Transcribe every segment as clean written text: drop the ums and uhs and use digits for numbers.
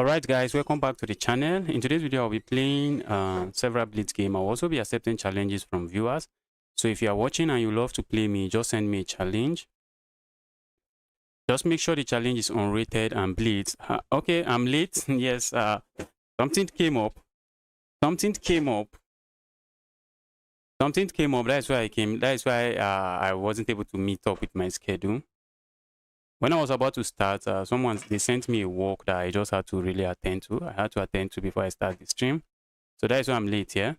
Alright guys, welcome back to the channel. In today's video, I'll be playing several blitz games. I'll also be accepting challenges from viewers. So if you are watching and you love to play me, just send me a challenge. Just make sure the challenge is unrated and blitz. Okay, I'm late. Yes, something came up. Something came up. That's why I came. That's why I wasn't able to meet up with my schedule. When I was about to start, they sent me a work that I just had to really attend to. I had to attend to before I start the stream. So that is why I'm late here.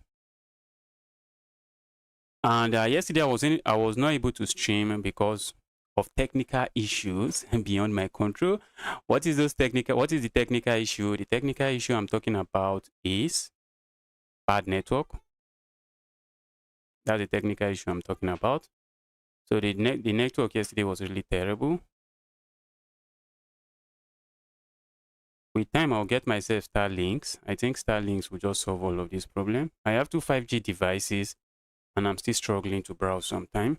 And yesterday I was not able to stream because of technical issues beyond my control. What is the technical issue? The technical issue I'm talking about is bad network. That's the technical issue I'm talking about. So the network yesterday was really terrible. With time, I'll get myself Starlinks. I think Starlinks will just solve all of this problem. I have two 5G devices and I'm still struggling to browse sometime.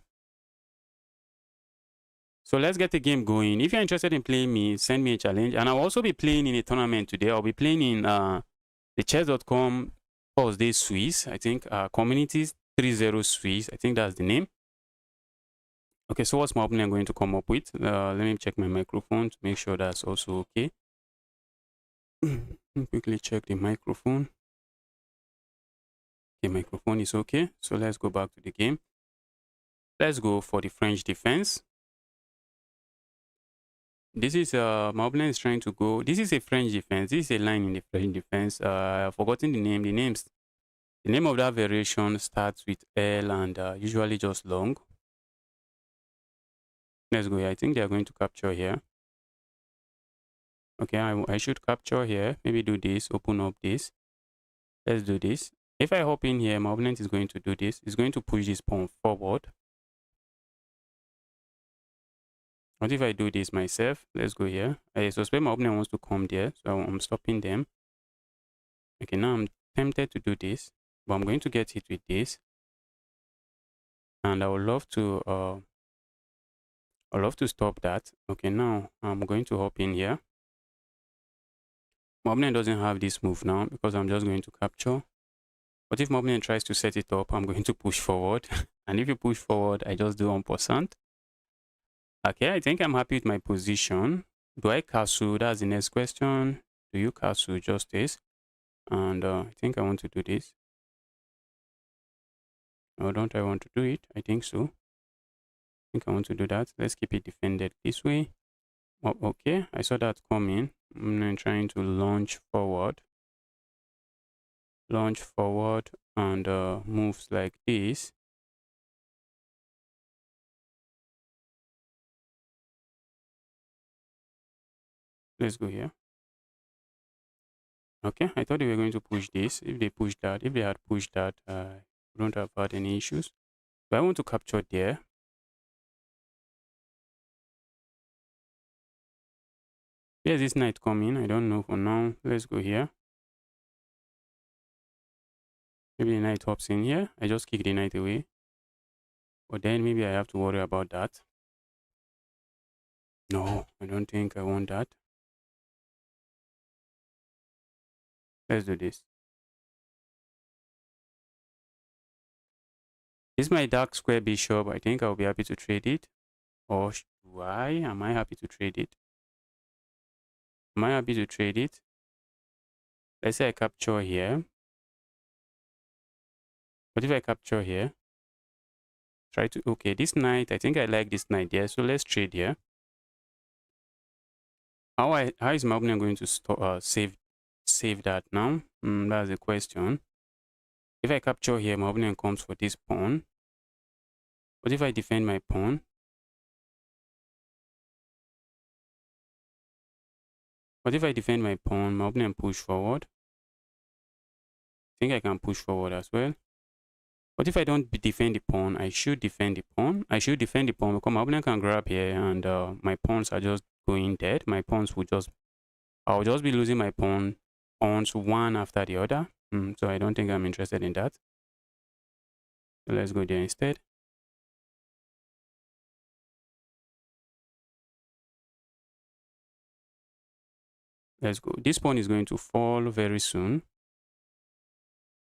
So let's get the game going. If you're interested in playing me, send me a challenge. And I'll also be playing in a tournament today. I'll be playing in the chess.com Thursday Swiss. I think Communities 30 Swiss. I think that's the name. Okay, so what's my opponent going to come up with? Let me check my microphone to make sure that's also okay. Quickly check the microphone. Okay, microphone is okay. So let's go back to the game. Let's go for the French defense. This is my opponent is trying to go. This is a French defense. This is a line in the French defense. I've forgotten the name. The name of that variation starts with L and usually just long. Let's go here. I think they are going to capture here. Okay, I should capture here. Maybe do this, open up this. Let's do this. If I hop in here, my opponent is going to do this. He's going to push this pawn forward. What if I do this myself? Let's go here. I suspect my opponent wants to come there, so I'm stopping them. Okay, now I'm tempted to do this, but I'm going to get hit with this. And I would love to stop that. Okay, now I'm going to hop in here. My opponent doesn't have this move now because I'm just going to capture. But if my opponent tries to set it up, I'm going to push forward. And if you push forward, I just do 1%. Okay, I think I'm happy with my position. Do I castle? That's the next question. Do you castle justice? And I think I want to do this. Or don't I want to do it? I think so. I think I want to do that. Let's keep it defended this way. Oh, okay, I saw that coming. I'm trying to launch forward. Launch forward and moves like this. Let's go here. Okay, I thought they were going to push this. If they had pushed that, I wouldn't have had any issues. So I want to capture there. Where's this knight coming? I don't know for now. Let's go here. Maybe the knight hops in here. I just kick the knight away. But then maybe I have to worry about that. No, I don't think I want that. Let's do this. This is my dark square bishop. I think I'll be happy to trade it. Or do I? Am I happy to trade it? Am I happy to trade it? Let's say I capture here. What if I capture here? Try to... Okay, this knight. I think I like this knight here. So let's trade here. How is my opponent going to save that now? That's the question. If I capture here, my opponent comes for this pawn. What if I defend my pawn? What if I defend my pawn? My opponent push forward. I think I can push forward as well. What if I don't defend the pawn? I should defend the pawn. I should defend the pawn because my opponent can grab here and my pawns are just going dead. My pawns will just... I'll just be losing my pawns one after the other. So I don't think I'm interested in that. So let's go there instead. Let's go. This pawn is going to fall very soon.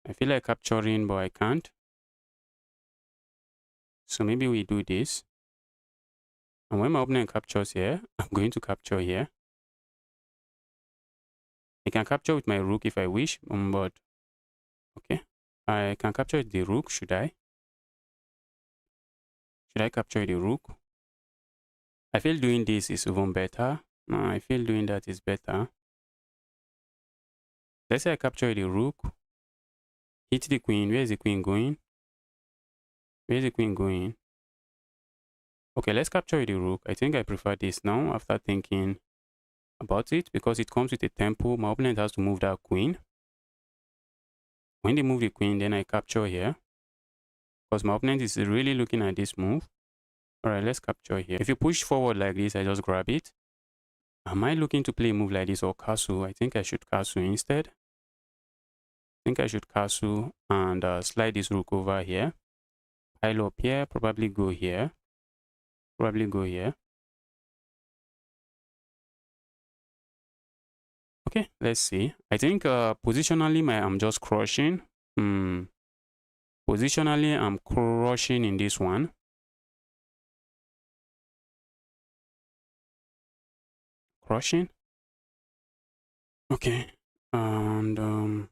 I feel like capturing, but I can't. So maybe we do this. And when my opponent captures here, I'm going to capture here. I can capture with my rook if I wish, but okay. I can capture the rook, should I? Should I capture the rook? I feel doing this is even better. No, I feel doing that is better. Let's say I capture the rook. Hit the queen. Where is the queen going? Where is the queen going? Okay, let's capture the rook. I think I prefer this now after thinking about it because it comes with a tempo. My opponent has to move that queen. When they move the queen, then I capture here because my opponent is really looking at this move. All right, let's capture here. If you push forward like this, I just grab it. Am I looking to play a move like this or castle? I think I should castle instead. I think I should castle and slide this rook over here. Pile up here, probably go here. Probably go here. Okay, let's see. I think positionally, I'm just crushing. Positionally, I'm crushing in this one. Crushing. Okay, and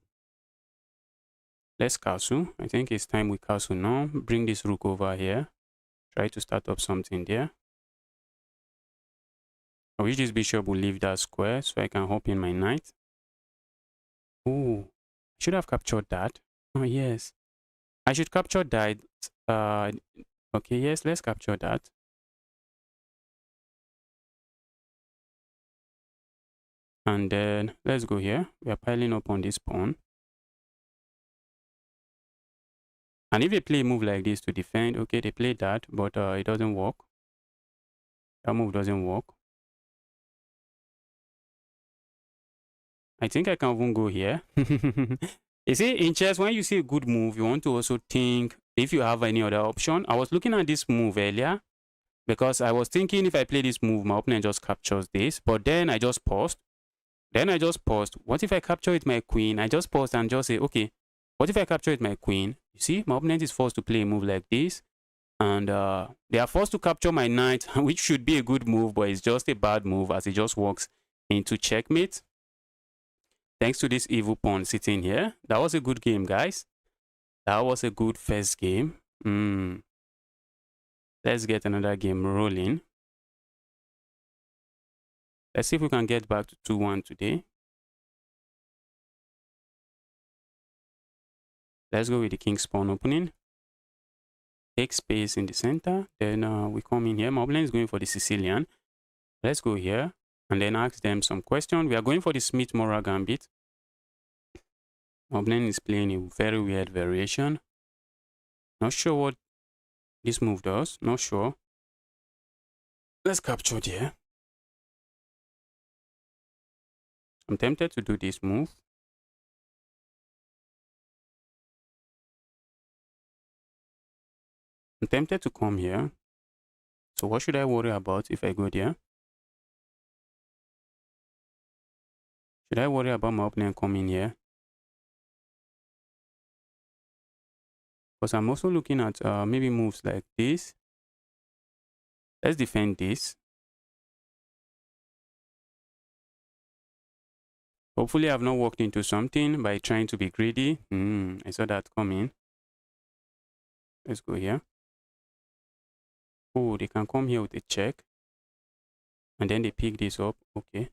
let's castle. I think it's time we castle now. Bring this rook over here. Try to start up something there. I wish this bishop will leave that square so I can hop in my knight. Oh, I should have captured that. Oh, yes. I should capture that. Okay, yes, let's capture that. And then let's go here. We are piling up on this pawn. And if they play a move like this to defend, okay, they play that, but it doesn't work. That move doesn't work. I think I can even go here. You see, in chess, when you see a good move, you want to also think if you have any other option. I was looking at this move earlier because I was thinking if I play this move, my opponent just captures this. But then I just paused. What if I capture with my queen? I just paused and just say, okay, what if I capture with my queen? You see, my opponent is forced to play a move like this. And they are forced to capture my knight, which should be a good move, but it's just a bad move as it just walks into checkmate. Thanks to this evil pawn sitting here. That was a good game, guys. That was a good first game. Let's get another game rolling. Let's see if we can get back to 2-1 today. Let's go with the king's pawn opening. Take space in the center. Then we come in here. My opponent is going for the Sicilian. Let's go here and then ask them some question. We are going for the Smith-Morra gambit. My opponent is playing a very weird variation. Not sure what this move does. Not sure. Let's capture here. I'm tempted to do this move. I'm tempted to come here. So what should I worry about if I go there? Should I worry about my opponent coming here? Because I'm also looking at maybe moves like this. Let's defend this. Hopefully I've not walked into something by trying to be greedy. I saw that coming. Let's go here. Oh, they can come here with a check. And then they pick this up. Okay.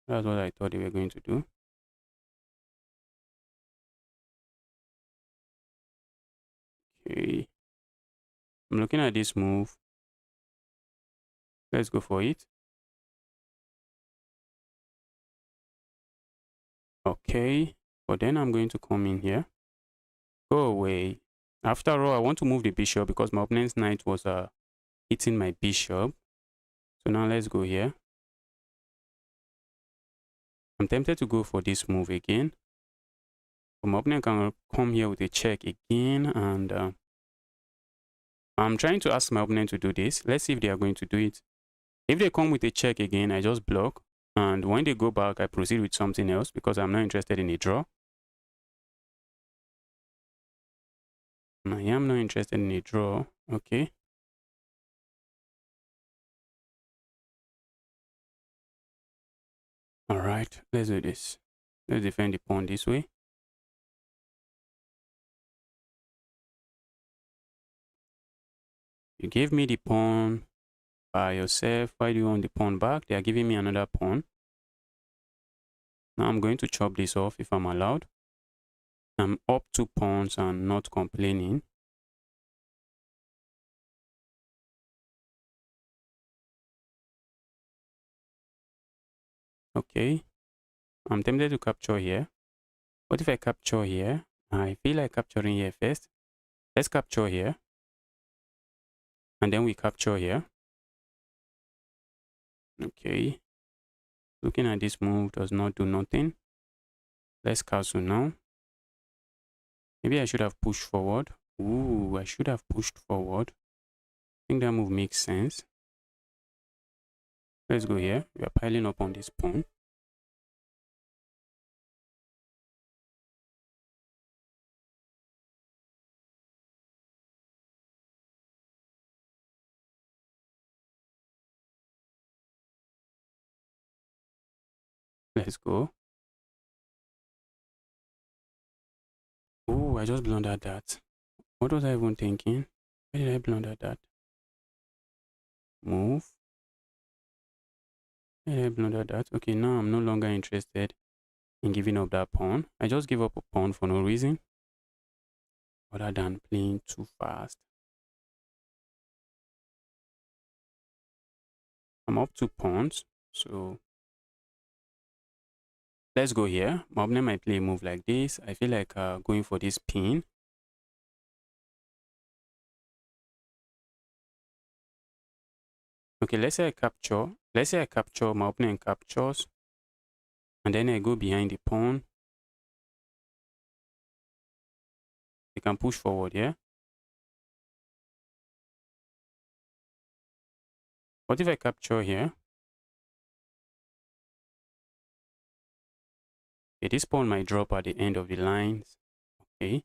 That's what I thought they were going to do. Okay. I'm looking at this move. Let's go for it. Okay. But then I'm going to come in here. Go away. After all, I want to move the bishop because my opponent's knight was hitting my bishop. So now let's go here. I'm tempted to go for this move again. But my opponent can come here with a check again. And I'm trying to ask my opponent to do this. Let's see if they are going to do it. If they come with a check again, I just block. And when they go back, I proceed with something else because I'm not interested in a draw. I am not interested in a draw. Okay. All right, let's do this. Let's defend the pawn this way. You gave me the pawn by yourself. Why do you want the pawn back? They are giving me another pawn. Now I'm going to chop this off if I'm allowed. I'm up 2 pawns and not complaining. Okay. I'm tempted to capture here. What if I capture here? I feel like capturing here first. Let's capture here. And then we capture here. Okay. Looking at this move does not do nothing. Let's castle now. Maybe I should have pushed forward. Ooh, I should have pushed forward. I think that move makes sense. Let's go here. We are piling up on this pawn. Let's go. Ooh, I just blundered that. What was I even thinking? Why did I blunder that? Move. Why did I blunder that? Okay, now I'm no longer interested in giving up that pawn. I just give up a pawn for no reason other than playing too fast. I'm up 2 pawns, so let's go here. My opponent might play a move like this. I feel like going for this pin. Okay, let's say I capture. Let's say I capture, my opponent captures. And then I go behind the pawn. You can push forward, yeah? What if I capture here? Okay, this pawn might drop at the end of the lines. Okay.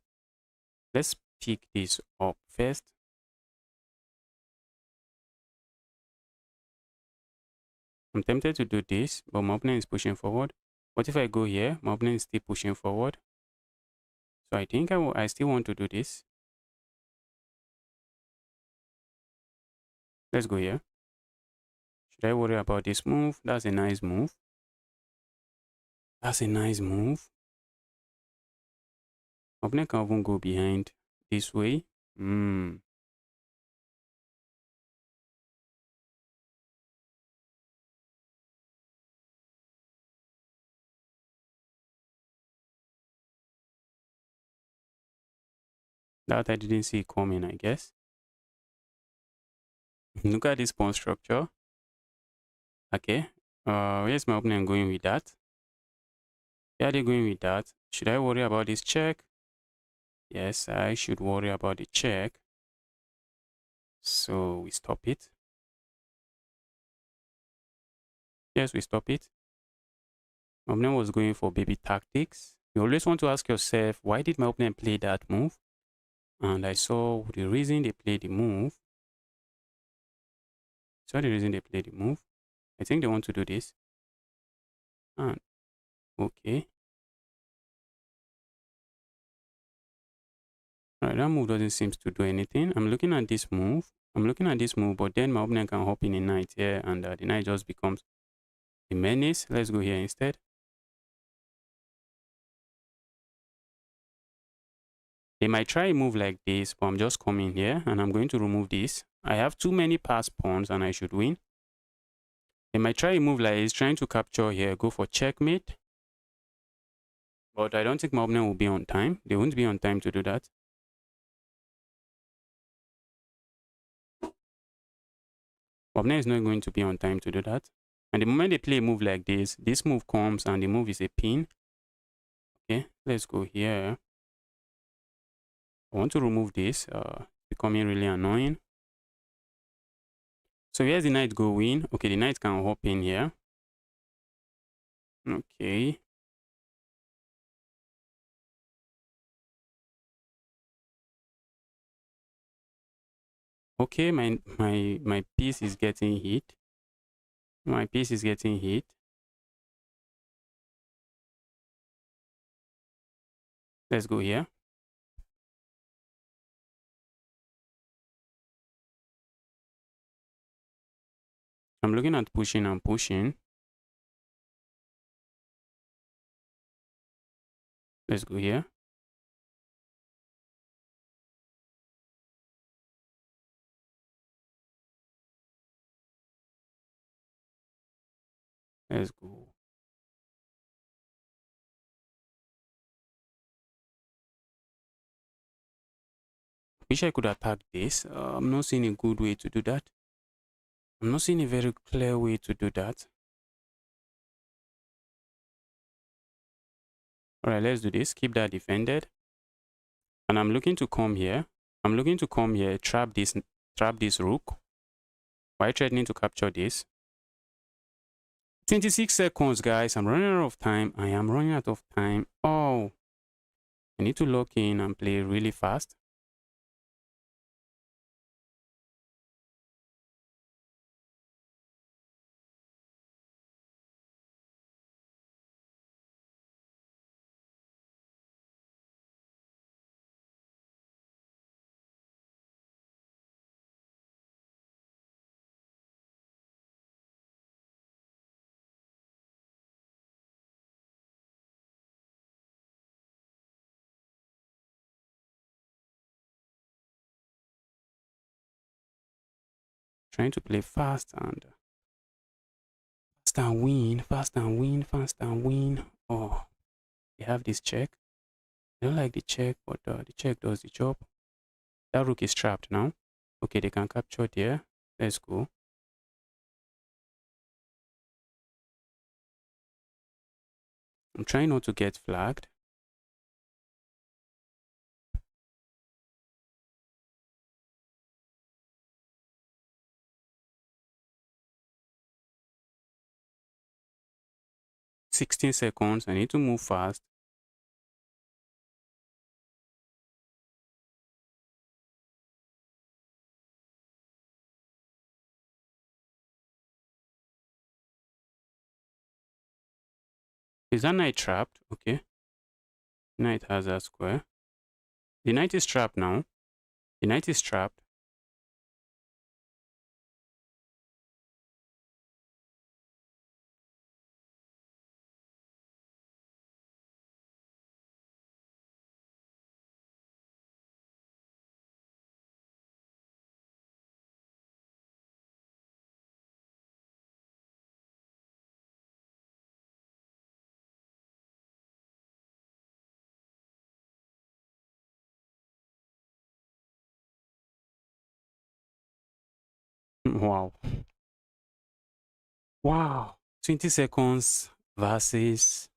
Let's pick this up first. I'm tempted to do this, but my opponent is pushing forward. What if I go here? My opponent is still pushing forward. So I think I still want to do this. Let's go here. Should I worry about this move? That's a nice move. That's a nice move. My opponent can even go behind this way. That I didn't see coming, I guess. Look at this pawn structure. Okay. Where's my opponent going with that? Where are they going with that? Should I worry about this check? Yes, I should worry about the check. So we stop it. Yes, we stop it. My opponent was going for baby tactics. You always want to ask yourself, why did my opponent play that move? And I saw the reason they played the move. I think they want to do this. And okay. Alright, that move doesn't seem to do anything. I'm looking at this move, but then my opponent can hop in a knight here, and the knight just becomes a menace. Let's go here instead. They might try a move like this, but I'm just coming here, and I'm going to remove this. I have too many passed pawns, and I should win. They might try a move like this, trying to capture here, go for checkmate. But I don't think my opponent will be on time. They won't be on time to do that. My opponent is not going to be on time to do that. And the moment they play a move like this move comes and the move is a pin. Okay, let's go here. I want to remove this, becoming really annoying. So here's the knight going. Okay, the knight can hop in here. Okay. Okay, my piece is getting hit. My piece is getting hit. Let's go here. I'm looking at pushing and pushing. Let's go here. Let's go. Wish I could attack this. I'm not seeing a good way to do that. I'm not seeing a very clear way to do that. All right, let's do this. Keep that defended. And I'm looking to come here. I'm looking to come here, trap this rook. While threatening to capture this. 26 seconds, guys. I'm running out of time. I am running out of time. Oh, I need to lock in and play really fast. Trying to play fast and win, fast and win, fast and win. Oh, they have this check. I don't like the check, but the check does the job. That rook is trapped now. Okay, they can capture there. Let's go. I'm trying not to get flagged. $16. I need to move fast. Is that knight trapped? Okay. Knight has a square. The knight is trapped now. The knight is trapped. Wow. Wow. 20 seconds versus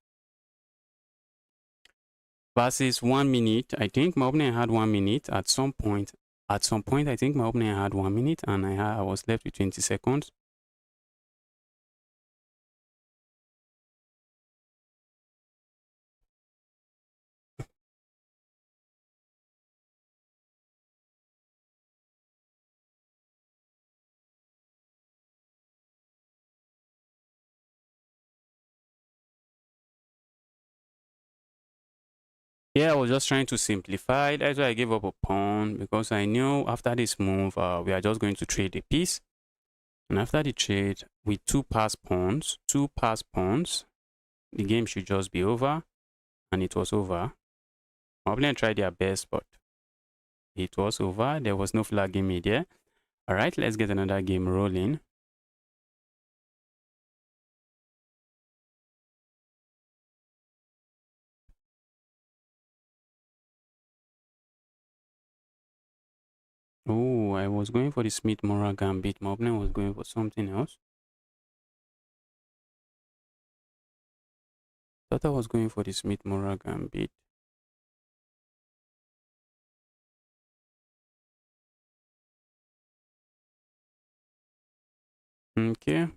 1 minute. I think my opponent had 1 minute at some point. At some point, I think my opponent had 1 minute and I was left with 20 seconds. Yeah, I was just trying to simplify. That's why I gave up a pawn because I knew after this move, we are just going to trade a piece. And after the trade, with two passed pawns, the game should just be over. And it was over. My opponent tried their best, but it was over. There was no flagging me there. All right, let's get another game rolling. Oh, I was going for the Smith-Morra gambit. My opponent was going for something else. Thought I was going for the Smith-Morra gambit. Okay.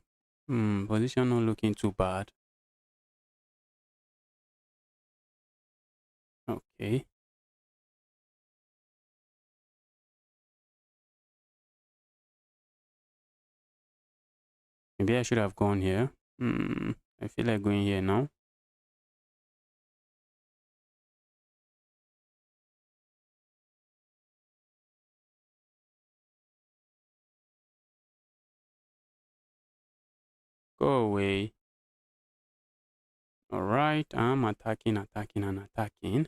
Position not looking too bad. Okay. Maybe I should have gone here. I feel like going here now. Go away. Alright, I'm attacking, and attacking.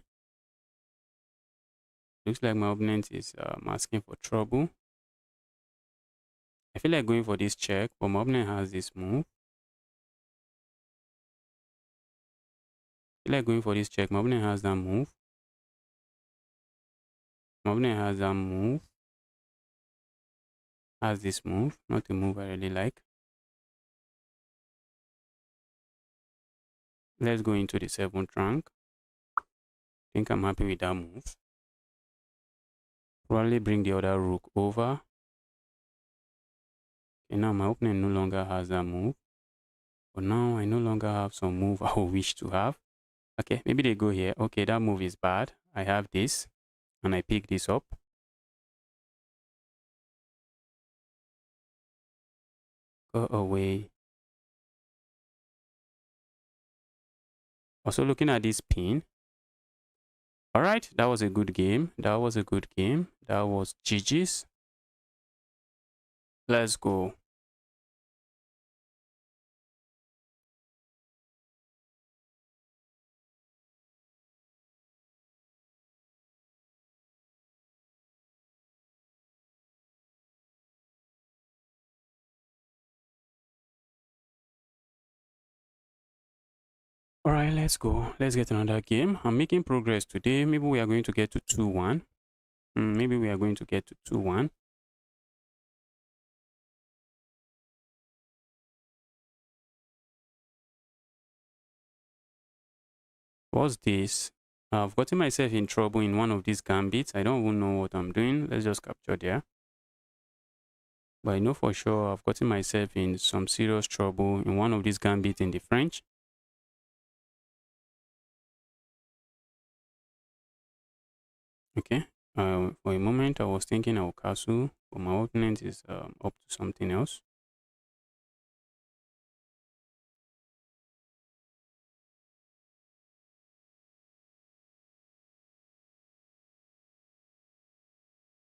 Looks like my opponent is asking for trouble. I feel like going for this check, but my opponent has this move. I feel like going for this check. My opponent has that move. My opponent has that move. Has this move. Not a move I really like. Let's go into the 7th rank. I think I'm happy with that move. Probably bring the other rook over. Okay, now my opponent no longer has that move. But now I no longer have some move I would wish to have. Okay, maybe they go here. Okay, that move is bad. I have this. And I pick this up. Go away. Also looking at this pin. Alright, that was a good game. That was a good game. That was GG's. Let's go. Alright, let's go. Let's get another game. I'm making progress today. Maybe we are going to get to 2-1. Maybe we are going to get to 2-1. What's this? I've gotten myself in trouble in one of these gambits. I don't even know what I'm doing. Let's just capture there. But I know for sure I've gotten myself in some serious trouble in one of these gambits in the French. Okay. For a moment, I was thinking I will castle, but my opponent is up to something else.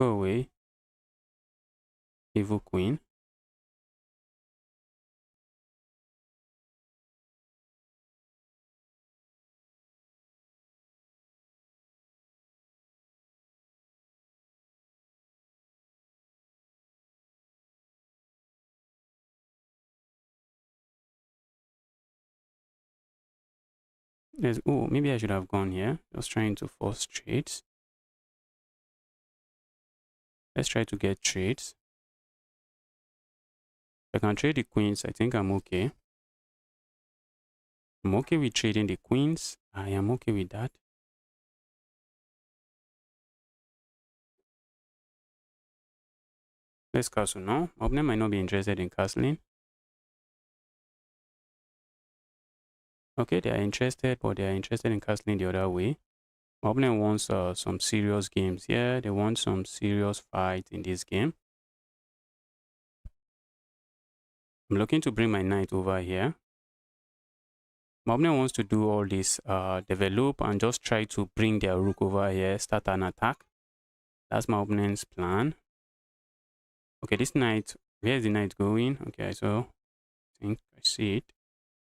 Go away. Evil queen. Oh, maybe I should have gone here. Just trying to force trades. Let's try to get trades. If I can trade the queens, I think I'm okay. I'm okay with trading the queens. I am okay with that. Let's castle now. My opponent might not be interested in castling. Okay, they are interested, but they are interested in castling the other way. My opponent wants some serious games here. They want some serious fight in this game. I'm looking to bring my knight over here. My opponent wants to do all this, develop and just try to bring their rook over here, start an attack. That's my opponent's plan. Okay, this knight, where's the knight going? Okay, so I think I see it.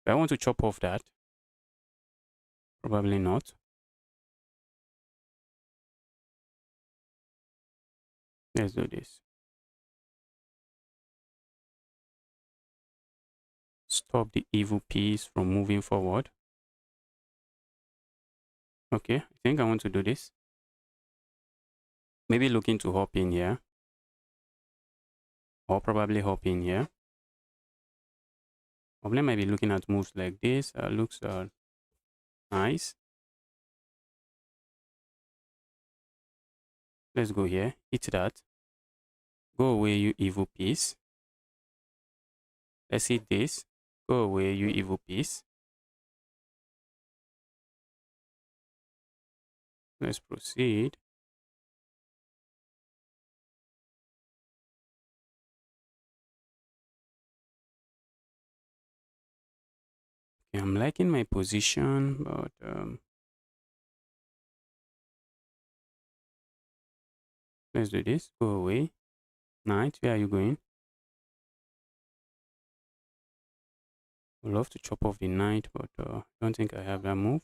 Do I want to chop off that? Probably not. Let's do this. Stop the evil piece from moving forward. Okay, I think I want to do this. Maybe looking to hop in here. Or probably hop in here. Opponent might be looking at moves like this. Looks nice. Let's go here. Hit that. Go away, you evil piece. Let's hit this. Go away, you evil piece. Let's proceed. Okay, I'm liking my position, but let's do this. Go away. Knight, where are you going? I'd love to chop off the knight, but I don't think I have that move.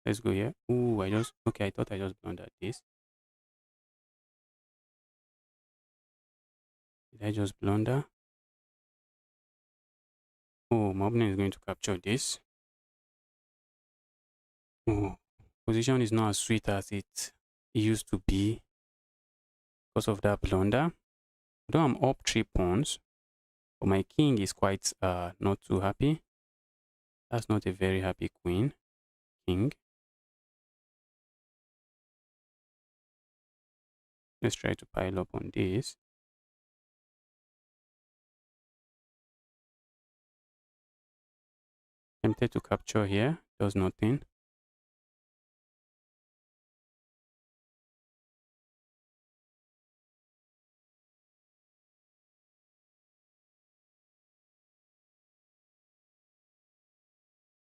Let's go here. Ooh, okay, I thought I just blundered this. Did I just blunder? Oh, my opponent is going to capture this. Oh, position is not as sweet as it used to be because of that blunder. Though I'm up 3 pawns, but my king is quite not too happy. That's not a very happy king. Let's try to pile up on this. Tempted to capture here, does nothing.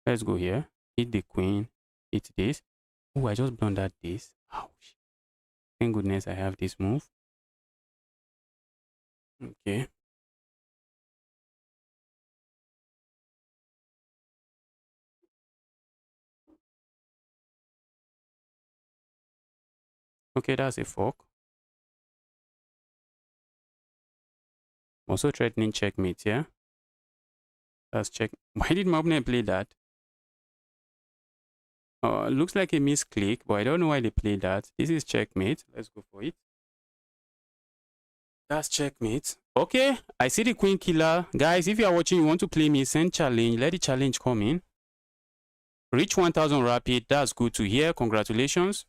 Let's go here. Hit the queen. Hit this. Oh, I just blundered this. Ouch. Thank goodness I have this move. Okay. Okay, that's a fork. Also threatening checkmate here. That's check. Why did my opponent play that? Looks like a misclick, but I don't know why they played that. This is checkmate. Let's go for it. That's checkmate. Okay, I see the queen killer. Guys, if you are watching, you want to play me, send challenge. Let the challenge come in. Reach 1000 rapid. That's good to hear. Congratulations.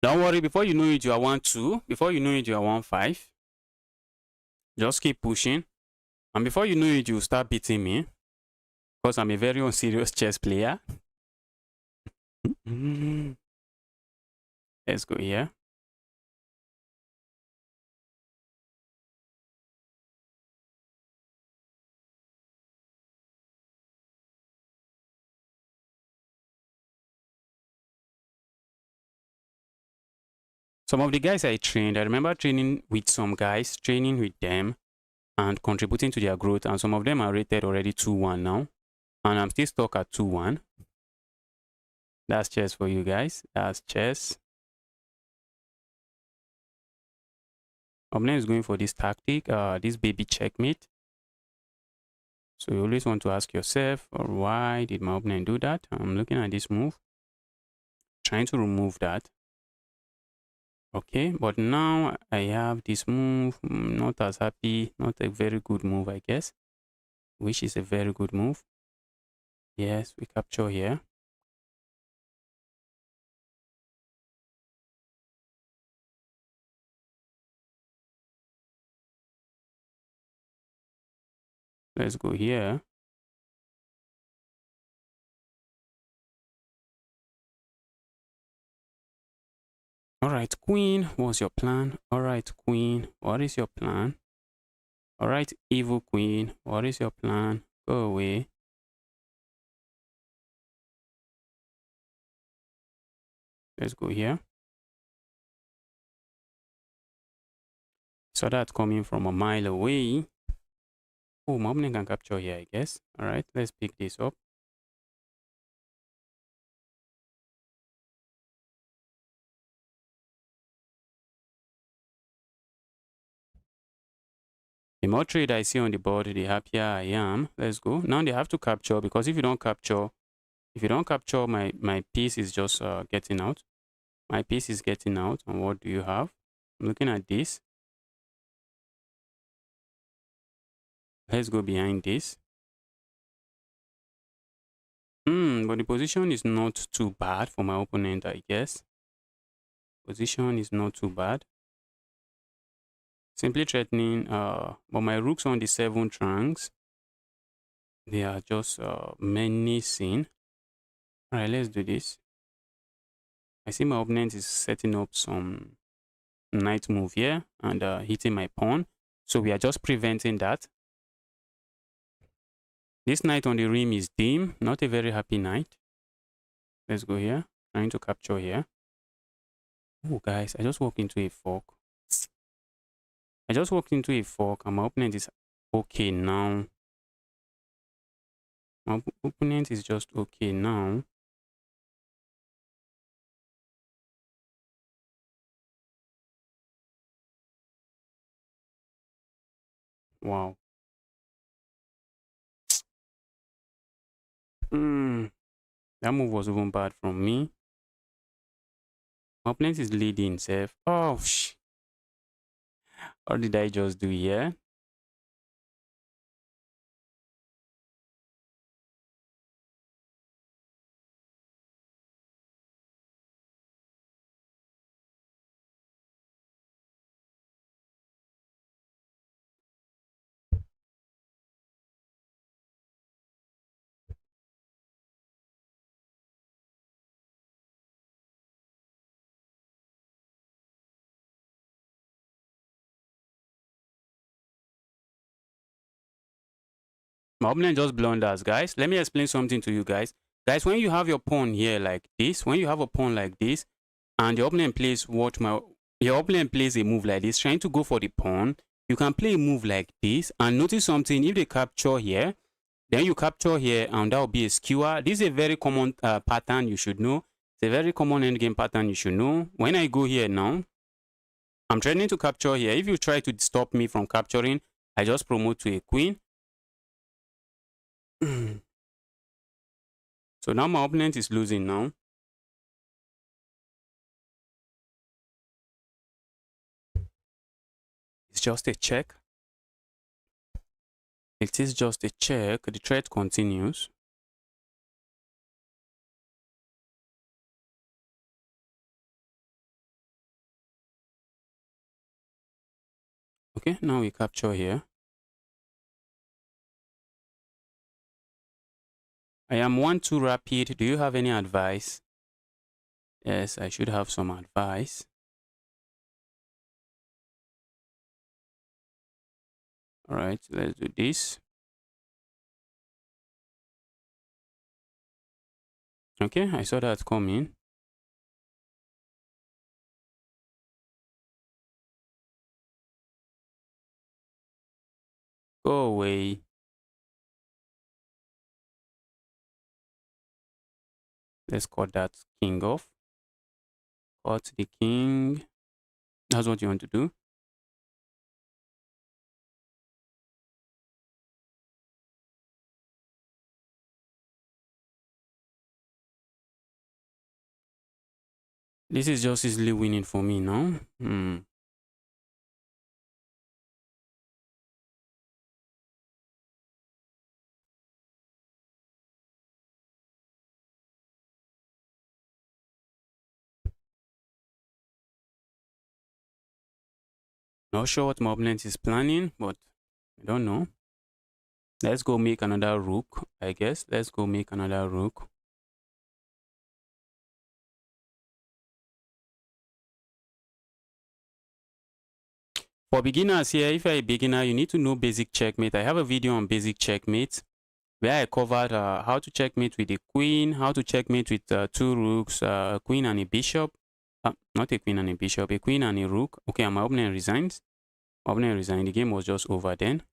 Don't worry, before you know it, you are 1-2. Before you know it, you are 1-5. Just keep pushing. And before you know it, you start beating me. Because I'm a very unserious chess player. Let's go here. Some of the guys I trained, I remember training with some guys, training with them and contributing to their growth. And some of them are rated already 2-1 now. And I'm still stuck at 2-1. That's chess for you guys. That's chess. Opponent is going for this tactic, this baby checkmate. So you always want to ask yourself, why did my opponent do that? I'm looking at this move, trying to remove that. Okay, but now I have this move, not as happy, not a very good move, I guess, which is a very good move. Yes, we capture here. Let's go here. All right, queen, what's your plan? All right, queen, what is your plan? All right, evil queen, what is your plan? Go away. Let's go here. So that's coming from a mile away. Oh, my opponent can capture here, I guess. All right, let's pick this up. The more trade I see on the board, the happier I am. Let's go. Now they have to capture, because if you don't capture, my piece is just getting out. My piece is getting out. And what do you have? I'm looking at this. Let's go behind this. But the position is not too bad for my opponent, I guess. Position is not too bad. Simply threatening, but my rooks on the 7th ranks, they are just menacing. Alright, let's do this. I see my opponent is setting up some knight move here and hitting my pawn. So we are just preventing that. This knight on the rim is dim, not a very happy knight. Let's go here, trying to capture here. Oh guys, I just walked into a fork. I just walked into a fork and my opponent is okay now. My opponent is just okay now. Wow. That move was even bad from me. My opponent is leading himself. Oh, what did I just do here? My opponent just blunders, guys. Let me explain something to you guys. Guys, when you have your pawn here like this, when you have a pawn like this, and your opponent plays your opponent plays a move like this, trying to go for the pawn, you can play a move like this and notice something. If they capture here, then you capture here, and that will be a skewer. This is a very common pattern you should know. It's a very common endgame pattern you should know. When I go here now, I'm trying to capture here. If you try to stop me from capturing, I just promote to a queen. So now my opponent is losing now. It's just a check. It is just a check. The threat continues. Okay, now we capture here. I am 1-2 rapid. Do you have any advice? Yes, I should have some advice. All right, let's do this. Okay, I saw that coming. Go away. Let's cut that king off. Cut the king. That's what you want to do. This is just easily winning for me now. Not sure what my opponent is planning, but I don't know. Let's go make another rook, I guess. Let's go make another rook. For beginners here, if you're a beginner, you need to know basic checkmate. I have a video on basic checkmate where I covered how to checkmate with a queen, how to checkmate with 2 rooks, a queen and a bishop. Not a queen and a bishop, a queen and a rook. Okay, and my opponent resigns. My opponent resigned. The game was just over then.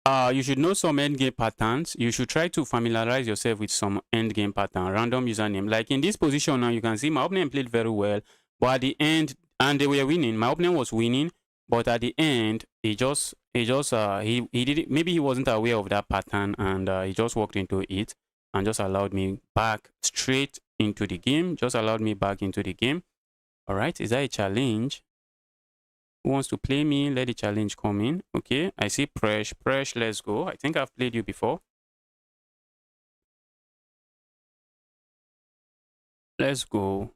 You should know some endgame patterns. You should try to familiarize yourself with some endgame pattern, random username. Like in this position now, you can see my opponent played very well, but at the end, and they were winning. My opponent was winning, but at the end, he did it. Maybe he wasn't aware of that pattern, and he just walked into it and just allowed me back straight into the game. Just allowed me back into the game. All right, is that a challenge? Who wants to play me? Let the challenge come in. Okay, I see Presh. Presh, let's go. I think I've played you before. Let's go.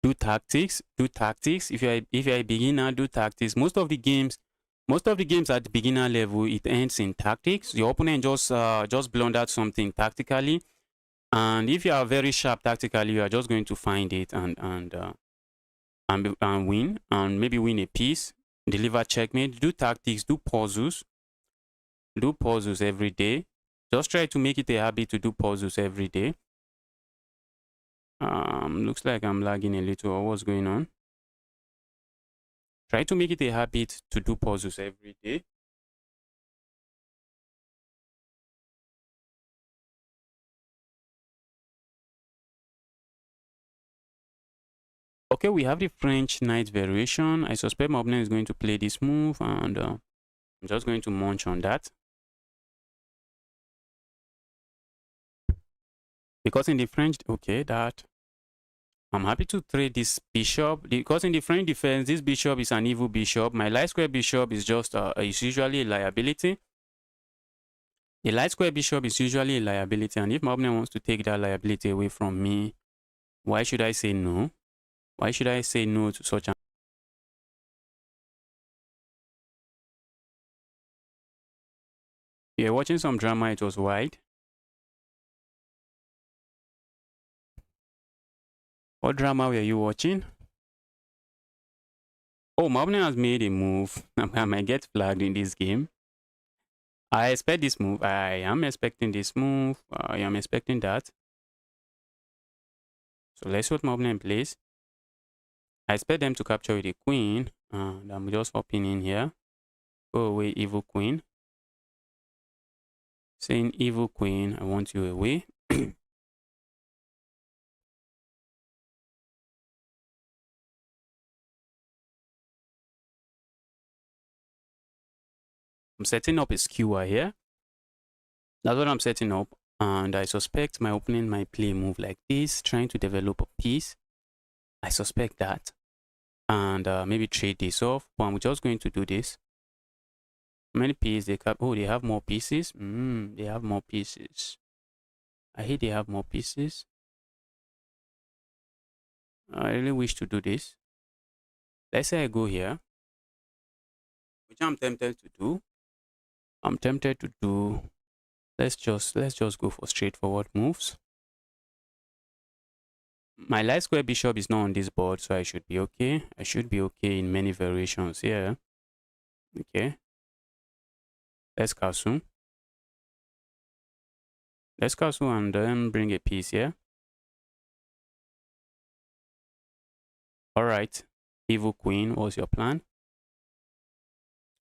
do tactics. If you're a beginner, do tactics. Most of the games at the beginner level, it ends in tactics. Your opponent just blundered something tactically, and if you are very sharp tactically, you are just going to find it and win, and maybe win a piece, deliver checkmate. Do tactics, do puzzles every day. Just try to make it a habit to do puzzles every day. Looks like I'm lagging a little, or what's going on? Try to make it a habit to do puzzles every day. Okay, we have the French knight variation. I suspect my opponent is going to play this move, and I'm just going to munch on that. Because in the French, okay, that I'm happy to trade this bishop, because in the French defense, this bishop is an evil bishop. My light square bishop is just is usually a liability. The light square bishop is usually a liability, and if my opponent wants to take that liability away from me, why should I say no? Why should I say no to such an... You're watching some drama, it was white. What drama were you watching? Oh, my opponent has made a move. I might get flagged in this game. I expect this move. I am expecting this move. I am expecting that. So let's see what my opponent plays. I expect them to capture with a queen. And I'm just hopping in here. Go away, evil queen. Saying evil queen, I want you away. I'm setting up a skewer here. That's what I'm setting up. And I suspect my opponent might play a move like this, trying to develop a piece. I suspect that. And maybe trade this off. But I'm just going to do this. How many pieces they cap? Oh, they have more pieces. They have more pieces. I hate they have more pieces. I really wish to do this. Let's say I go here, which I'm tempted to do. I'm tempted to do. Let's just go for straightforward moves. My light square bishop is not on this board, so I should be okay. I should be okay in many variations here. Okay. Let's castle. Let's castle and then bring a piece here. Alright. Evil queen, what's your plan?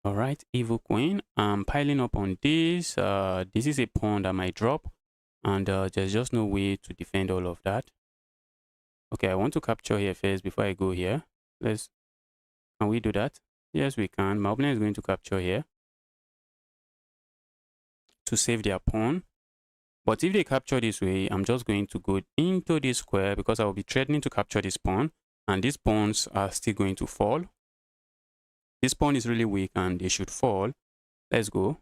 Alright, evil queen. I'm piling up on this. This is a pawn that might drop. And there's just no way to defend all of that. Okay, I want to capture here first before I go here. Can we do that? Yes, we can. My opponent is going to capture here to save their pawn. But if they capture this way, I'm just going to go into this square because I will be threatening to capture this pawn. And these pawns are still going to fall. This pawn is really weak and they should fall. Let's go.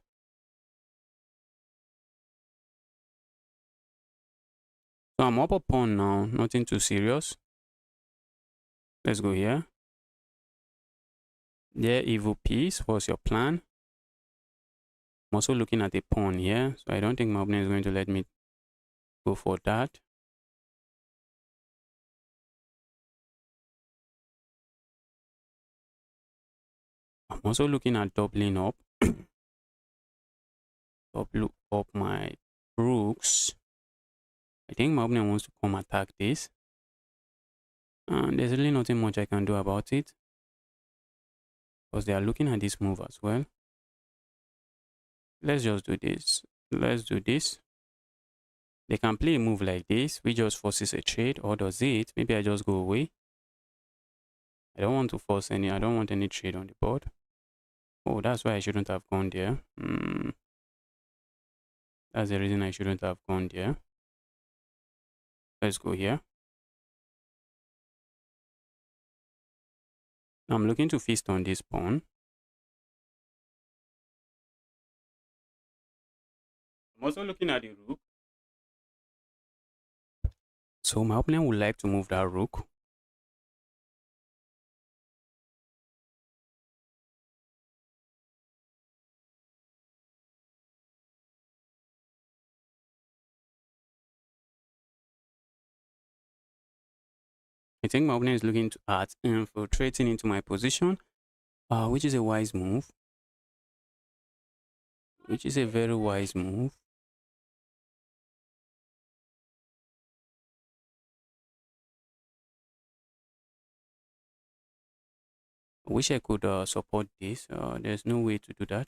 So I'm up a pawn now, nothing too serious. Let's go here. There, evil piece. What's your plan? I'm also looking at a pawn here, so I don't think my opponent is going to let me go for that. I'm also looking at doubling up. Double up my rooks. I think my opponent wants to come attack this. And there's really nothing much I can do about it, because they are looking at this move as well. Let's just do this. Let's do this. They can play a move like this, which just forces a trade, or does it? Maybe I just go away. I don't want to force any, I don't want any trade on the board. Oh, that's why I shouldn't have gone there. That's the reason I shouldn't have gone there. Let's go here. I'm looking to feast on this pawn. I'm also looking at the rook. So my opponent would like to move that rook. I think my opponent is looking at infiltrating into my position, which is a wise move. Which is a very wise move. I wish I could support this. There's no way to do that.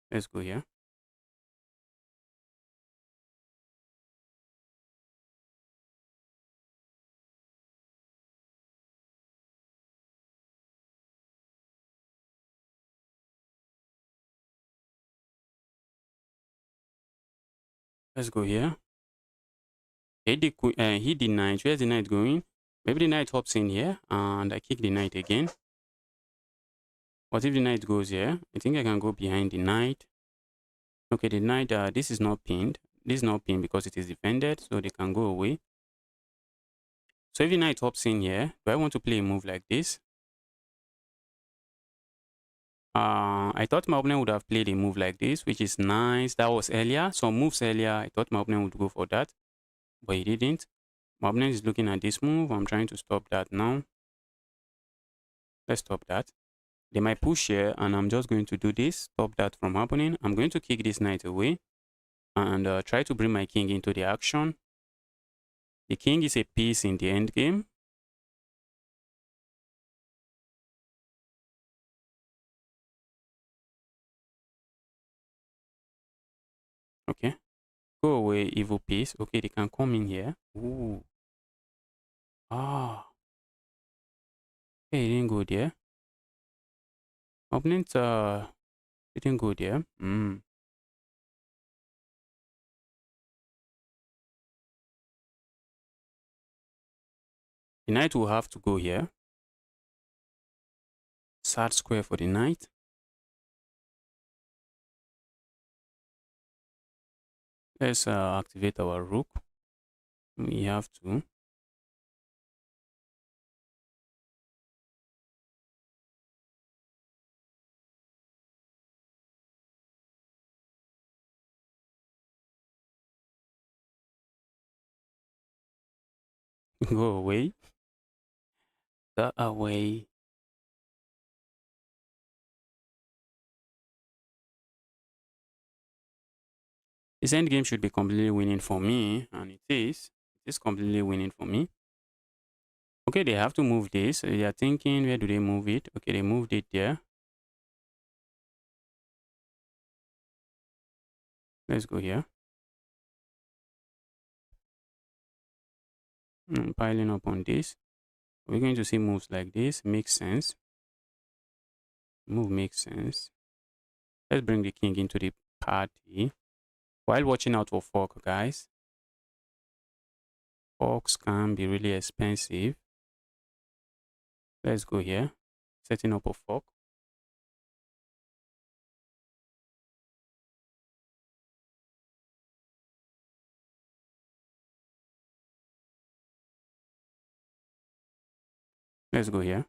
Let's go here. Let's go here. He the knight. Where's the knight going? Maybe the knight hops in here and I kick the knight again. What if the knight goes here? I think I can go behind the knight. Okay, the knight, this is not pinned. This is not pinned because it is defended, so they can go away. So if the knight hops in here, do I want to play a move like this? I thought my opponent would have played a move like this, which is nice. That was earlier. Some moves earlier, I thought my opponent would go for that, but he didn't. My opponent is looking at this move. I'm trying to stop that now. Let's stop that. They might push here, and I'm just going to do this. Stop that from happening. I'm going to kick this knight away and try to bring my king into the action. The king is a piece in the end game. Okay. Go away, evil piece. Okay, they can come in here. Ooh. Ah. Okay, he didn't go there. Opponent didn't go there. The knight will have to go here. Sad square for the knight. Let's activate our rook. We have to. Go away. Go away. This endgame should be completely winning for me, and it is. It is completely winning for me. Okay, they have to move this. They are thinking, where do they move it? Okay, they moved it there. Let's go here. Piling up on this. We're going to see moves like this. Makes sense. Move makes sense. Let's bring the king into the party. While watching out for fork, guys. Forks can be really expensive. Let's go here. Setting up a fork. Let's go here.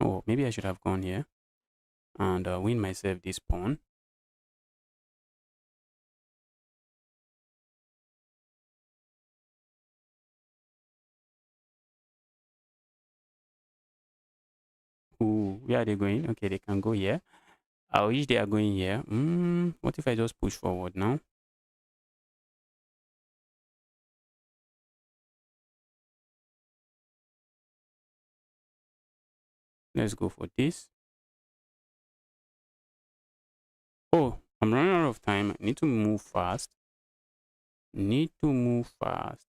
Oh, maybe I should have gone here and win myself this pawn. Ooh, where are they going? Okay, they can go here. I wish they are going here. What if I just push forward now? Let's go for this. Oh, I'm running out of time. I need to move fast. Need to move fast.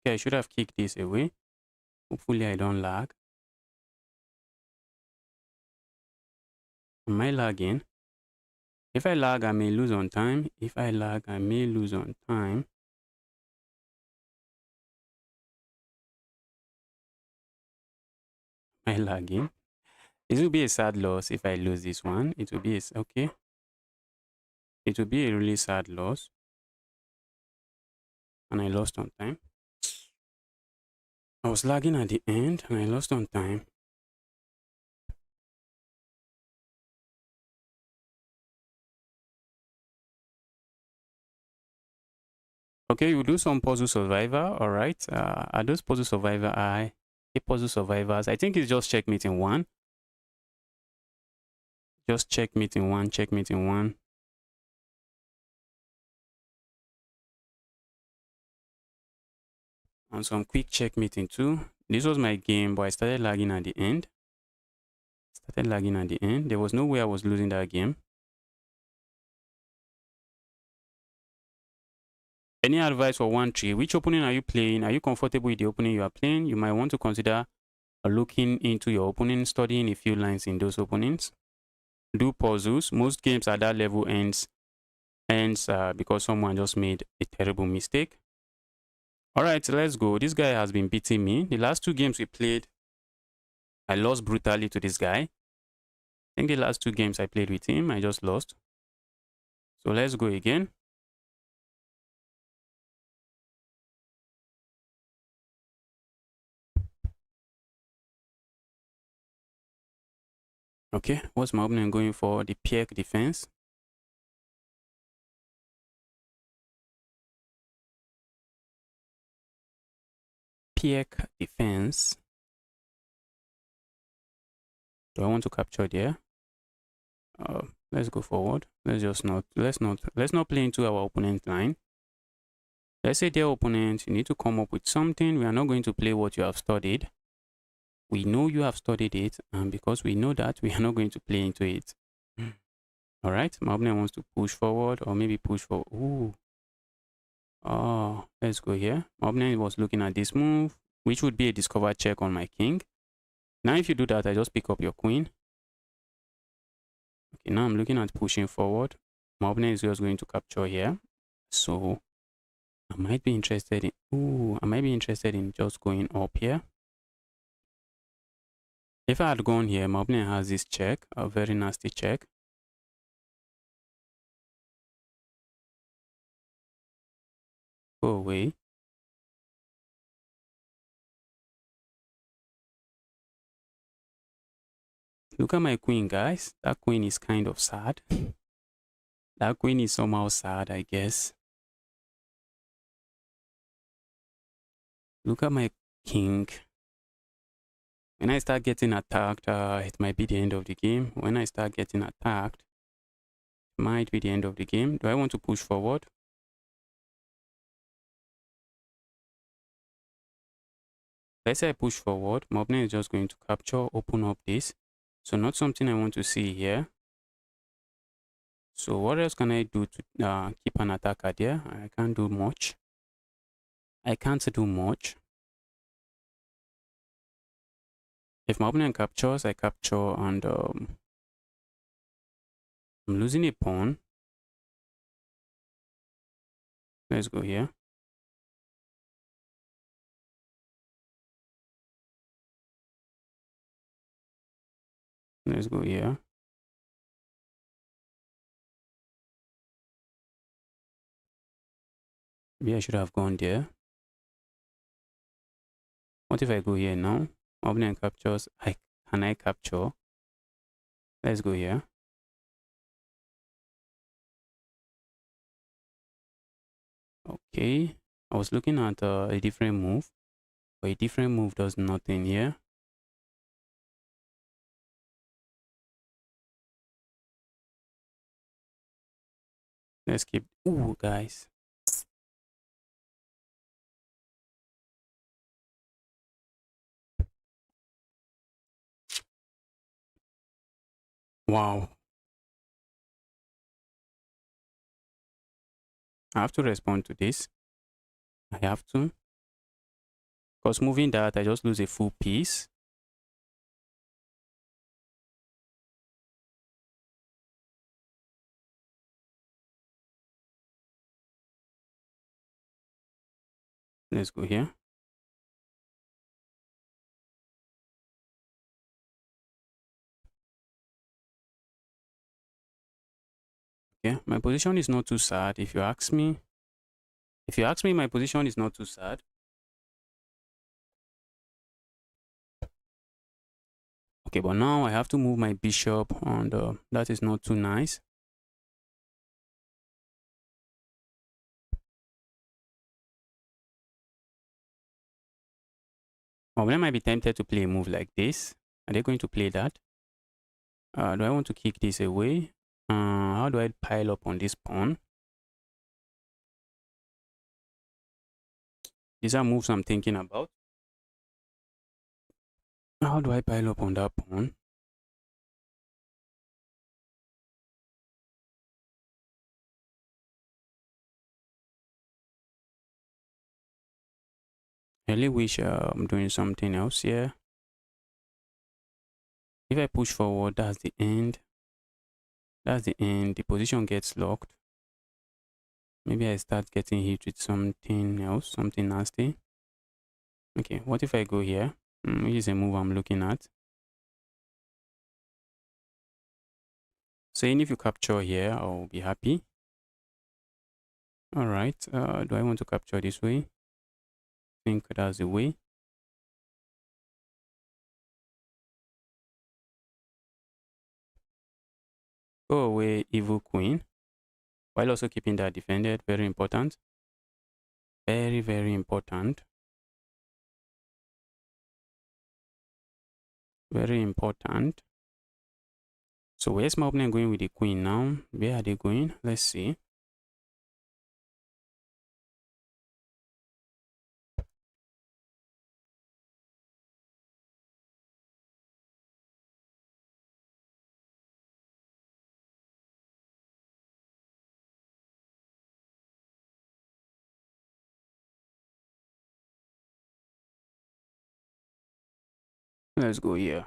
Okay, I should have kicked this away. Hopefully I don't lag. Am I lagging? If I lag, I may lose on time. If I lag, I may lose on time. My lagging. This will be a sad loss if I lose this one. It will be okay. It will be a really sad loss. And I lost on time. I was lagging at the end and I lost on time. Okay, we'll do some puzzle survivor. All right. Are those puzzle survivor? Puzzle survivors. I think it's just checkmate in one. Just checkmate in one. Checkmate in one. And some quick checkmate in two. This was my game, but I started lagging at the end. There was no way I was losing that game. Any advice for 1-3? Which opening are you playing? Are you comfortable with the opening you are playing? You might want to consider looking into your opening, studying a few lines in those openings. Do puzzles. Most games at that level ends because someone just made a terrible mistake. All right, let's go. This guy has been beating me. The last 2 games we played, I lost brutally to this guy. I think the last 2 games I played with him, I just lost. So let's go again. Okay, what's my opening going for? The Pierre defense. Pierre defense. Do I want to capture there? Let's go forward. Let's not play into our opponent line. Let's say their opponent, you need to come up with something. We are not going to play what you have studied. We know you have studied it, and because we know that, we are not going to play into it. All right, my opponent wants to push forward or maybe push forward. Ooh. Oh, let's go here. My opponent was looking at this move, which would be a discover check on my king. Now, if you do that, I just pick up your queen. Okay, now I'm looking at pushing forward. My opponent is just going to capture here. So I might be interested in just going up here. If I had gone here, my opponent has this check, a very nasty check. Go away. Look at my queen, guys. That queen is kind of sad. That queen is somehow sad, I guess. Look at my king. When I start getting attacked, it might be the end of the game. When I start getting attacked, it might be the end of the game. Do I want to push forward? Let's say I push forward. My opponent is just going to capture, open up this. So not something I want to see here. So what else can I do to keep an attacker there? I can't do much. I can't do much. If my opponent captures, I capture, and I'm losing a pawn. Let's go here. Let's go here. Maybe I should have gone there. What if I go here now? My opponent captures. Can I capture? Let's go here. Okay. I was looking at a different move, but a different move does nothing here. Let's keep. Ooh, guys. Wow. I have to respond to this. I have to. Because moving that, I just lose a full piece. Let's go here. Okay, my position is not too sad. If you ask me, my position is not too sad. Okay, but now I have to move my bishop, and that is not too nice. Well, I might be tempted to play a move like this. Are they going to play that? Do I want to kick this away? How do I pile up on this pawn? These are moves I'm thinking about. How do I pile up on that pawn? I really wish I'm doing something else here. If I push forward, that's the end. That's the end. The position gets locked. Maybe I start getting hit with something else, something nasty. Okay, what if I go here? Which is a move I'm looking at. Saying if you capture here, I'll be happy. All right, do I want to capture this way? I think that's the way. Go away, evil queen. While also keeping that defended, very important. Very, very important. Very important. So where's my opponent going with the queen now? Where are they going? Let's see. Let's go here.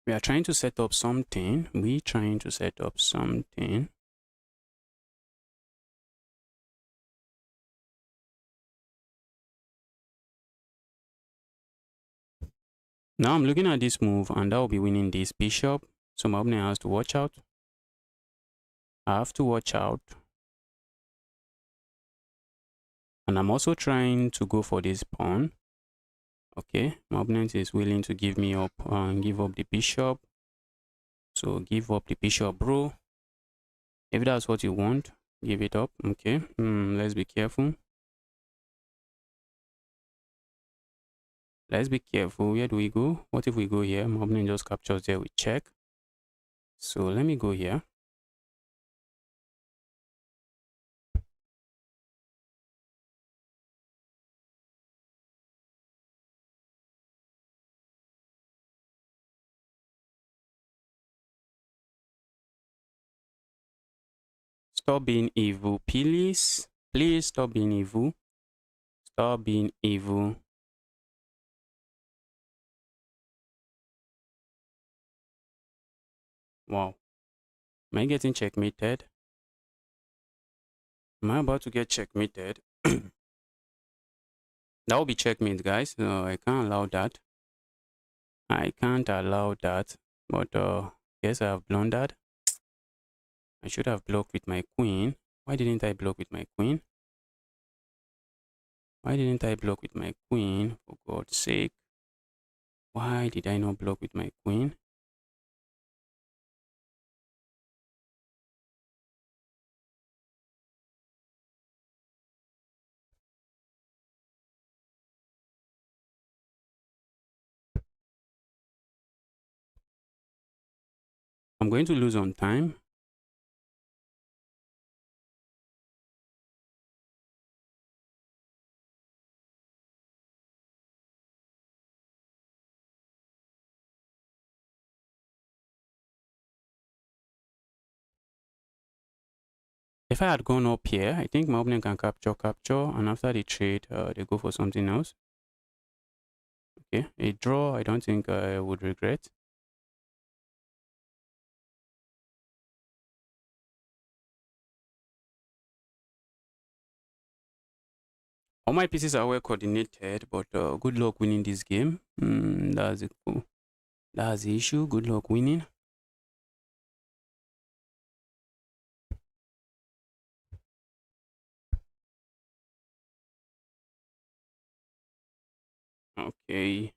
We are trying to set up something. Now I'm looking at this move, and that will be winning this bishop. So my opponent has to watch out. I have to watch out. And I'm also trying to go for this pawn. Okay, my opponent is willing to give me up and give up the bishop. So give up the bishop, bro. If that's what you want, give it up. Okay, let's be careful. Let's be careful. Where do we go? What if we go here? My opponent just captures there with check. So let me go here. Stop being evil, please. Please stop being evil. Stop being evil. Wow. Am I getting checkmated? Am I about to get checkmated? That will be checkmate, guys. No, I can't allow that. I can't allow that. But guess I have blundered. I should have blocked with my queen. Why didn't I block with my queen? Why didn't I block with my queen? For God's sake. Why did I not block with my queen? I'm going to lose on time. If I had gone up here, I think my opponent can capture, and after the trade, they go for something else. Okay, a draw, I don't think I would regret. All my pieces are well coordinated, but good luck winning this game. That's the issue. Good luck winning. Okay.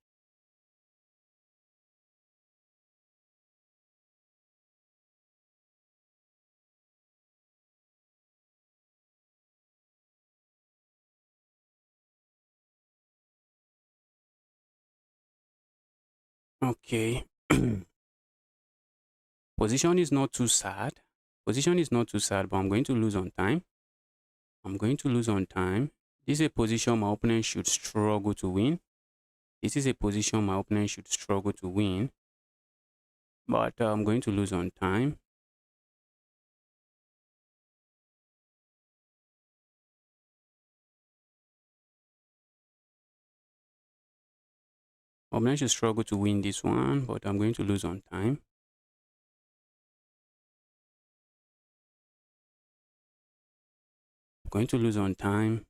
Okay. Position is not too sad. Position is not too sad, but I'm going to lose on time. I'm going to lose on time. This is a position my opponent should struggle to win. This is a position my opponent should struggle to win. But I'm going to lose on time. My opponent should struggle to win this one, but I'm going to lose on time. I'm going to lose on time.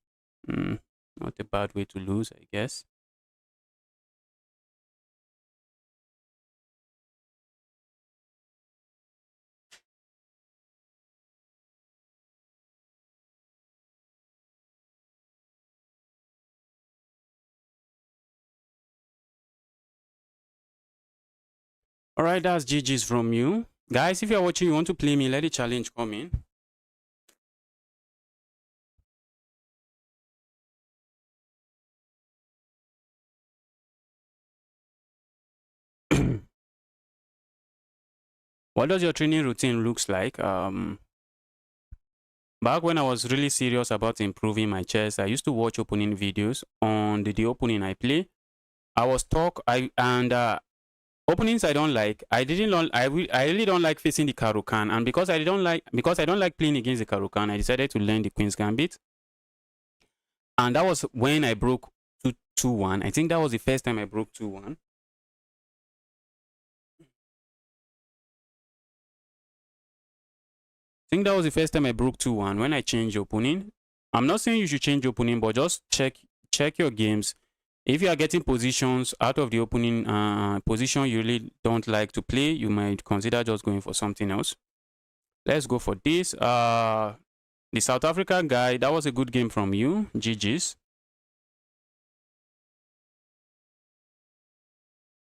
Not a bad way to lose, I guess. All right, that's GG's from you. Guys, if you're watching, you want to play me, let the challenge come in. What does your training routine looks like? Back when I was really serious about improving my chess, I used to watch opening videos on the opening I play. I was talk and openings I don't like. I really don't like facing the Karukan, and because I don't like playing against the Karukan, I decided to learn the Queen's Gambit. And that was when I broke 2-1. I think that was the first time I broke 2-1. I think that was the first time I broke 2-1 when I changed opening. I'm not saying you should change opening, but just check your games. If you are getting positions out of the opening position you really don't like to play, you might consider just going for something else. Let's go for this. The South African guy, that was a good game from you. GG's.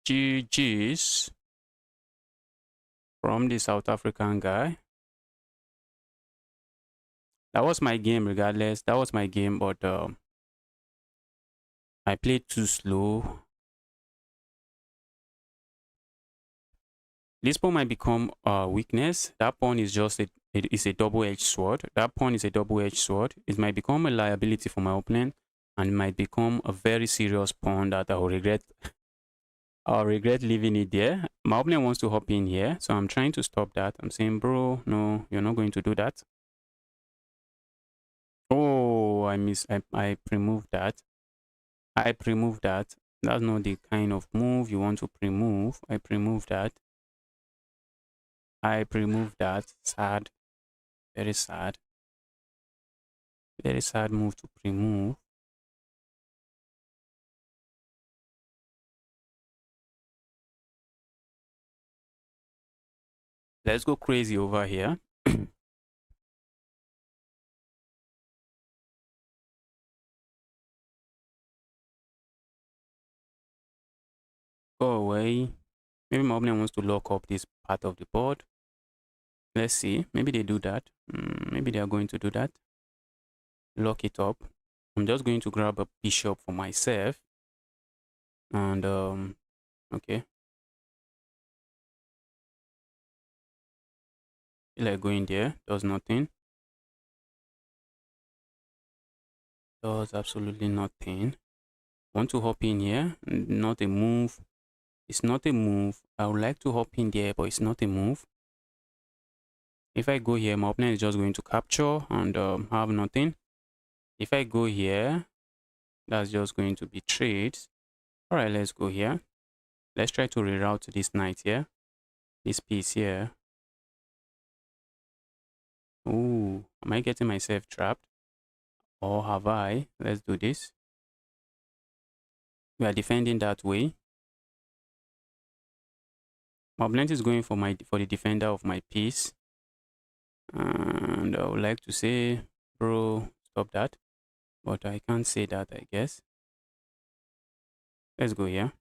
GG's from the South African guy. That was my game regardless. That was my game, but I played too slow. This pawn might become a weakness. That pawn is just a double-edged sword. That pawn is a double-edged sword. It might become a liability for my opponent, and it might become a very serious pawn that I will regret. I'll regret leaving it there. My opponent wants to hop in here, so I'm trying to stop that. I'm saying, bro, no, you're not going to do that. Oh, I pre-moved that. I pre-moved that. That's not the kind of move you want to pre-move. I pre-moved that. I pre-moved that. Sad. Very sad. Very sad move to pre-move. Let's go crazy over here. Go away. Maybe my opponent wants to lock up this part of the board. Let's see. Maybe they do that. Maybe they are going to do that. Lock it up. I'm just going to grab a bishop for myself. And, okay. Like going there. Does nothing. Does absolutely nothing. Want to hop in here. Not a move. It's not a move. I would like to hop in there, but it's not a move. If I go here, my opponent is just going to capture and have nothing. If I go here, that's just going to be trades. All right, let's go here. Let's try to reroute this knight here. This piece here. Ooh, am I getting myself trapped? Or have I? Let's do this. We are defending that way. My opponent is going for the defender of my piece. And I would like to say, bro, stop that. But I can't say that, I guess. Let's go here.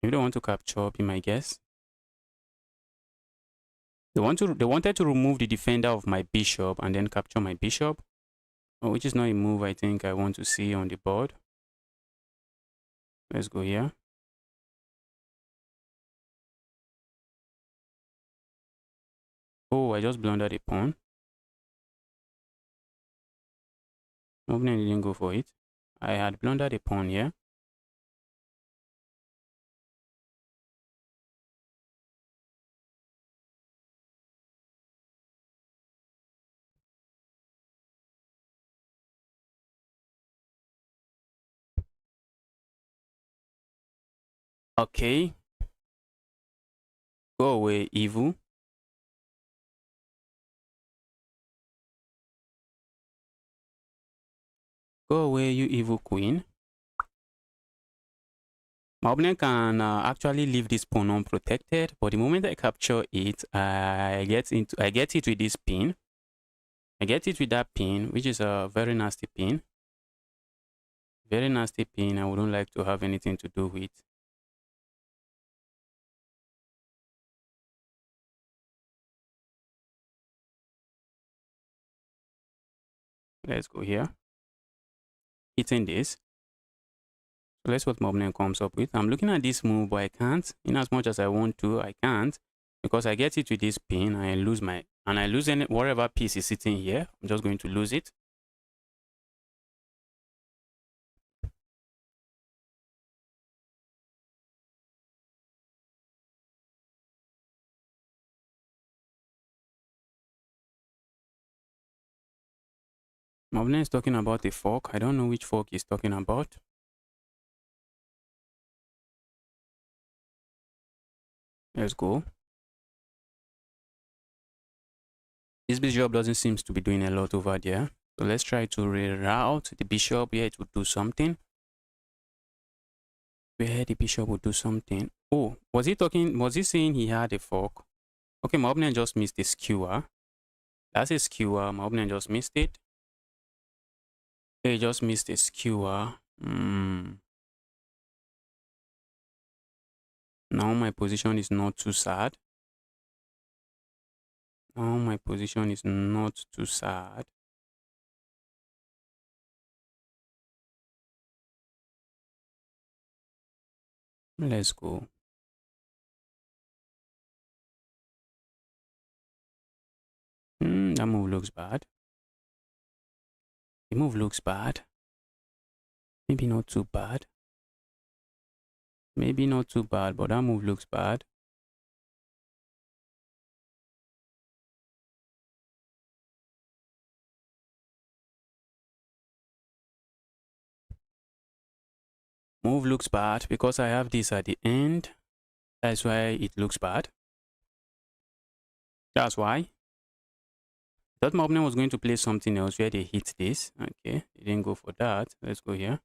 If they want to capture, be my guess. They wanted to remove the defender of my bishop and then capture my bishop, which is not a move I think I want to see on the board. Let's go here. Oh, I just blundered a pawn. Opponent didn't go for it. I had blundered a pawn here. Okay. Go away, evil. Go away, you evil queen. My opponent can actually leave this pawn unprotected, but the moment I capture it, I get it with this pin. I get it with that pin, which is a very nasty pin. Very nasty pin. I wouldn't like to have anything to do with. Let's go here. Hitting this. So let's see what my opponent comes up with. I'm looking at this move, but I can't. In as much as I want to, I can't. Because I get it with this pin, I lose any whatever piece is sitting here. I'm just going to lose it. My opponent is talking about a fork. I don't know which fork he's talking about. Let's go. This bishop doesn't seem to be doing a lot over there. So let's try to reroute the bishop here. It would do something. Where the bishop would do something. Oh, was he saying he had a fork? Okay, my opponent just missed the skewer. That's a skewer. My opponent just missed it. He just missed a skewer. Now my position is not too sad. Now my position is not too sad. Let's go. That move looks bad. The move looks bad. Maybe not too bad. Maybe not too bad, but that move looks bad. Move looks bad because I have this at the end. That's why it looks bad. That's why. Thought my opponent was going to play something else where they hit this. Okay, they didn't go for that. Let's go here.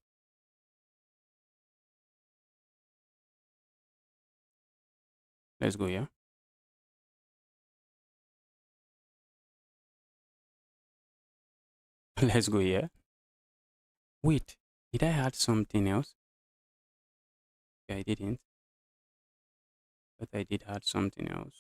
Let's go here. Let's go here. Wait, did I add something else? Okay, I didn't. But I did add something else.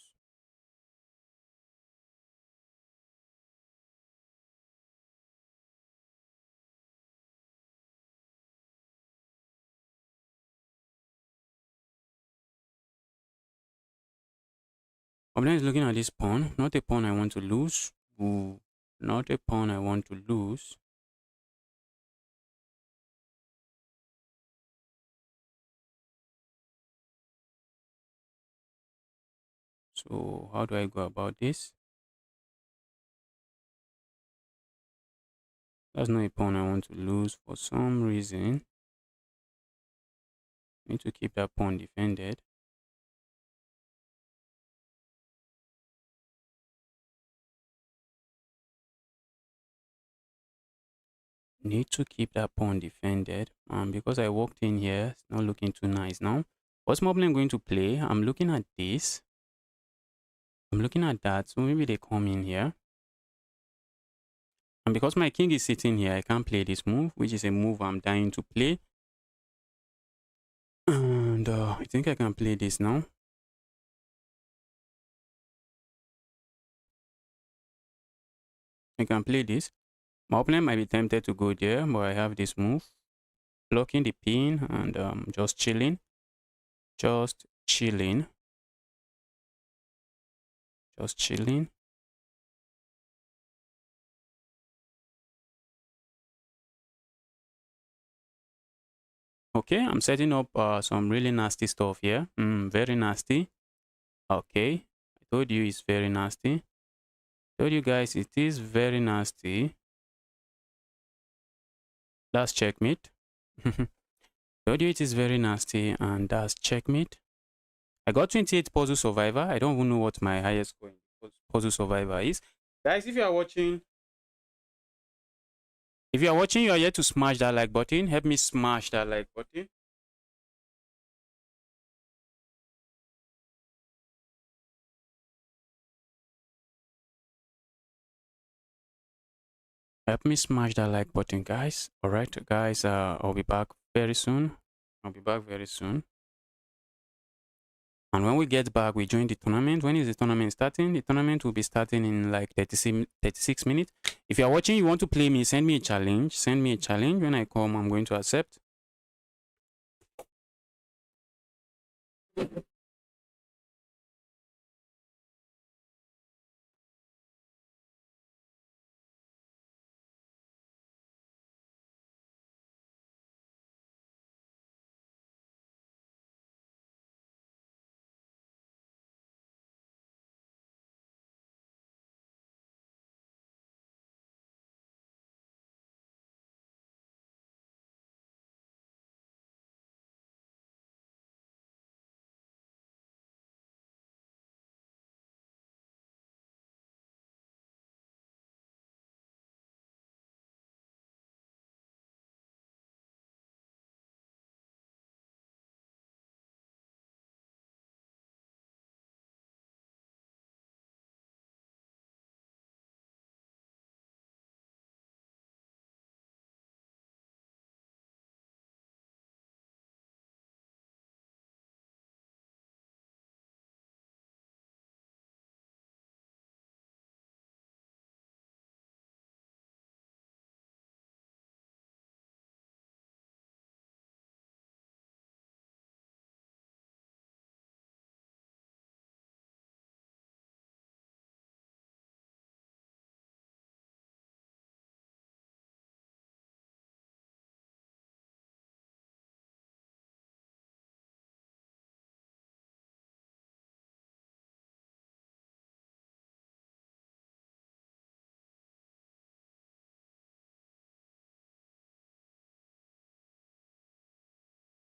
Opponent is looking at this pawn. Not a pawn I want to lose. Ooh, not a pawn I want to lose. So how do I go about this? That's not a pawn I want to lose for some reason. I need to keep that pawn defended. Need to keep that pawn defended. Because I walked in here, it's not looking too nice now. What's my opponent going to play? I'm looking at this. I'm looking at that. So maybe they come in here. And because my king is sitting here, I can't play this move, which is a move I'm dying to play. I think I can play this now. I can play this. My opponent might be tempted to go there, but I have this move. Blocking the pin and just chilling. Just chilling. Just chilling. Okay, I'm setting up some really nasty stuff here. Very nasty. Okay, I told you it's very nasty. Told you guys it is very nasty. That's checkmate. Told you it is very nasty, and that's checkmate. I got 28 puzzle survivor. I don't even know what my highest score in puzzle survivor is. Guys, if you are watching, you are yet to smash that like button. Help me smash that like button. Help me smash that like button, guys. All right, guys. I'll be back very soon. And when we get back, we join the tournament. When is the tournament starting? The tournament will be starting in like 36 minutes. If you are watching, you want to play me, send me a challenge. Send me a challenge. When I come, I'm going to accept.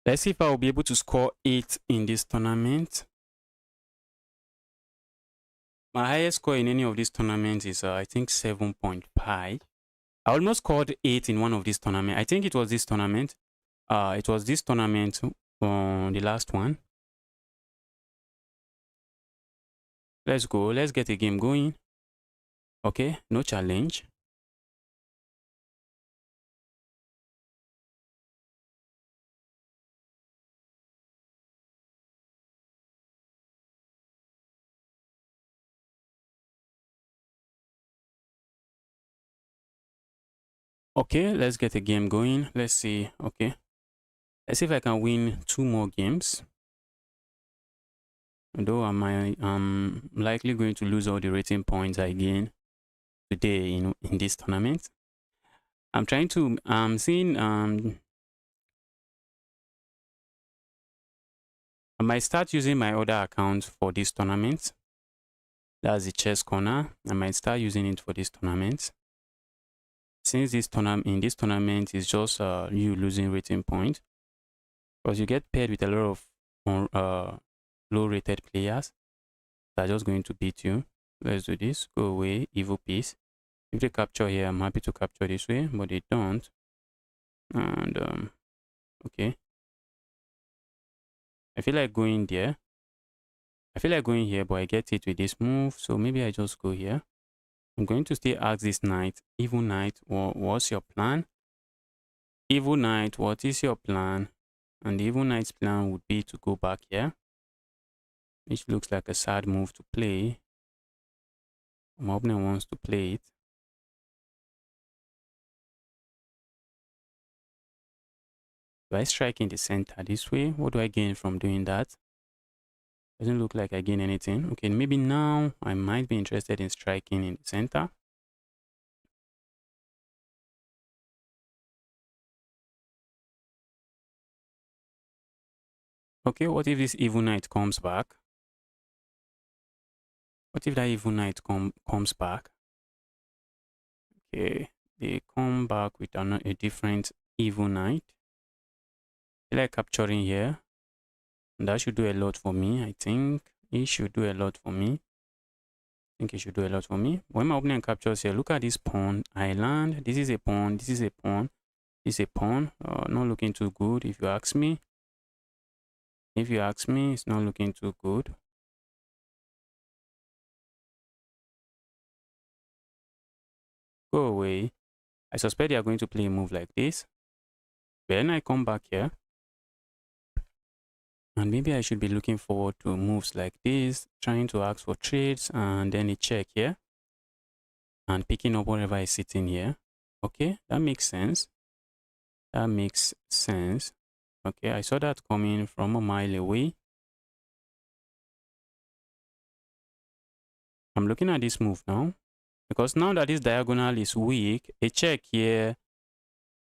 Let's see if I will be able to score 8 in this tournament. My highest score in any of these tournaments is, I think, 7.5. I almost scored 8 in one of these tournaments. I think it was this tournament. It was this tournament, the last one. Let's go. Let's get a game going. Okay, no challenge. Okay, let's get a game going. Let's see. Okay. Let's see if I can win 2 more games. Though I'm likely going to lose all the rating points I gain today in this tournament. I'm trying to seeing I might start using my other account for this tournament. That's the chess corner. I might start using it for this tournament. Since this tournament is just you losing rating points, because you get paired with a lot of low rated players that are just going to beat you. Let's do this. Go away, evil piece. If they capture here, I'm happy to capture this way, but they don't. And okay. I feel like going there. I feel like going here, but I get it with this move. So maybe I just go here. I'm going to still ask this knight, evil knight, what's your plan? Evil knight, what is your plan? And the evil knight's plan would be to go back here, which looks like a sad move to play. My opponent wants to play it. Do I strike in the center this way? What do I gain from doing that? Doesn't look like I gain anything. Okay, maybe now I might be interested in striking in the center. Okay, what if this evil knight comes back? What if that evil knight comes back? Okay, they come back with a different evil knight. I feel like capturing here. And that should do a lot for me. I think it should do a lot for me. When my opponent captures here, look at this pawn. I land. This is a pawn. This is a pawn. This is a pawn. Not looking too good if you ask me. It's not looking too good. Go away. I suspect they are going to play a move like this. Then I come back here. And maybe I should be looking forward to moves like this, trying to ask for trades and then a check here. And picking up whatever is sitting here. Okay, that makes sense. Okay, I saw that coming from a mile away. I'm looking at this move now. Because now that this diagonal is weak, a check here.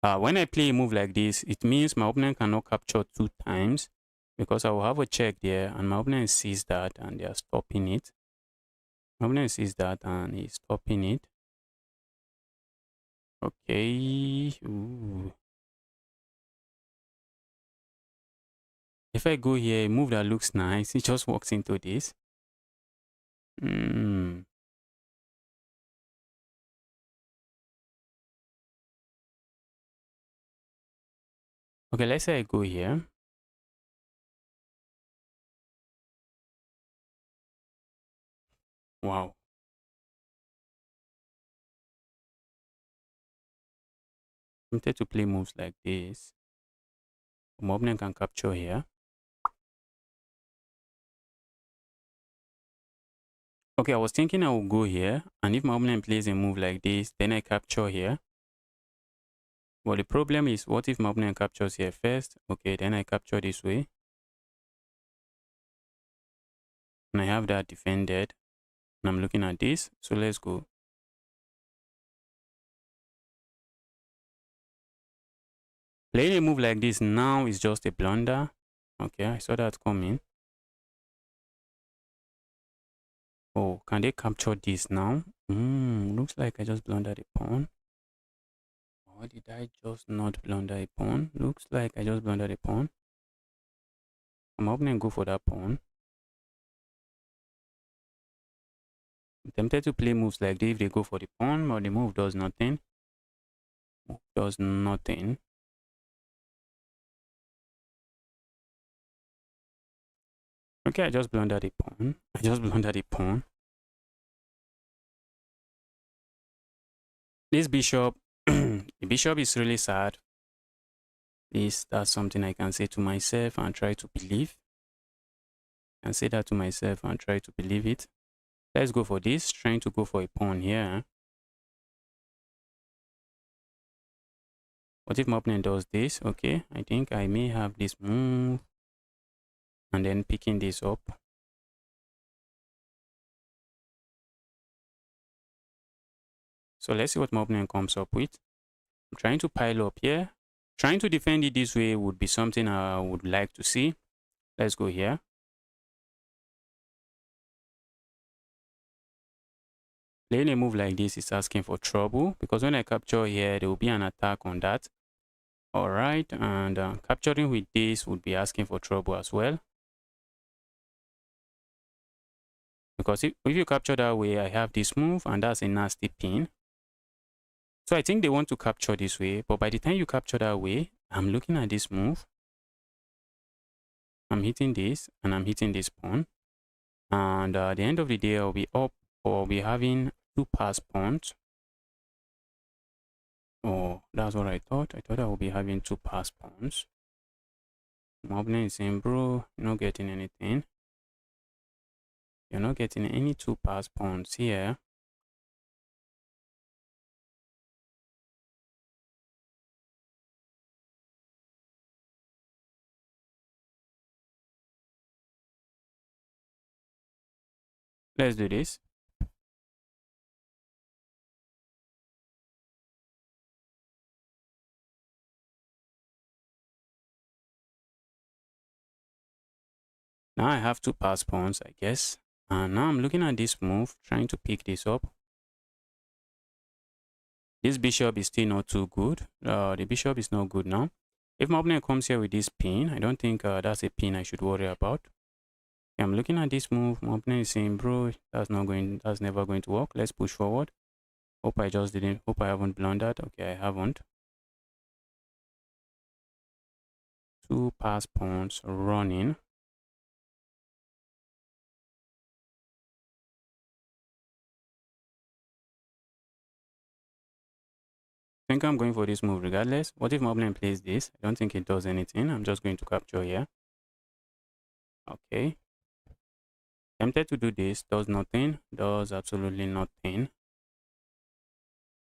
When I play a move like this, it means my opponent cannot capture 2 times. Because I will have a check there and my opponent sees that and they are stopping it. My opponent sees that and he's stopping it. Okay. Ooh. If I go here, a move that looks nice, it just walks into this. Okay, let's say I go here. Wow. I'm tempted to play moves like this. My opponent can capture here. Okay, I was thinking I will go here, and if my opponent plays a move like this, then I capture here. But the problem is, what if my opponent captures here first? Okay, then I capture this way. And I have that defended. And I'm looking at this, so let's go. Playing a move like this now is just a blunder. Okay, I saw that coming. Oh, can they capture this now? Looks like I just blundered a pawn. Or did I just not blunder a pawn? Looks like I just blundered a pawn. I'm hoping to go for that pawn. I'm tempted to play moves like this if they go for the pawn, but the move does nothing. Okay, I just blundered a pawn. This bishop, the bishop is really sad. That's something I can say to myself and try to believe. I can say that to myself and try to believe it. Let's go for this, trying to go for a pawn here. What if my opponent does this? Okay, I think I may have this move and then picking this up. So let's see what my opponent comes up with. I'm trying to pile up here. Trying to defend it this way would be something I would like to see. Let's go here. Playing a move like this is asking for trouble because when I capture here, there will be an attack on that. Alright, and capturing with this would be asking for trouble as well. Because if you capture that way, I have this move and that's a nasty pin. So I think they want to capture this way, but by the time you capture that way, I'm looking at this move. I'm hitting this and I'm hitting this pawn. And at the end of the day, I'll be up or I'll be having 2 pass pawns. Oh, that's what I thought. I thought I would be having 2 pass pawns. My opponent is saying, bro, you're not getting anything. You're not getting any 2 pass pawns here. Let's do this. Now I have 2 pass pawns, I guess. And now I'm looking at this move, trying to pick this up. This bishop is still not too good. The bishop is not good now. If my opponent comes here with this pin, I don't think that's a pin I should worry about. I'm looking at this move. My opponent is saying, bro, that's never going to work. Let's push forward. Hope I haven't blundered. Okay, I haven't. 2 pass pawns running. I think I'm going for this move regardless. What if my opponent plays this? I don't think it does anything. I'm just going to capture here. Okay. Tempted to do this. Does nothing. Does absolutely nothing.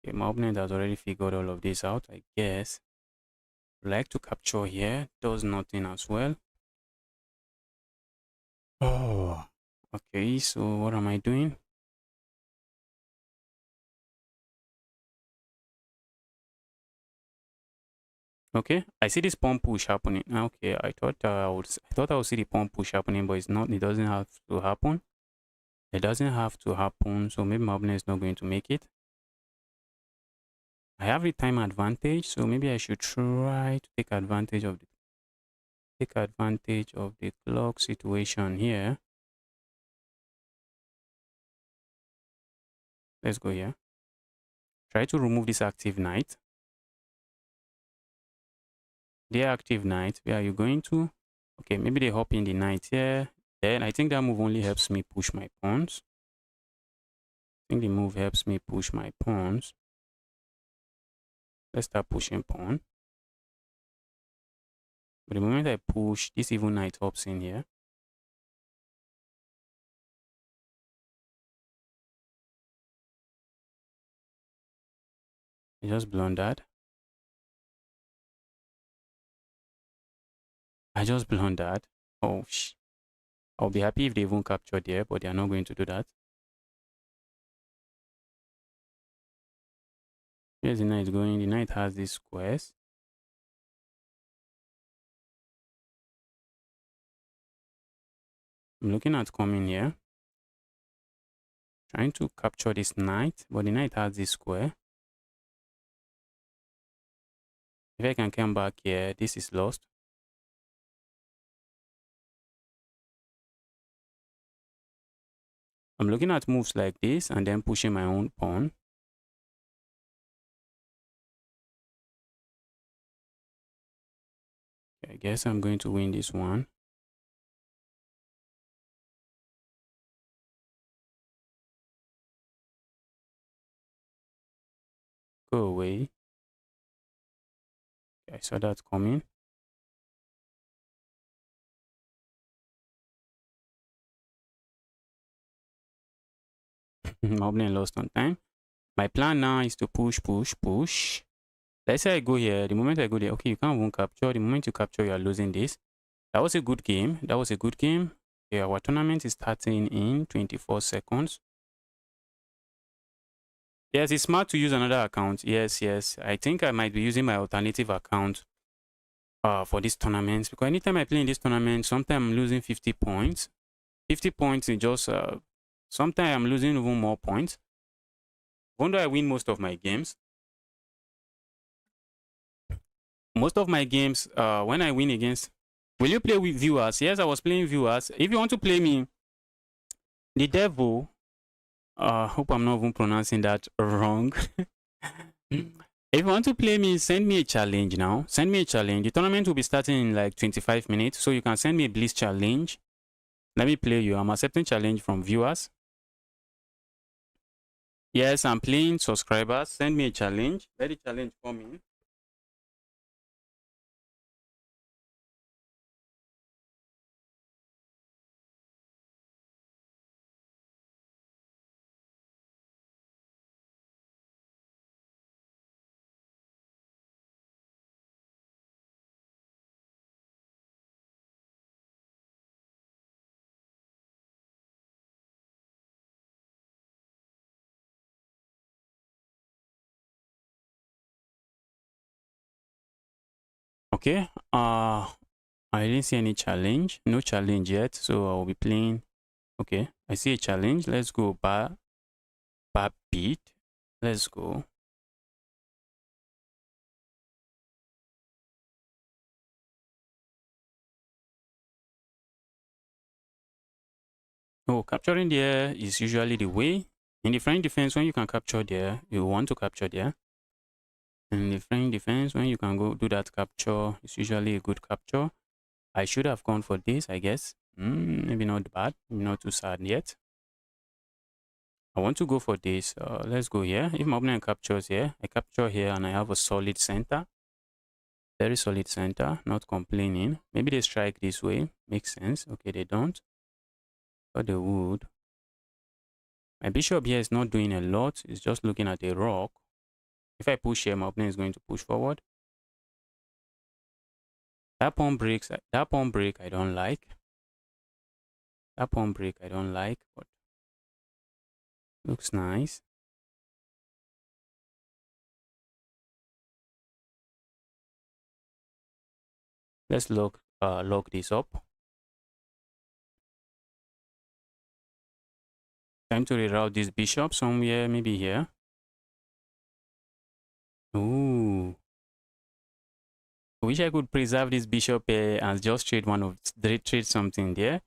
Okay, my opponent has already figured all of this out, I guess. Like to capture here. Does nothing as well. Oh. Okay, so what am I doing? Okay, I see this pawn push happening. Okay, I thought I would see the pawn push happening, but it's not. It doesn't have to happen. It doesn't have to happen. So maybe my opponent is not going to make it. I have the time advantage, so maybe I should try to take advantage of the clock situation here. Let's go here. Try to remove this active knight. The active knight, where are you going to? Okay, maybe they hop in the knight here. Then I think that move only helps me push my pawns. I think the move helps me push my pawns. Let's start pushing pawn. But the moment I push, this evil knight hops in here. I just blundered. Oh, I'll be happy if they even capture there, but they are not going to do that. Here's the knight going. The knight has these squares. I'm looking at coming here. Trying to capture this knight, but the knight has this square. If I can come back here, this is lost. I'm looking at moves like this and then pushing my own pawn. I guess I'm going to win this one. Go away. I saw that coming. My opponent lost on time. My plan now is to push. Let's say I go here. The moment I go there, okay, you can't even capture. The moment you capture, you are losing this. That was a good game. Okay, our tournament is starting in 24 seconds. Yes, it's smart to use another account. Yes. I think I might be using my alternative account for this tournament, because anytime I play in this tournament, sometimes I'm losing 50 points. 50 points is just, sometimes I'm losing even more points. Even though I win most of my games. When I win against... Will you play with viewers? Yes, I was playing viewers. If you want to play me, the devil... hope I'm not even pronouncing that wrong. If you want to play me, send me a challenge now. Send me a challenge. The tournament will be starting in like 25 minutes. So you can send me a Blitz challenge. Let me play you. I'm accepting challenge from viewers. Yes, I'm playing subscribers. Send me a challenge. Let the challenge come in. Okay. I didn't see any challenge. No challenge yet. So I'll be playing. Okay. I see a challenge. Let's go bar beat. Let's go. Oh, capturing there is usually the way. In the front defense, when you can capture there, you want to capture there. In the front defense, when you can go do that capture, it's usually a good capture. I should have gone for this, I guess. Maybe not bad, maybe not too sad yet. I want to go for this. Let's go here. If my opponent captures here, I capture here and I have a solid center. Very solid center, not complaining. Maybe they strike this way. Makes sense. Okay, they don't. But they would. My bishop here is not doing a lot. It's just looking at a rock. If I push here, my opponent is going to push forward. That pawn break I don't like. That pawn break I don't like, but looks nice. Let's lock this up. Time to reroute this bishop somewhere, maybe here. Ooh. I wish I could preserve this bishop and just trade trade something there.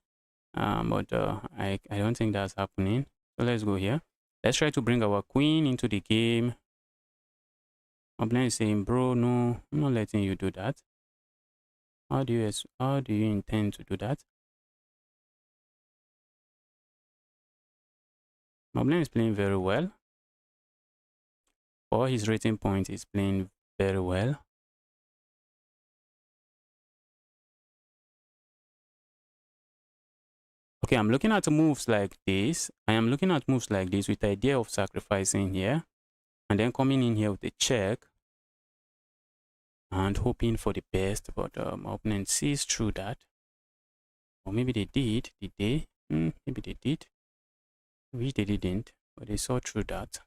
But I don't think that's happening. So let's go here. Let's try to bring our queen into the game. My opponent is saying, bro, no, I'm not letting you do that. How do you intend to do that? My opponent is playing very well. For his rating point, is playing very well. Okay, I'm looking at moves like this. I am looking at moves like this with the idea of sacrificing here and then coming in here with a check and hoping for the best, but my opponent sees through that. Or maybe they did. Did they? Maybe they did. Maybe they didn't, but they saw through that.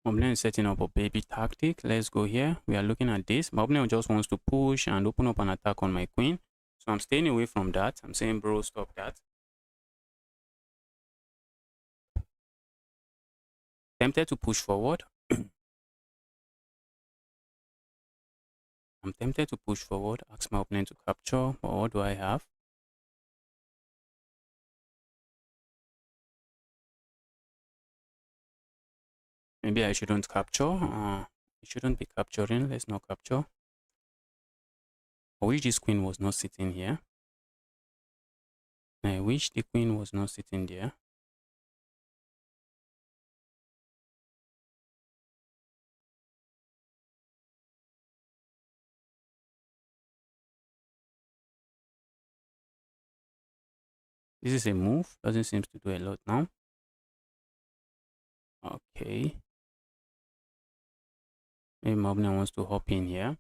My opponent is setting up a baby tactic. Let's go here. We are looking at this. My opponent just wants to push and open up an attack on my queen. So I'm staying away from that. I'm saying, bro, stop that. Tempted to push forward. I'm tempted to push forward, ask my opponent to capture, but what do I have? Maybe I shouldn't capture. It shouldn't be capturing. Let's not capture. I wish this queen was not sitting here. I wish the queen was not sitting there. This is a move. Doesn't seem to do a lot now. Okay. Maybe my opponent wants to hop in here.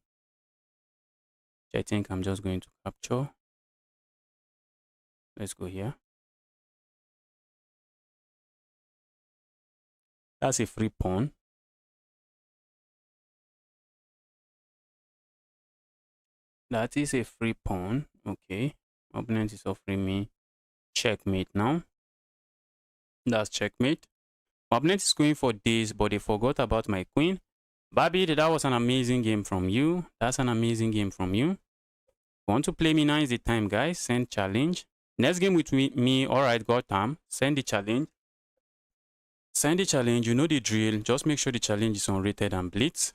Which I think I'm just going to capture. Let's go here. That's a free pawn. That is a free pawn. Okay. My opponent is offering me checkmate now. That's checkmate. My opponent is going for this, but they forgot about my queen. Bobby, that was an amazing game from you. That's an amazing game from you. Want to play me now is the time, guys. Send challenge. Next game with me. All right, Gotham. Send the challenge. Send the challenge. You know the drill. Just make sure the challenge is unrated and blitz.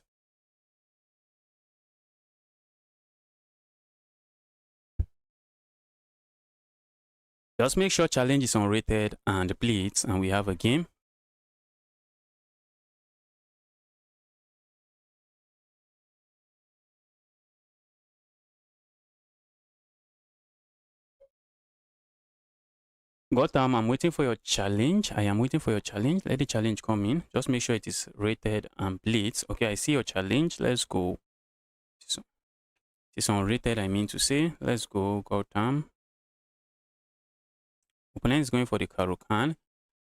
Just make sure challenge is unrated and blitz, and we have a game. Gotham, I'm waiting for your challenge. I am waiting for your challenge. Let the challenge come in. Just make sure it is rated and blitz. Okay, I see your challenge. Let's go. It's unrated, I mean to say. Let's go, Gotham. Opponent is going for the Karukan.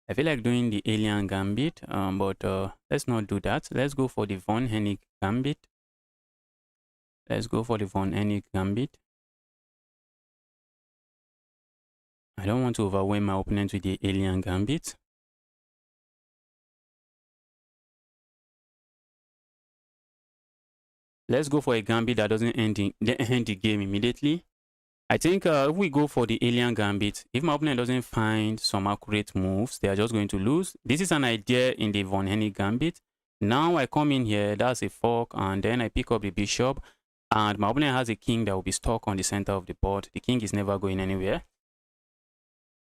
I feel like doing the alien gambit, but let's not do that. Let's go for the von Hennig gambit. Let's go for the von Hennig gambit. I don't want to overwhelm my opponent with the alien gambit. Let's go for a gambit that doesn't end the game immediately. I think if we go for the alien gambit, if my opponent doesn't find some accurate moves, they are just going to lose. This is an idea in the von Hennig gambit. Now I come in here, that's a fork, and then I pick up the bishop, and my opponent has a king that will be stuck on the center of the board. The king is never going anywhere.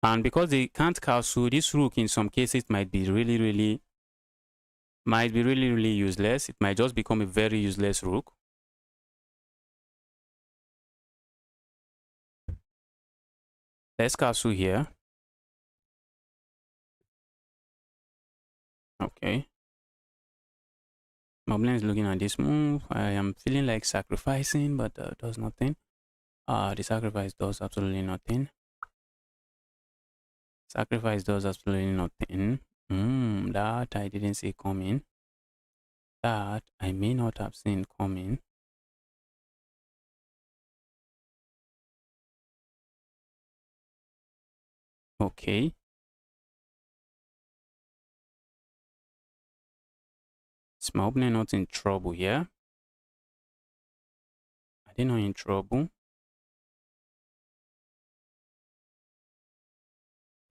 And because they can't castle, this rook in some cases might be really useless. It might just become a very useless rook. Let's castle here. Okay. My opponent is looking at this move. I am feeling like sacrificing, but does nothing. The sacrifice does absolutely nothing. Sacrifice does absolutely nothing. That I didn't see coming. That I may not have seen coming. Okay. Is my opponent not in trouble here? Are they not in trouble?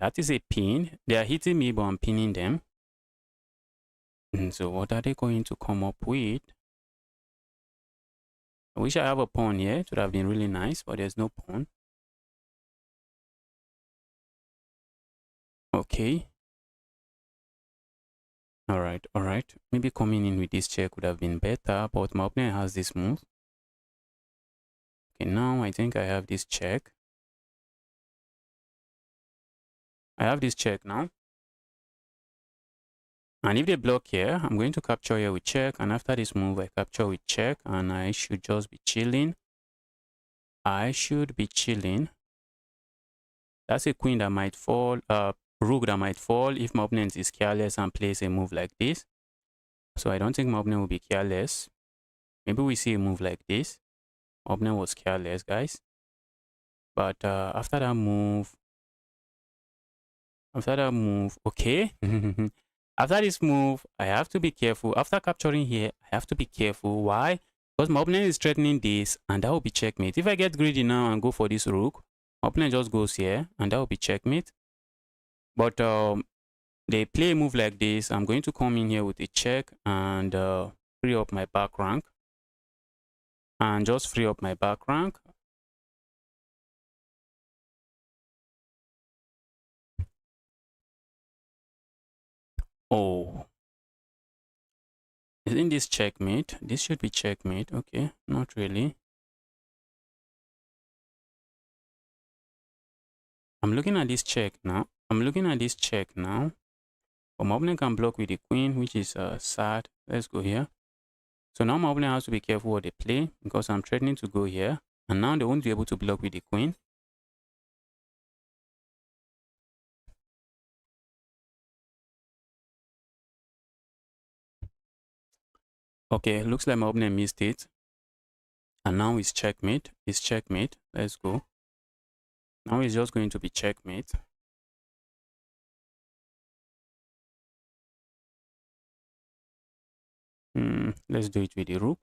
That is a pin. They are hitting me, but I'm pinning them. So what are they going to come up with? I wish I have a pawn here. It would have been really nice, but there's no pawn. Okay. All right. Maybe coming in with this check would have been better, but my opponent has this move. Okay, now I think I have this check. I have this check now. And if they block here, I'm going to capture here with check. And after this move, I capture with check. And I should just be chilling. I should be chilling. That's a queen that might fall. Rook that might fall if my opponent is careless and plays a move like this. So I don't think my opponent will be careless. Maybe we see a move like this. My opponent was careless, guys. But after that move, okay. After this move, I have to be careful. After capturing here, I have to be careful. Why? Because my opponent is threatening this, and that will be checkmate. If I get greedy now and go for this rook, my opponent just goes here, and that will be checkmate. But they play a move like this. I'm going to come in here with a check and free up my back rank. And just free up my back rank. Oh. Isn't this checkmate? This should be checkmate. Okay, not really. I'm looking at this check now. But my opponent can block with the queen, which is sad. Let's go here. So now my opponent has to be careful what they play because I'm threatening to go here. And now they won't be able to block with the queen. Okay, looks like my opponent missed it. And now it's checkmate. It's checkmate. Let's go. Now it's just going to be checkmate. Let's do it with the rook.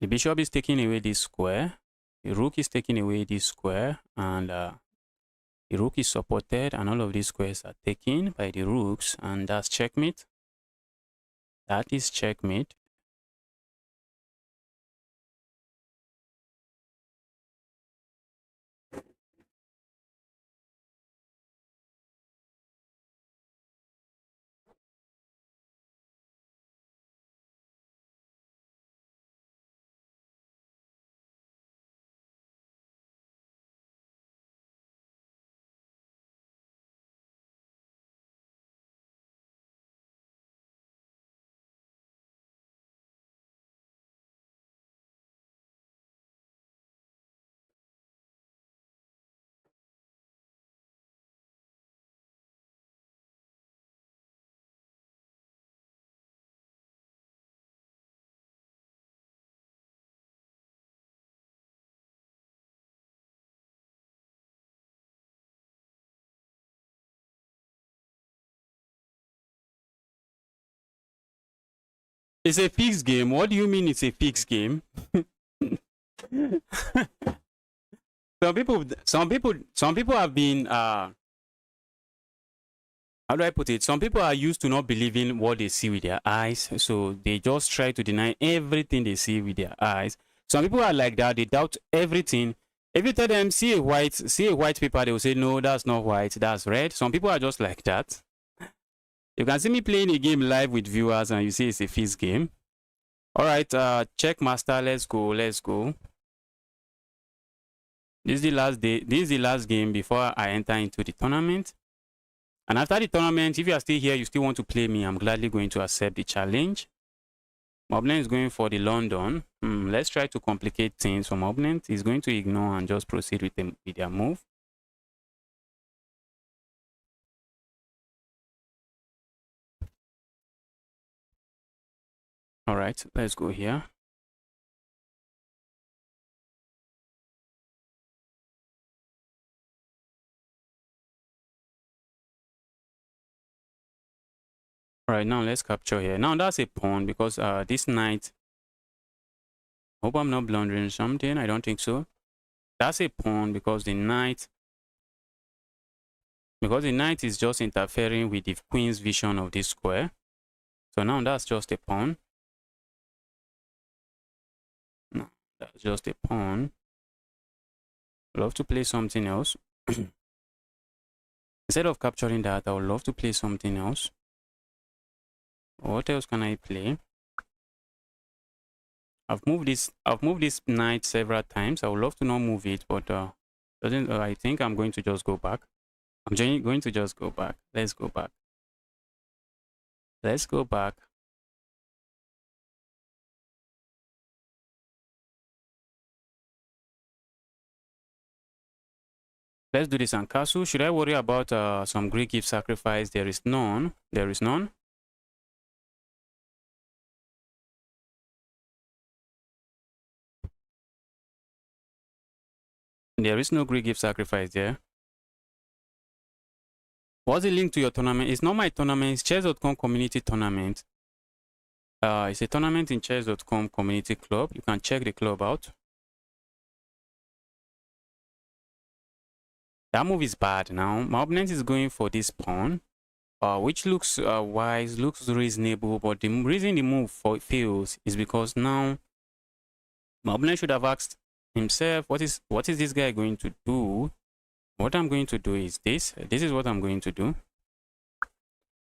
The bishop is taking away this square. The rook is taking away this square. And the rook is supported. And all of these squares are taken by the rooks. And that's checkmate. That is checkmate. It's a fixed game. What do you mean it's a fixed game? some people have been how do I put it? Some people are used to not believing what they see with their eyes, so they just try to deny everything they see with their eyes. Some people are like that; they doubt everything. If you tell them see a white paper, they will say no, that's not white, that's red. Some people are just like that. You can see me playing a game live with viewers, and you see it's a fixed game. All right, check master. Let's go. Let's go. This is the last day. This is the last game before I enter into the tournament. And after the tournament, if you are still here, you still want to play me, I'm gladly going to accept the challenge. My opponent is going for the London. Let's try to complicate things for my opponent. He's going to ignore and just proceed with their move. All right, let's go here. All right, now let's capture here. Now that's a pawn because this knight, hope I'm not blundering something. I don't think so. That's a pawn because the knight is just interfering with the queen's vision of this square. So now that's just a pawn. No, that's just a pawn. Love to play something else. Instead of capturing that, I would love to play something else. What else can I play? I've moved this knight several times. I would love to not move it, but doesn't. I think I'm going to just go back. I'm going to just go back. Let's go back. Let's go back. Let's do this on castle. Should I worry about some Greek gift sacrifice? There is none. There is none. There is no Greek gift sacrifice there. What's the link to your tournament? It's not my tournament. It's chess.com community tournament. It's a tournament in chess.com community club. You can check the club out. That move is bad now. My opponent is going for this pawn, which looks wise, looks reasonable. But the reason the move fails is because now my opponent should have asked himself, what is this guy going to do? What I'm going to do is this. This is what I'm going to do.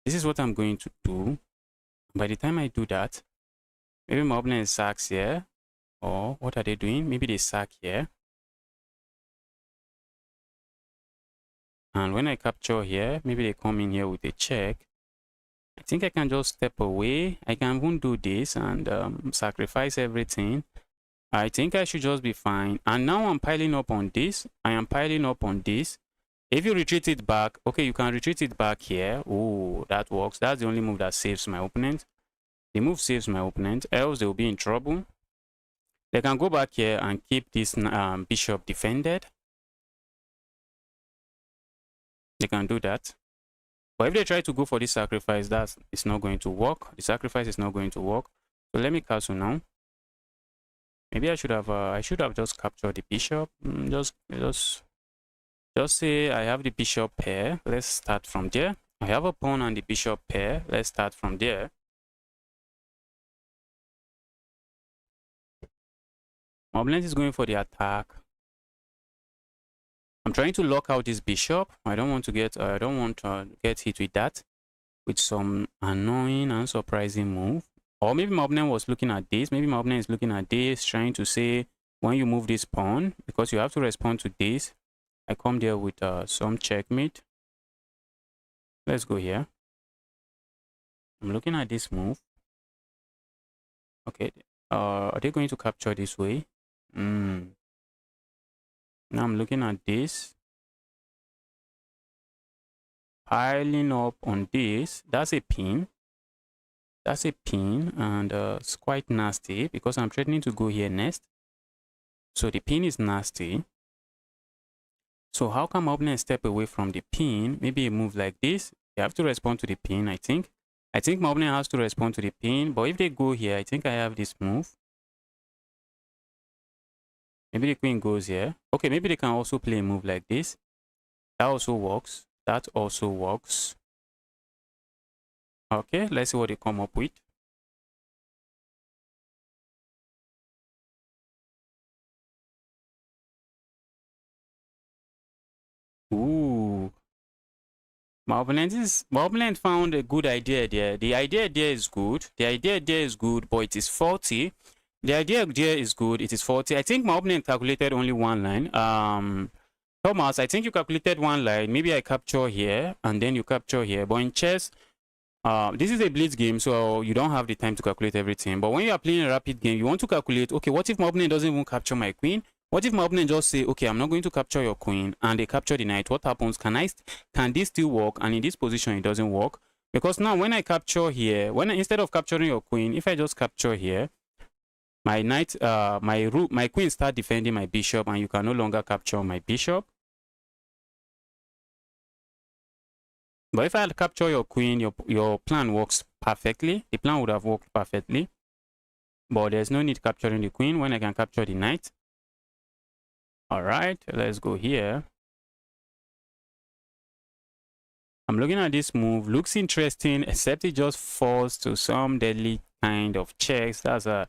This is what I'm going to do. By the time I do that, maybe my opponent sacks here. Or what are they doing? Maybe they sack here. And when I capture here, maybe they come in here with a check. I think I can just step away. I can even do this and sacrifice everything. I think I should just be fine. And now I'm piling up on this. I am piling up on this. If you retreat it back, okay, you can retreat it back here. Oh, that works. That's the only move that saves my opponent. The move saves my opponent, else they will be in trouble. They can go back here and keep this bishop defended. They can do that. But if they try to go for this sacrifice, it's not going to work. The sacrifice is not going to work. So let me castle now. Maybe I should have just captured the bishop. Just say I have the bishop pair. Let's start from there. I have a pawn and the bishop pair. Let's start from there. My opponent is going for the attack. I'm trying to lock out this bishop. I don't want to get hit with that, with some annoying and surprising move. Or maybe my opponent was looking at this. Maybe my opponent is looking at this, trying to say, when you move this pawn, because you have to respond to this, I come there with some checkmate. Let's go here. I'm looking at this move. Okay, are they going to capture this way? Now I'm looking at this. Piling up on this. That's a pin. That's a pin, and it's quite nasty because I'm threatening to go here next. So the pin is nasty. So how can my opponent step away from the pin? Maybe a move like this. You have to respond to the pin, I think. I think my opponent has to respond to the pin, but if they go here, I think I have this move. Maybe the queen goes here. Okay, maybe they can also play a move like this. That also works. That also works. Okay, let's see what they come up with. Ooh. My opponent found a good idea there. The idea there is good. The idea there is good, but it is faulty. The idea there is good. It is faulty. I think my opponent calculated only one line. Thomas, I think you calculated one line. Maybe I capture here and then you capture here. But in chess, this is a blitz game, so you don't have the time to calculate everything. But when you are playing a rapid game, you want to calculate, okay, what if my opponent doesn't even capture my queen? What if my opponent just say, okay, I'm not going to capture your queen, and they capture the knight? What happens? Can this still work? And in this position, it doesn't work. Because now when I capture here, instead of capturing your queen, if I just capture here, my knight, my queen start defending my bishop, and you can no longer capture my bishop. But if I had capture your queen, your plan works perfectly. The plan would have worked perfectly. But there's no need capturing the queen when I can capture the knight. Alright, let's go here. I'm looking at this move. Looks interesting, except it just falls to some deadly kind of checks. That's a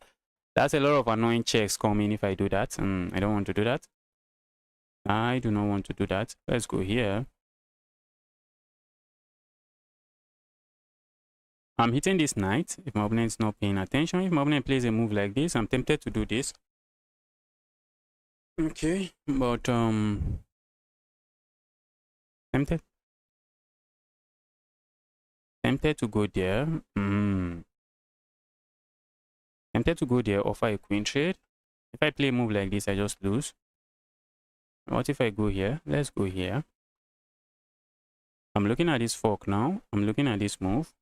lot of annoying checks coming if I do that. I don't want to do that. I do not want to do that. Let's go here. I'm hitting this knight if my opponent is not paying attention. If my opponent plays a move like this, I'm tempted to do this. Okay, but tempted to go there. Tempted to go there, offer a queen trade. If I play a move like this, I just lose. What if I go here? Let's go here. I'm looking at this fork now. I'm looking at this move.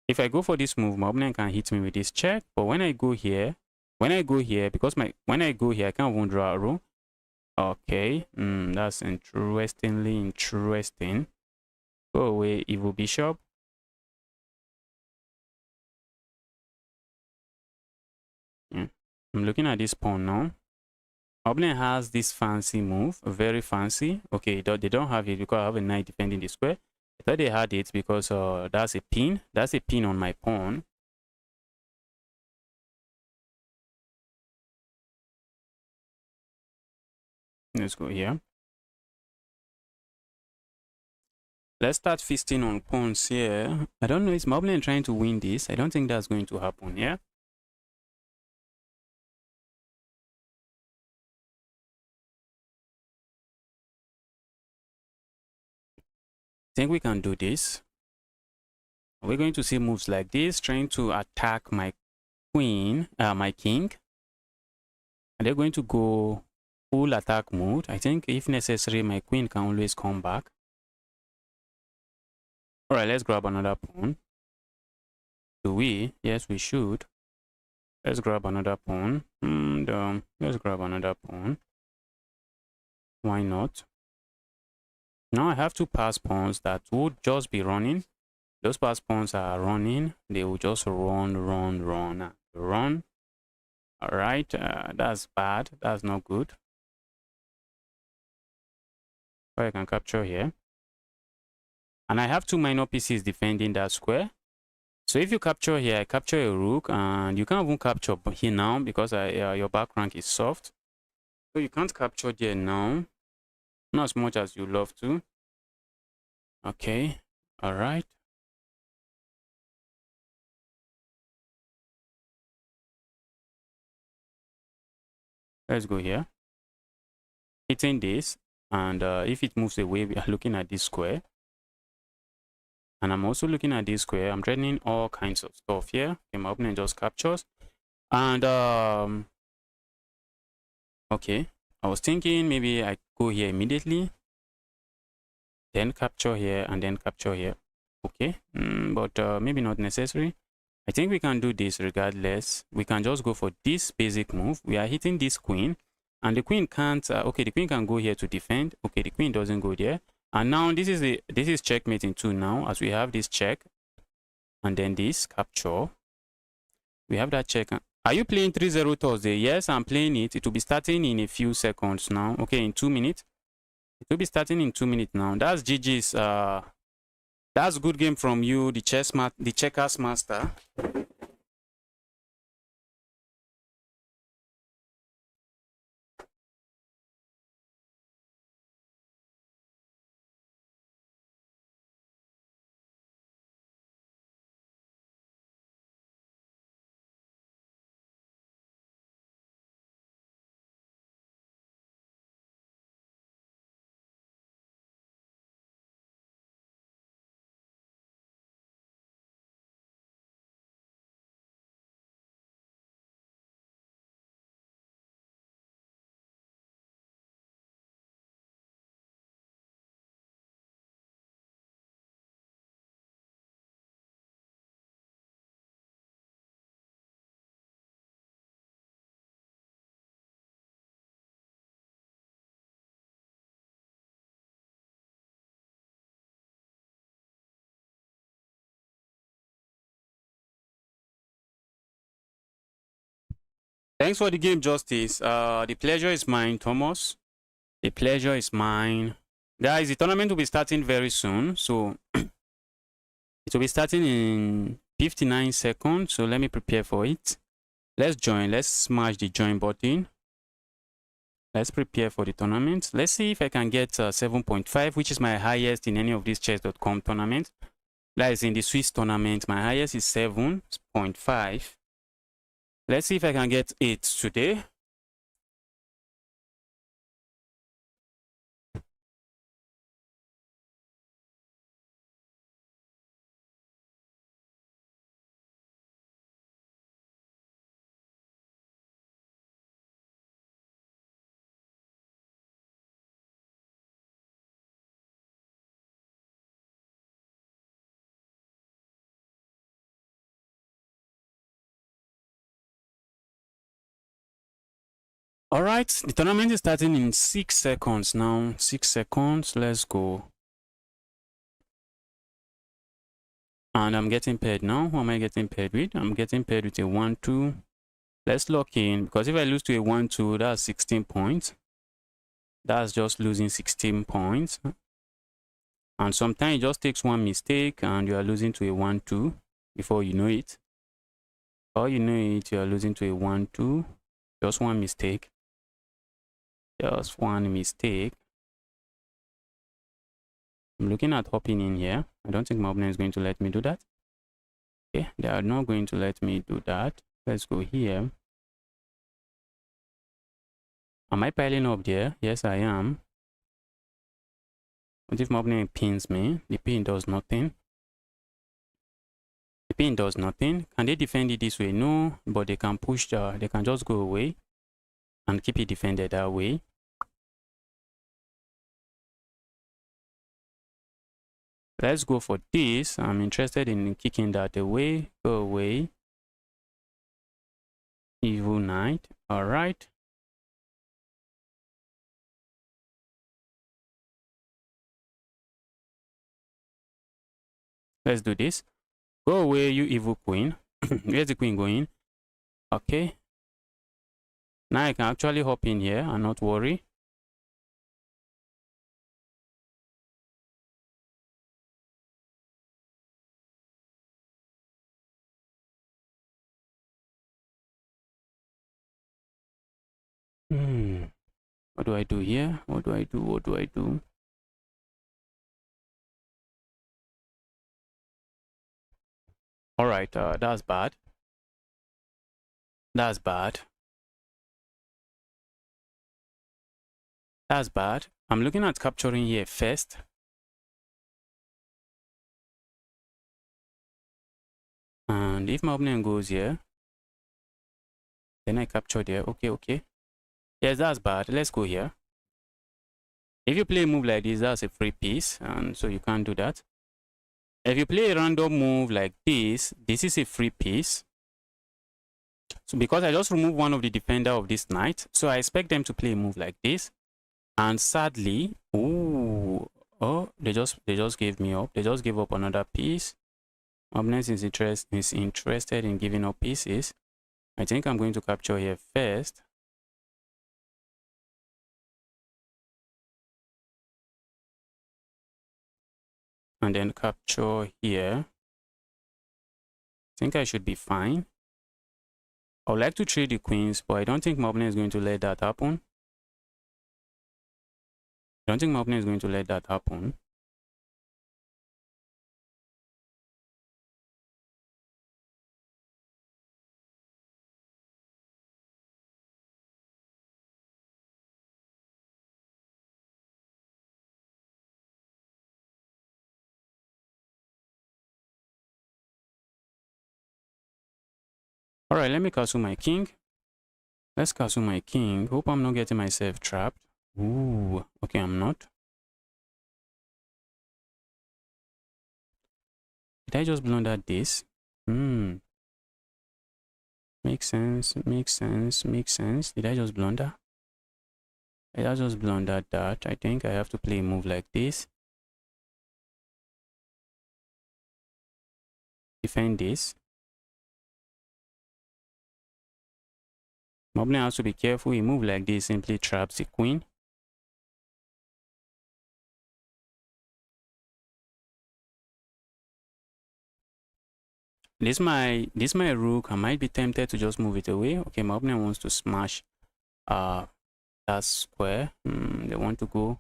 If I go for this move, my opponent can hit me with this check. But when I go here, because when I go here, I can't even draw a row. Okay, that's interesting. Go away, evil bishop. Yeah. I'm looking at this pawn now. Opponent has this fancy move, very fancy. Okay, they don't have it because I have a knight defending the square. I thought they had it because that's a pin. That's a pin on my pawn. Let's go here. Let's start feasting on pawns here. I don't know, is my opponent trying to win this? I don't think that's going to happen, yeah? I think we can do this. We're going to see moves like this, trying to attack my queen, my king. And they're going to go full attack mode. I think if necessary, my queen can always come back. All right, let's grab another pawn. Do we? Yes, we should. Let's grab another pawn. And let's grab another pawn. Why not? Now I have two pass pawns that would just be running. Those pass pawns are running. They will just run. All right, that's bad. That's not good. So I can capture here. And I have two minor pieces defending that square. So if you capture here, I capture a rook, and you can't even capture here now because your back rank is soft. So you can't capture there now. Not as much as you love to. Okay, all right. Let's go here. Hitting this, and if it moves away, we are looking at this square. And I'm also looking at this square. I'm threatening all kinds of stuff here. Okay, my opponent just captures. And okay, I was thinking maybe I go here immediately, then capture here, and then capture here. Okay, but maybe not necessary. I think we can do this regardless. We can just go for this basic move. We are hitting this queen, and the queen can't. Okay, the queen can go here to defend. Okay, the queen doesn't go there. And now this is checkmate in 2 now, as we have this check. and then this capture. We have that check. Are you playing 3-0 Thursday? Yes, I'm playing it. It will be starting in a few seconds now. Okay, in 2 minutes. It will be starting in 2 minutes now. That's GG's. That's good game from you, the checkers master. Thanks for the game, Justice. The pleasure is mine, Thomas. The pleasure is mine. Guys, the tournament will be starting very soon. So it will be starting in 59 seconds. So let me prepare for it. Let's join. Let's smash the join button. Let's prepare for the tournament. Let's see if I can get 7.5, which is my highest in any of these chess.com tournaments. That is in the Swiss tournament. My highest is 7.5. Let's see if I can get 8 today. All right, the tournament is starting in 6 seconds now. 6 seconds, let's go. And I'm getting paired now. Who am I getting paired with? I'm getting paired with a 1-2. Let's lock in, because if I lose to a 1-2, that's 16 points. That's just losing 16 points. And sometimes it just takes one mistake and you are losing to a 1-2 before you know it. Or you know it, you are losing to a 1-2. Just one mistake. Just one mistake. I'm looking at hopping in here. I don't think my opponent is going to let me do that. Okay, they are not going to let me do that. Let's go here. Am I piling up there? Yes, I am. What if my opponent pins me? The pin does nothing. The pin does nothing. Can they defend it this way? No, but they can push they can just go away and keep it defended that way. Let's go for this. I'm interested in kicking that away. Go away. Evil knight. All right. Let's do this. Go away, you evil queen. Where's the queen going? Okay. Now I can actually hop in here and not worry. What do I do here? What do I do? What do I do? All right, that's bad. That's bad. That's bad. I'm looking at capturing here first. And if my opponent goes here, then I capture there. Okay, okay. Yes, that's bad. Let's go here. If you play a move like this, that's a free piece, and so you can't do that. If you play a random move like this, this is a free piece. So because I just removed one of the defender of this knight, so I expect them to play a move like this. And sadly, they just gave me up. They just gave up another piece. My opponent is interested in giving up pieces. I think I'm going to capture here first. And then capture here. I think I should be fine. I would like to trade the queens, but I don't think my opponent is going to let that happen. I don't think my opponent is going to let that happen. All right, let me castle my king. Let's castle my king. Hope I'm not getting myself trapped. Ooh, okay, I'm not. Did I just blunder this? Makes sense, makes sense, makes sense. Did I just blunder? I just blundered that. I think I have to play a move like this. Defend this. My opponent has to be careful. A move like this simply traps the queen. This my rook. I might be tempted to just move it away. Okay, my opponent wants to smash that square. They want to go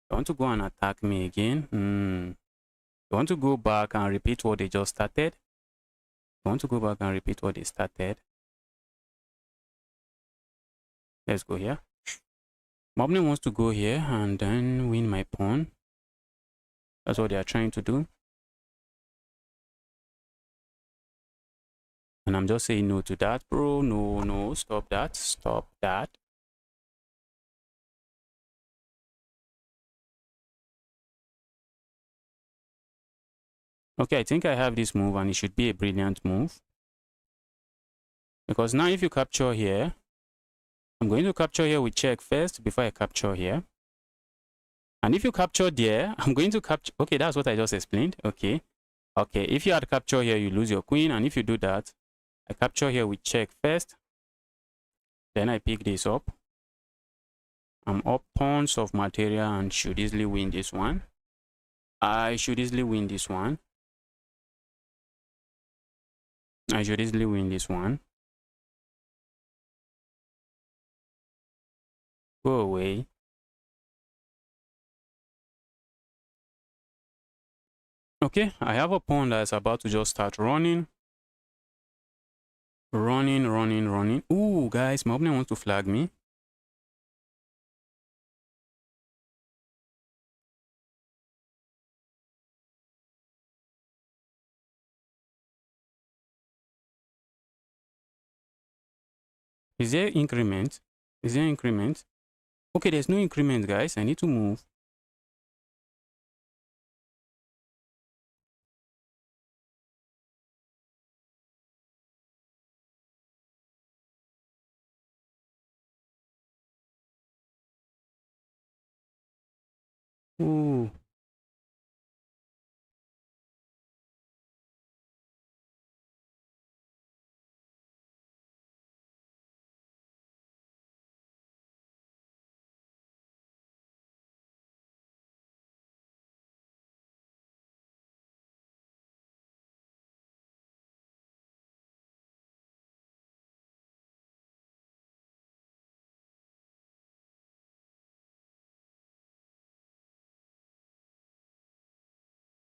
and attack me again. They want to go back and repeat what they just started. They want to go back and repeat what they started. Let's go here. My opponent wants to go here and then win my pawn. That's what they are trying to do. And I'm just saying no to that, bro. No, no, stop that. Stop that. Okay, I think I have this move and it should be a brilliant move. Because now if you capture here, I'm going to capture here with check first before I capture here. And if you capture there, I'm going to capture. Okay, that's what I just explained. Okay. Okay, if you had capture here, you lose your queen. And if you do that, I capture here with check first. Then I pick this up. I'm up tons of material and should easily win this one. I should easily win this one. I should easily win this one. Go away. Okay, I have a pawn that's about to just start running. Running. Ooh, guys, my opponent wants to flag me. Is there increment? Is there increment? Okay, there's no increment, guys. I need to move. Ooh.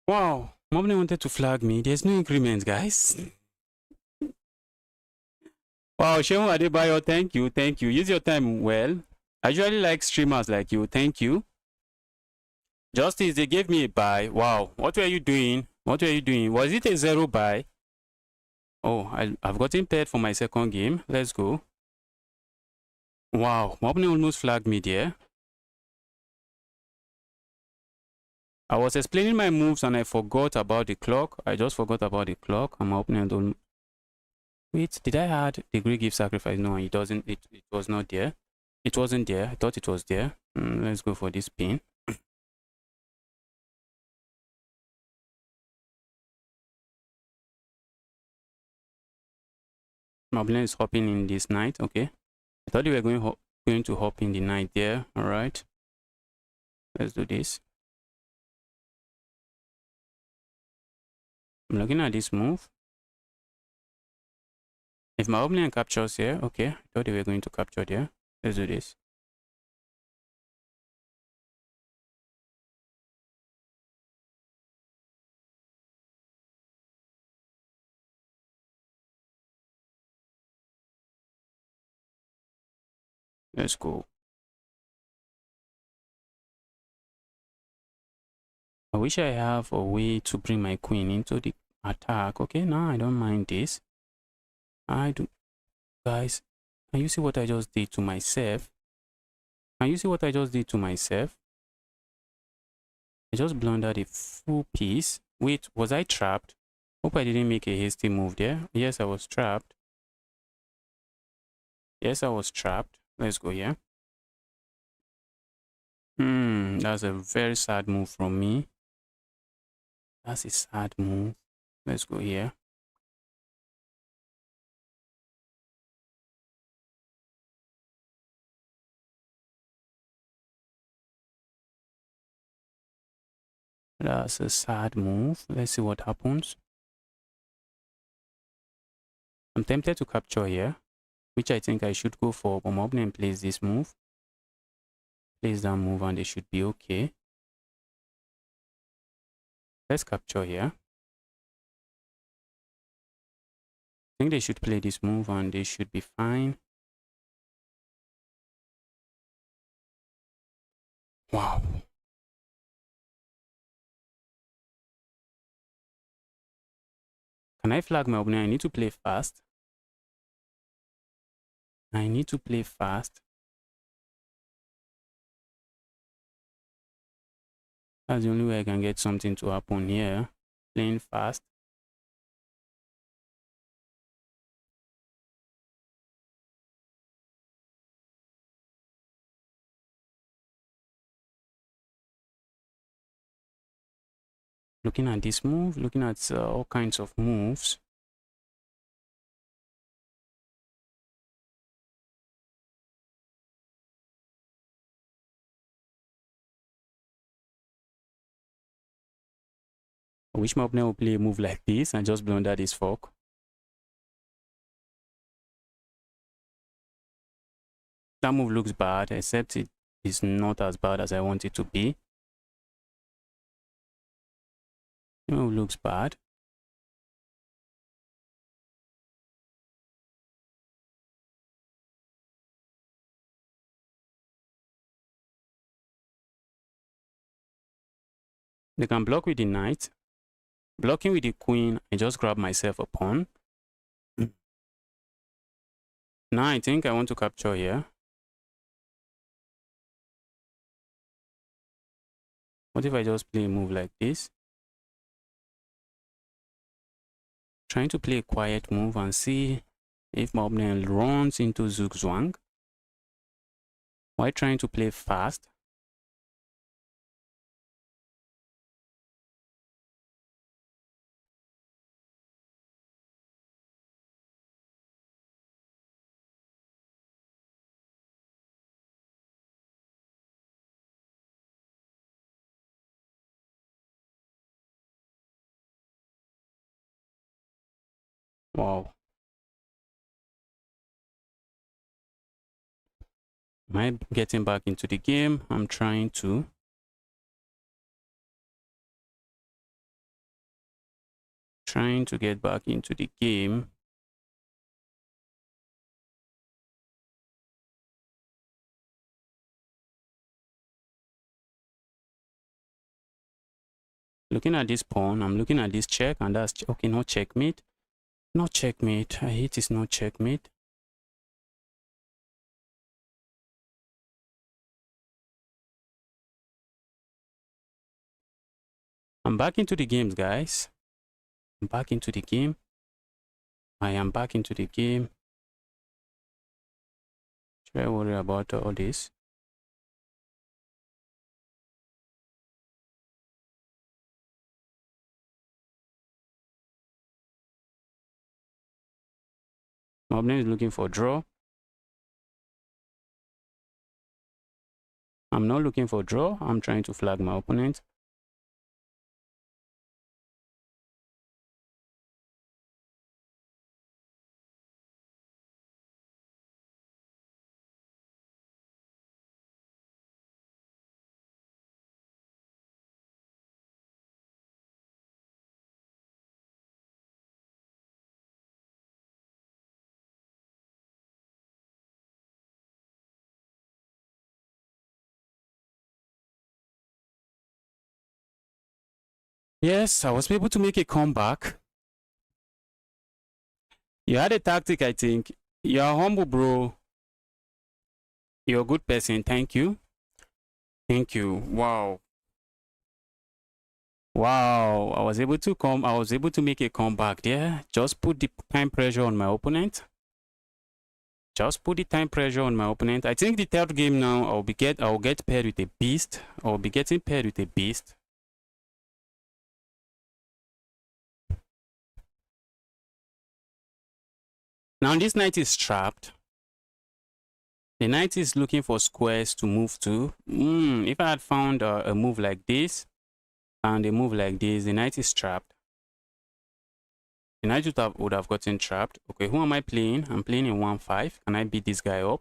Wow, my opponent wanted to flag me. There's no increment, guys. Wow, Shehu Adebayo, thank you, thank you. Use your time well. I usually like streamers like you. Thank you. Justice, they gave me a buy. Wow, what were you doing? What were you doing? Was it a 0 buy? Oh, I've gotten paired for my second game. Let's go. Wow, my opponent almost flagged me there. I was explaining my moves and I forgot about the clock. I just forgot about the clock and my opponent don't... Wait, did I add degree give sacrifice? No, it doesn't. It was not there. It wasn't there. I thought it was there. Let's go for this pin. My opponent is hopping in this knight. Okay. I thought they were going to hop in the knight there. All right. Let's do this. I'm looking at this move. If my opponent captures here, okay. I thought they were going to capture there. Let's do this. Let's go. I wish I have a way to bring my queen into the attack. Okay, now I don't mind this. I do. Guys, can you see what I just did to myself? Can you see what I just did to myself? I just blundered a full piece. Wait, was I trapped? Hope I didn't make a hasty move there. Yes, I was trapped. Yes, I was trapped. Let's go here. That's a very sad move from me. That's a sad move. Let's go here. That's a sad move. Let's see what happens. I'm tempted to capture here, which I think I should go for, but my opponent plays this move. Plays that move and they should be okay. Let's capture here. I think they should play this move and they should be fine. Wow. Can I flag my opponent? I need to play fast. I need to play fast. That's the only way I can get something to happen here. Playing fast. Looking at this move, looking at all kinds of moves. I wish my opponent would play a move like this and just blunder this fork. That move looks bad, except it is not as bad as I want it to be. The move looks bad. They can block with the knight. Blocking with the queen, I just grab myself a pawn. Now I think I want to capture here. What if I just play a move like this? Trying to play a quiet move and see if my opponent runs into zugzwang. While trying to play fast. Wow. Am I getting back into the game? I'm trying to. Trying to get back into the game. Looking at this pawn, I'm looking at this check, and that's okay. Not checkmate. Not checkmate. I hate it's not checkmate. I'm back into the games, guys. I'm back into the game. I am back into the game. Should I worry about all this? My opponent is looking for draw. I'm not looking for draw. I'm trying to flag my opponent. Yes, I was able to make a comeback. You had a tactic, I think. You're humble, bro. You're a good person. Thank you. Thank you. Wow. Wow. I was able to make a comeback there. Just put the time pressure on my opponent. Just put the time pressure on my opponent. I think the third game now I'll get paired with a beast. I'll be getting paired with a beast. Now this knight is trapped. The knight is looking for squares to move to. If I had found a move like this and a move like this, the knight is trapped. The knight would have gotten trapped. Okay, who am I playing? I'm playing in 1-5. Can I beat this guy up?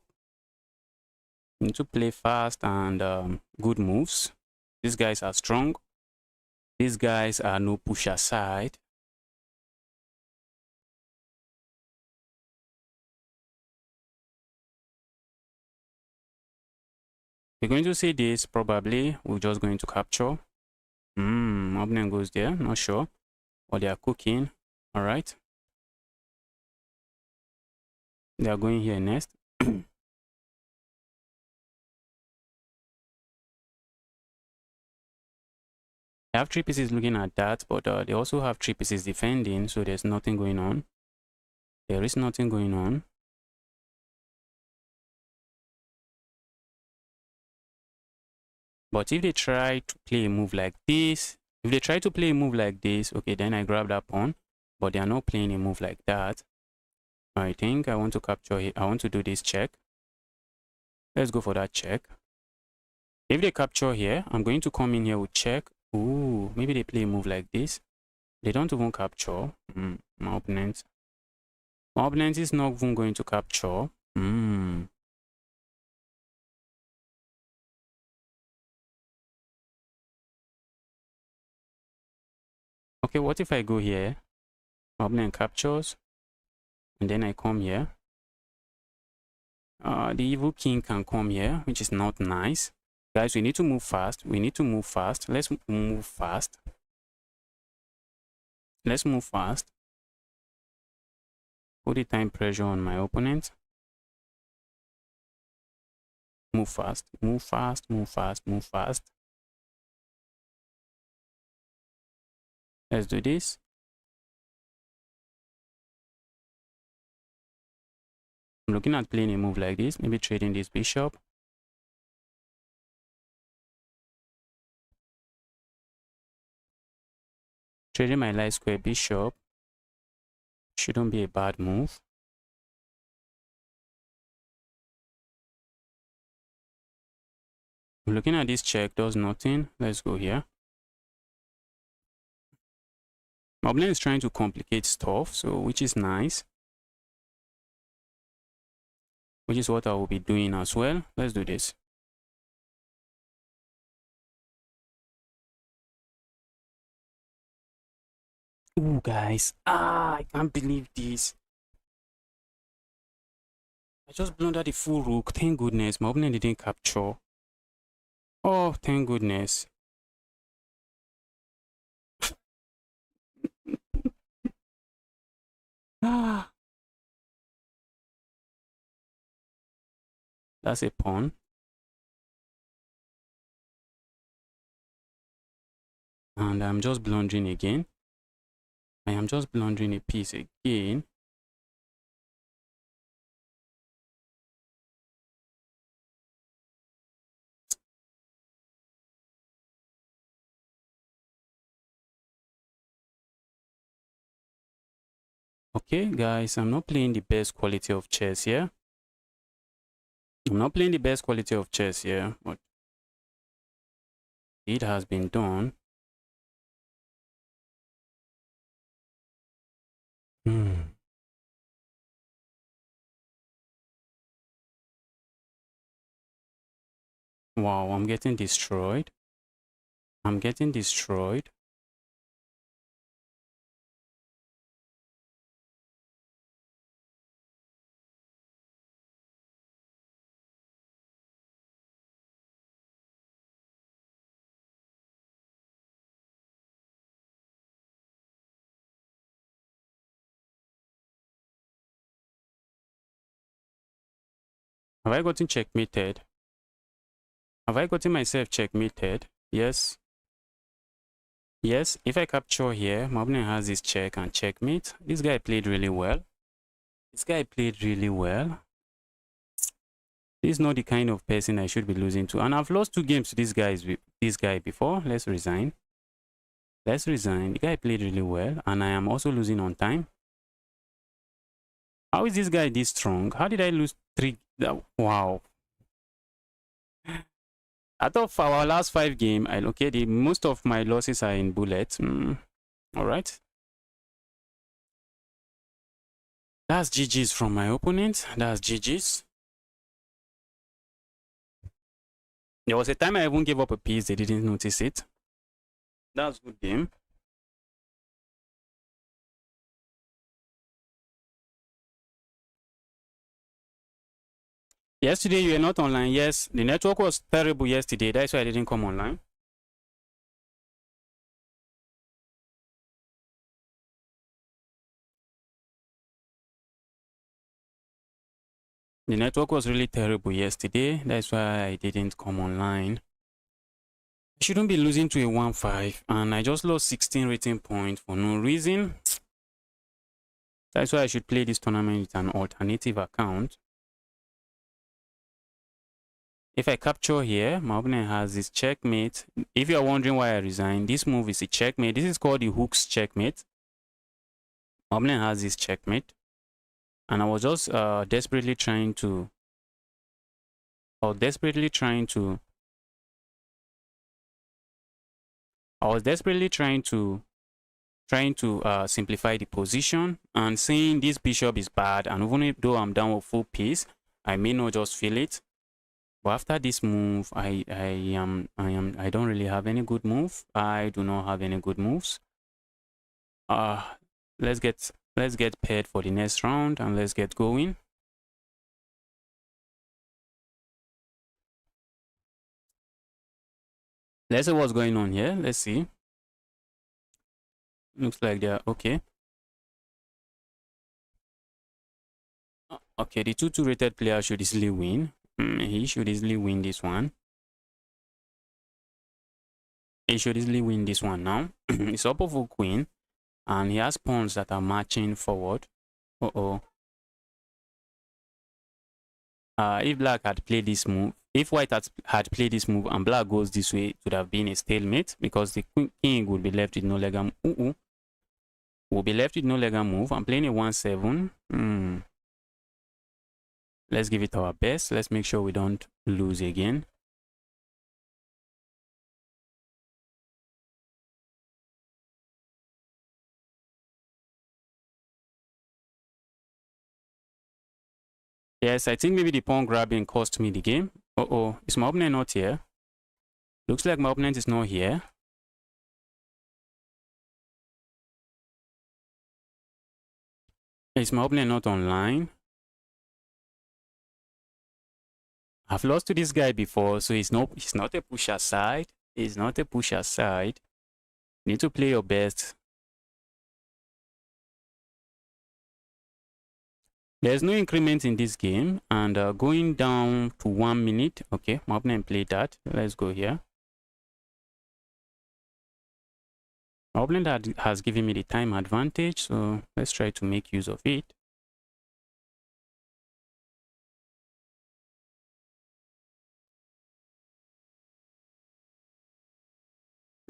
I need to play fast and good moves. These guys are strong. These guys are no push aside. We're going to see this probably. We're just going to capture. Opponent goes there. Not sure what they are cooking. All right. They are going here next. They have 3 pieces looking at that, but they also have 3 pieces defending, so there's nothing going on. There is nothing going on. But if they try to play a move like this, okay, then I grab that pawn. But they are not playing a move like that. I think I want to capture here. I want to do this check. Let's go for that check. If they capture here, I'm going to come in here with check. Ooh, maybe they play a move like this. They don't even capture. My opponent is not even going to capture. Okay, what if I go here? My opponent captures. And then I come here. The evil king can come here, which is not nice. Guys, we need to move fast. Let's move fast. Let's move fast. Put the time pressure on my opponent. Move fast. Let's do this. I'm looking at playing a move like this, maybe trading this bishop. Trading my light square bishop shouldn't be a bad move. I'm looking at this check, does nothing. Let's go here. My opponent is trying to complicate stuff, so which is nice. Which is what I will be doing as well. Let's do this. Ooh, guys. I can't believe this. I just blundered the full rook. Thank goodness. My opponent didn't capture. Oh, thank goodness. That's a pawn. And I'm just blundering again. I am just blundering a piece again. Okay, guys, I'm not playing the best quality of chess here. I'm not playing the best quality of chess here, but it has been done. Wow, I'm getting destroyed. I'm getting destroyed. Have I gotten checkmated? Have I gotten myself checkmated? Yes. Yes, if I capture here, my opponent has this check and checkmate. This guy played really well. This guy played really well. This is not the kind of person I should be losing to. And I've lost 2 games to this guy before. Let's resign. Let's resign. The guy played really well. And I am also losing on time. How is this guy this strong? How did I lose 3? Wow. I thought for our last 5 games, okay, most of my losses are in bullets. All right. That's GG's from my opponent. That's GG's. There was a time I even gave up a piece. They didn't notice it. That's good game. Yesterday, you were not online. Yes, the network was terrible yesterday. That's why I didn't come online. The network was really terrible yesterday. That's why I didn't come online. I shouldn't be losing to a 1-5, and I just lost 16 rating points for no reason. That's why I should play this tournament with an alternative account. If I capture here, my opponent has this checkmate. If you're wondering why I resigned, this move is a checkmate. This is called the hook's checkmate. My opponent has this checkmate. And I was just desperately trying to simplify the position and saying this bishop is bad, and even though I'm down with full piece, I may not just feel it. But after this move, I don't really have any good move. I do not have any good moves. Let's get paired for the next round and let's get going. Let's see what's going on here. Let's see. Looks like they're okay. Okay, the 2-2 rated player should easily win. He should easily win this one. He should easily win this one now. It's up for queen, and he has pawns that are marching forward. If black had played this move, if white had played this move and black goes this way, it would have been a stalemate because the king would be left with no leg and will be left with no leg and move. I'm playing a 1-7. Let's give it our best. Let's make sure we don't lose again. Yes, I think maybe the pawn grabbing cost me the game. Is my opponent not here? Looks like my opponent is not here. Is my opponent not online? I've lost to this guy before, so he's not a push aside. He's not a push aside. You need to play your best. There's no increment in this game, and going down to 1 minute. Okay, my opponent played that. Let's go here. My opponent has given me the time advantage, so let's try to make use of it.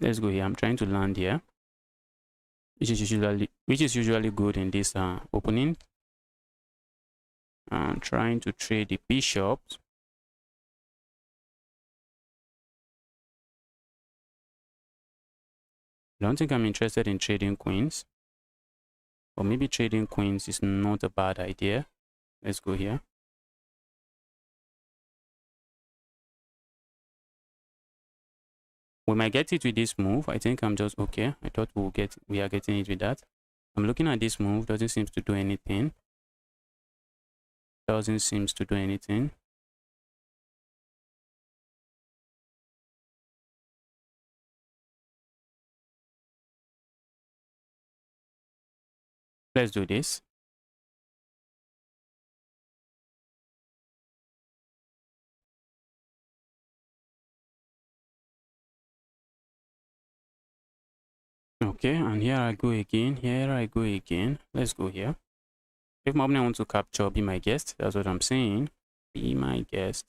Let's go here. I'm trying to land here. This is which is usually good in this opening. I'm trying to trade the bishops. I don't think I'm interested in trading queens. Or maybe trading queens is not a bad idea. Let's go here. We might get it with this move. I think I'm just okay. I thought we are getting it with that. I'm looking at this move. Doesn't seem to do anything. Doesn't seem to do anything. Let's do this. Okay, and here I go again. Here I go again. Let's go here. If my opponent wants to capture, be my guest. That's what I'm saying. Be my guest.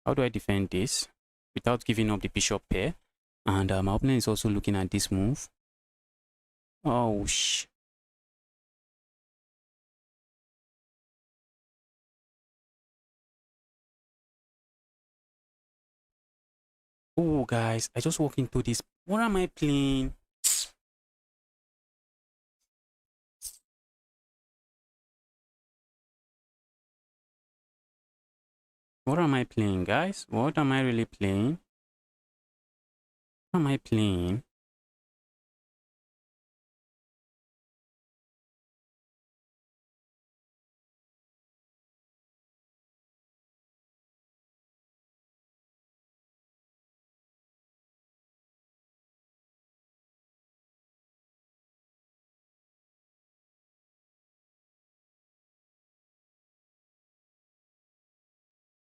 How do I defend this without giving up the bishop pair? And my opponent is also looking at this move. Oh, oh, guys, I just walked into this. What am I playing? What am I playing, guys? What am I really playing? What am I playing?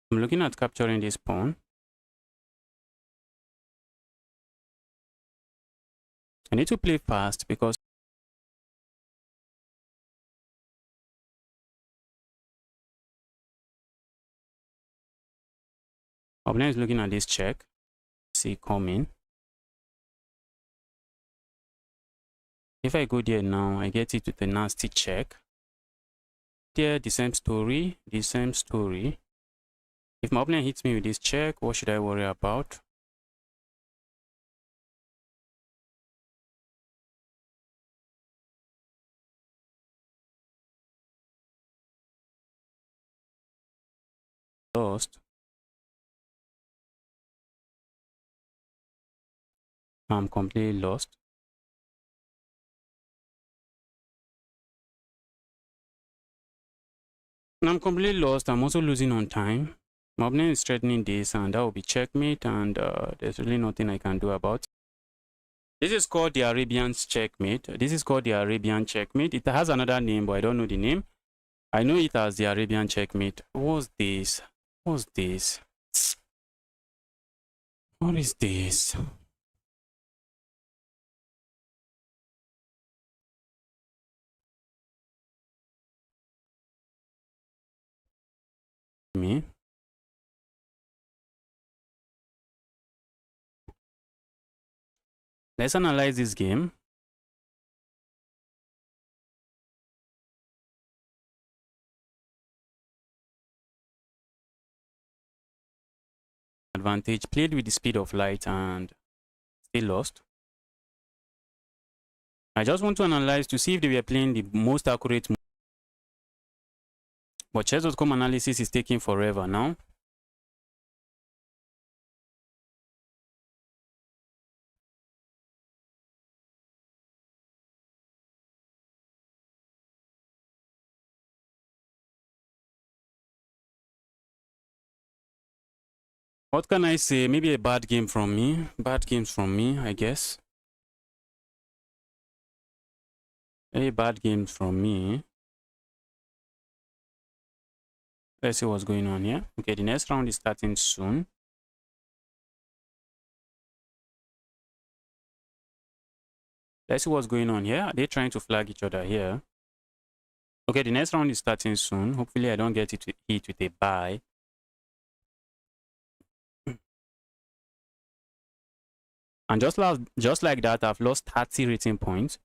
I'm looking at capturing this pawn. I need to play fast because opponent is looking at this check. See coming. If I go there now, I get it with a nasty check. There, the same story, the same story. If my opponent hits me with this check, what should I worry about? Lost. I'm completely lost. I'm completely lost. I'm also losing on time. My opponent is threatening this, and that will be checkmate, and there's really nothing I can do about it. This is called the Arabian checkmate. This is called the Arabian checkmate. It has another name, but I don't know the name. I know it as the Arabian checkmate. What's this? What's this? What is this? Me? Let's analyze this game. Advantage, played with the speed of light and still lost. I just want to analyze to see if they were playing the most accurate move. But chess.com analysis is taking forever now. What can I say? Maybe a bad game from me. Bad games from me, I guess. A bad games from me. Let's see what's going on here. Okay, the next round is starting soon. Let's see what's going on here. Are they trying to flag each other here? Okay, the next round is starting soon. Hopefully I don't get it hit with a bye. And just like that, I've lost 30 rating points.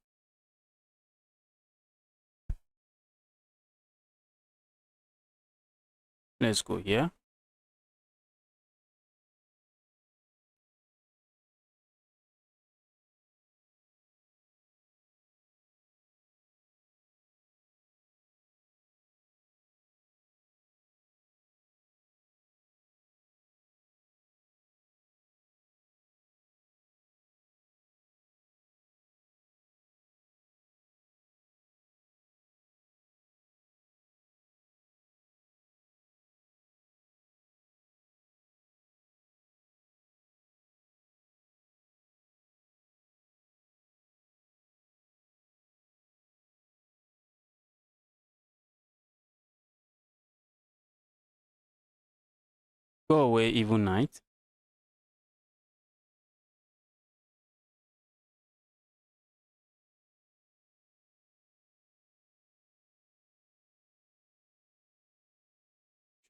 Let's go here. Go away, evil knight.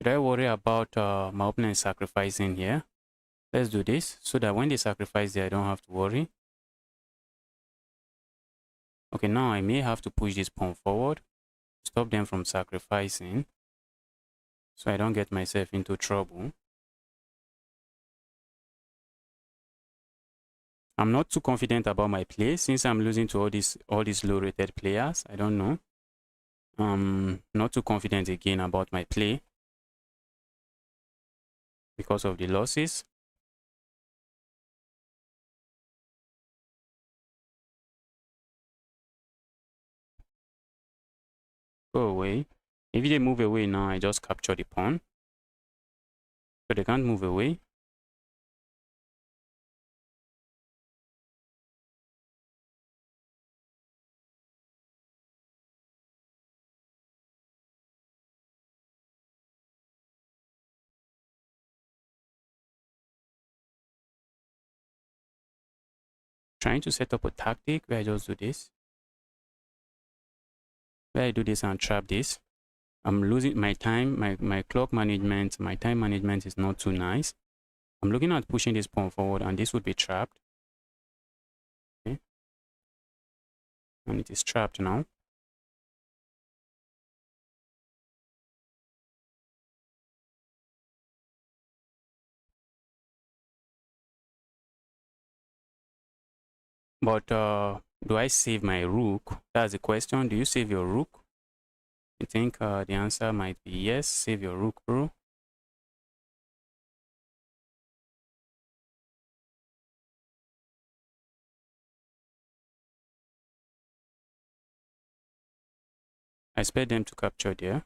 Should I worry about my opponent sacrificing here? Let's do this so that when they sacrifice there, I don't have to worry. Okay, now I may have to push this pawn forward, stop them from sacrificing, so I don't get myself into trouble. I'm not too confident about my play since I'm losing to all these low rated players. I don't know. Not too confident again about my play because of the losses. Go away. If they move away now, I just capture the pawn. So they can't move away. Trying to set up a tactic where I just do this. Where I do this and trap this. I'm losing my time, my clock management, my time management is not too nice. I'm looking at pushing this pawn forward and this would be trapped. Okay. And it is trapped now. But do I save my rook? That's the question. Do you save your rook? I think the answer might be yes. Save your rook, bro. I expect them to capture there.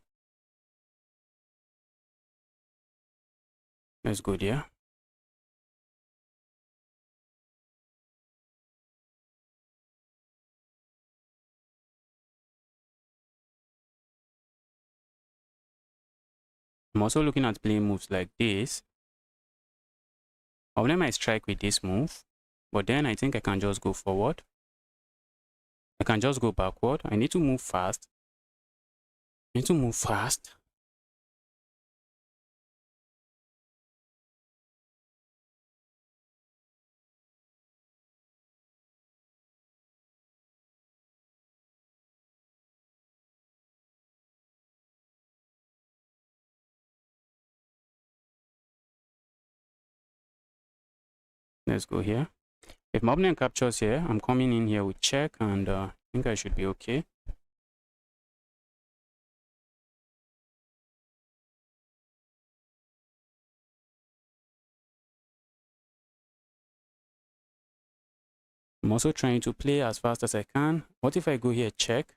Let's go there. I'm also looking at playing moves like this. I'll let my strike with this move, but then I think I can just go forward. I can just go backward. I need to move fast. I need to move fast. Let's go here. If my opponent captures here, I'm coming in here with check and I think I should be okay. I'm also trying to play as fast as I can. What if I go here check?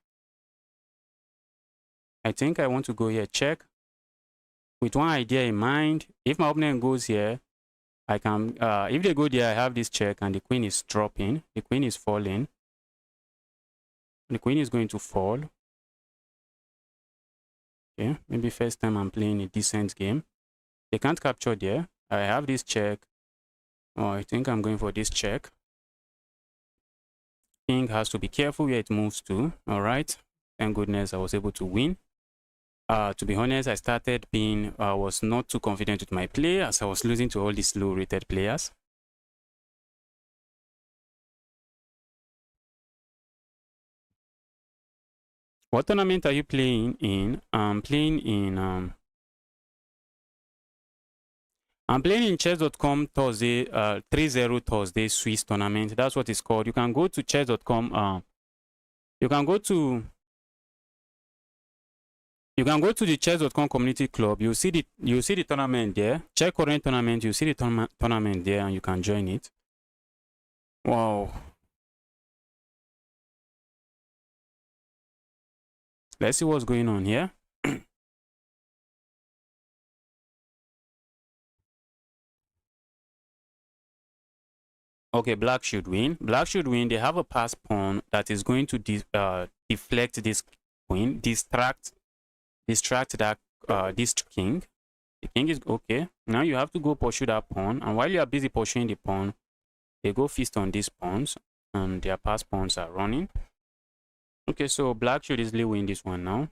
I think I want to go here check. With one idea in mind, if my opponent goes here, I can, if they go there, I have this check and the queen is dropping. The queen is falling. The queen is going to fall. Okay, maybe first time I'm playing a decent game. They can't capture there. I have this check. Oh, I think I'm going for this check. King has to be careful where it moves to. All right. Thank goodness I was able to win. To be honest, I started being, was not too confident with my play as I was losing to all these low rated players. What tournament are you playing in? I'm playing in chess.com Thursday, 3-0 Thursday Swiss tournament. That's what it's called. You can go to chess.com. You can go to the chess.com community club. You'll see the tournament there. Check current tournament. You see the tournament there, and you can join it. Wow. Let's see what's going on here. Okay, black should win. Black should win. They have a pass pawn that is going to deflect this queen, distract that this king. The king is okay. Now you have to go pursue that pawn, and while you are busy pursuing the pawn, they go feast on these pawns, and their pass pawns are running. Okay, so black should easily win this one now.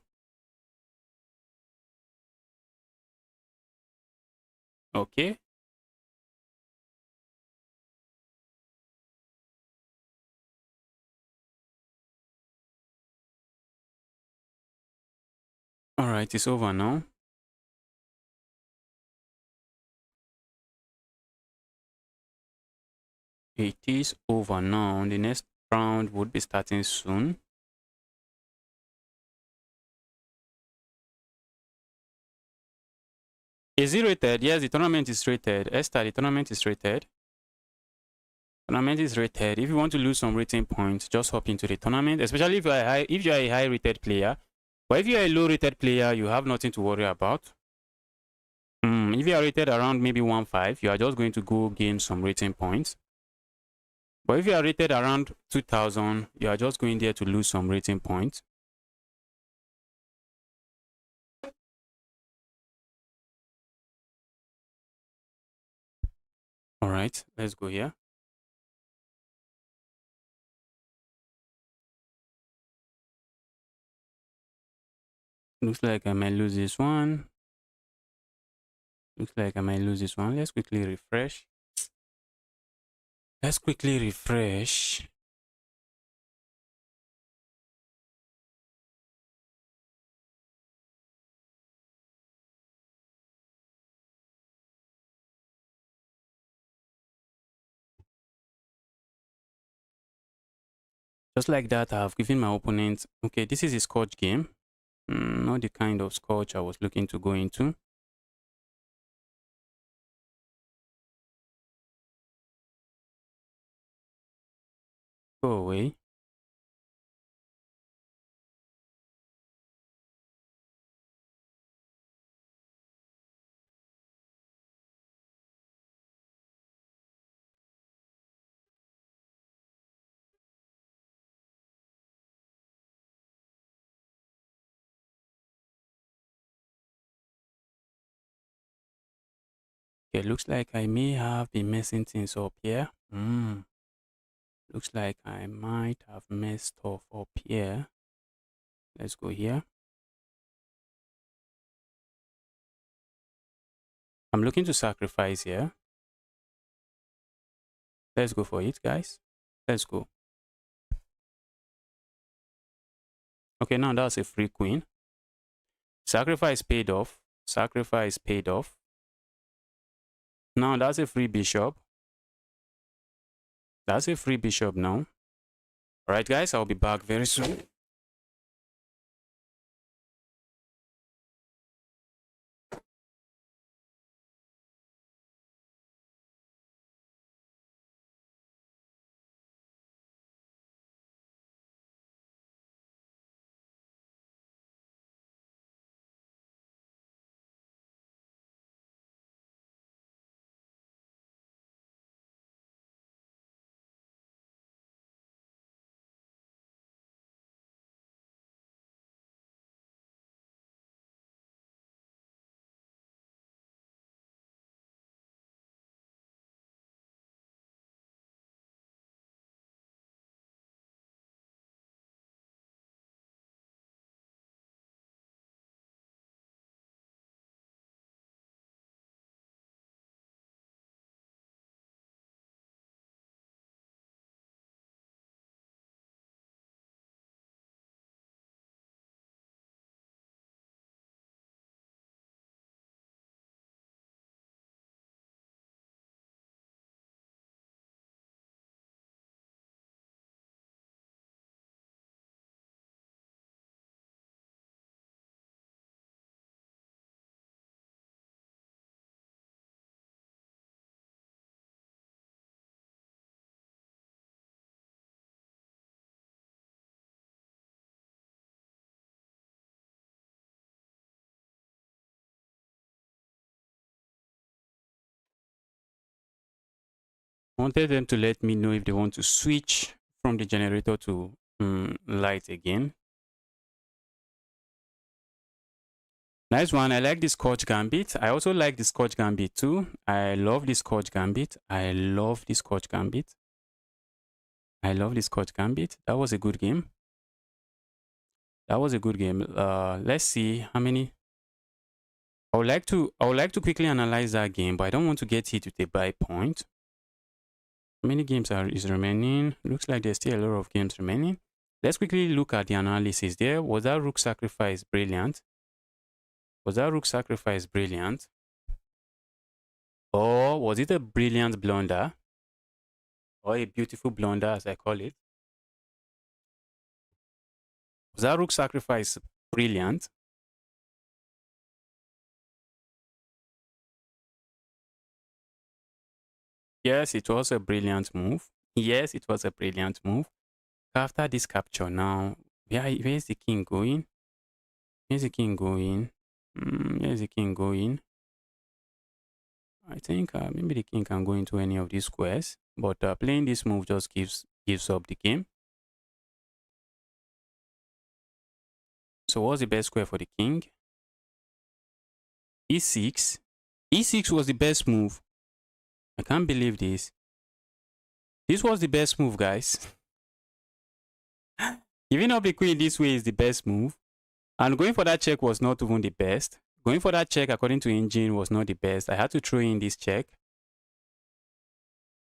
Okay. All right, it's over now. It is over now. The next round would be starting soon. Is it rated? Yes, the tournament is rated. Esther, the tournament is rated. Tournament is rated. If you want to lose some rating points, just hop into the tournament, especially if you are a high rated player. But if you are a low rated player, you have nothing to worry about. If you are rated around maybe 1.5, you are just going to go gain some rating points. But if you are rated around 2,000, you are just going there to lose some rating points. All right, let's go here. Looks like I might lose this one. Looks like I might lose this one. Let's quickly refresh. Let's quickly refresh. Just like that, I have given my opponent, okay, this is a scotch game. Not the kind of scotch I was looking to go into. Go away. Okay, looks like I may have been messing things up here. Looks like I might have messed stuff up here. Let's go here. I'm looking to sacrifice here. Let's go for it, guys. Let's go. Okay, now that's a free queen. Sacrifice paid off. Sacrifice paid off. Now that's a free bishop. That's a free bishop now. All right, guys, I'll be back very soon. I wanted them to let me know if they want to switch from the generator to light again. Nice one. I like this Scotch Gambit. I also like the Scotch Gambit too. I love this Scotch Gambit. I love this Scotch Gambit. I love this Scotch Gambit. That was a good game. That was a good game. Let's see how many. I would like to quickly analyze that game, but I don't want to get hit with a buy point. How many games is remaining? Looks like there's still a lot of games remaining. Let's quickly look at the analysis there. Was that rook sacrifice brilliant? Was that rook sacrifice brilliant? Or was it a brilliant blunder? Or a beautiful blunder, as I call it? Was that rook sacrifice brilliant? Yes, it was a brilliant move. Yes, it was a brilliant move. After this capture now, where's the king going? Where's the king going? Where's the king going? I think maybe the king can go into any of these squares, but playing this move just gives up the game. So what's the best square for the king? E6. E6 was the best move. I can't believe this. This was the best move, guys. Giving up the queen this way is the best move. And going for that check was not even the best. Going for that check, according to Engine, was not the best. I had to throw in this check.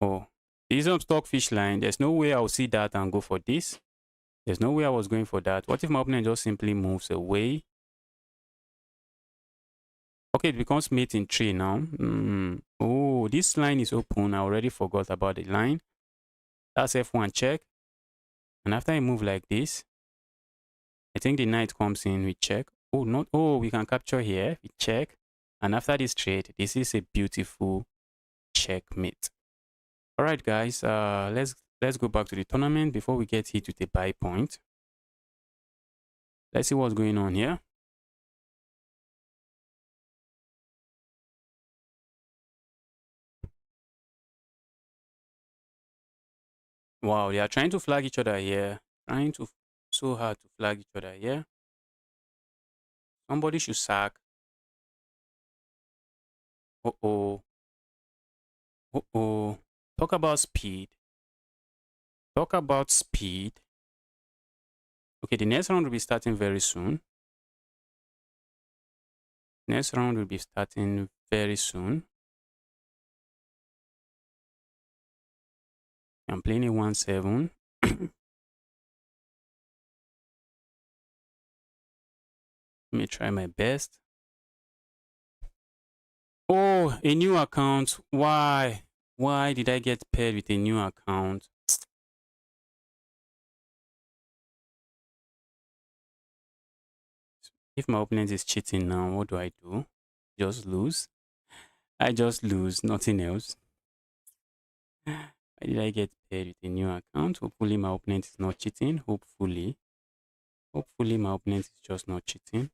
Oh, this is on stockfish line. There's no way I'll see that and go for this. There's no way I was going for that. What if my opponent just simply moves away? Okay, it becomes mate in 3 now. Oh, this line is open. I already forgot about the line. That's F1 check. And after I move like this, I think the knight comes in, we check. Oh, not, oh, we can capture here, we check. And after this trade, this is a beautiful checkmate. All right, guys, let's go back to the tournament before we get hit with a buy point. Let's see what's going on here. Wow, they are trying to flag each other here. Trying to so hard to flag each other here. Somebody should sack. Uh-oh. Uh-oh. Talk about speed. Talk about speed. Okay, the next round will be starting very soon. Next round will be starting very soon. I'm playing a 1-7. Let me try my best. Oh, a new account. Why? Why did I get paired with a new account? If my opponent is cheating now, what do I do? Just lose? I just lose, nothing else. Why did I get paired with a new account? Hopefully my opponent is not cheating. Hopefully my opponent is just not cheating.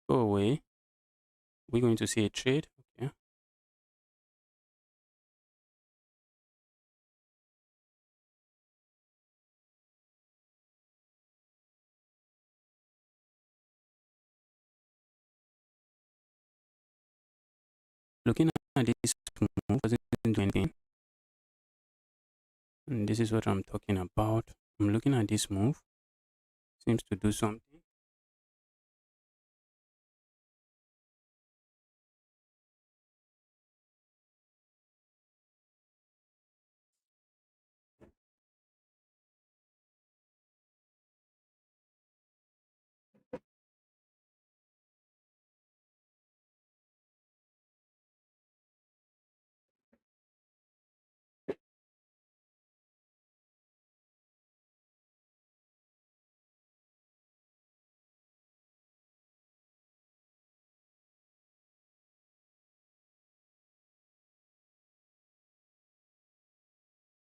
Go away. We're going to see a trade. Okay. Looking at this move, doesn't do anything. And this is what I'm talking about. I'm looking at this move. Seems to do something.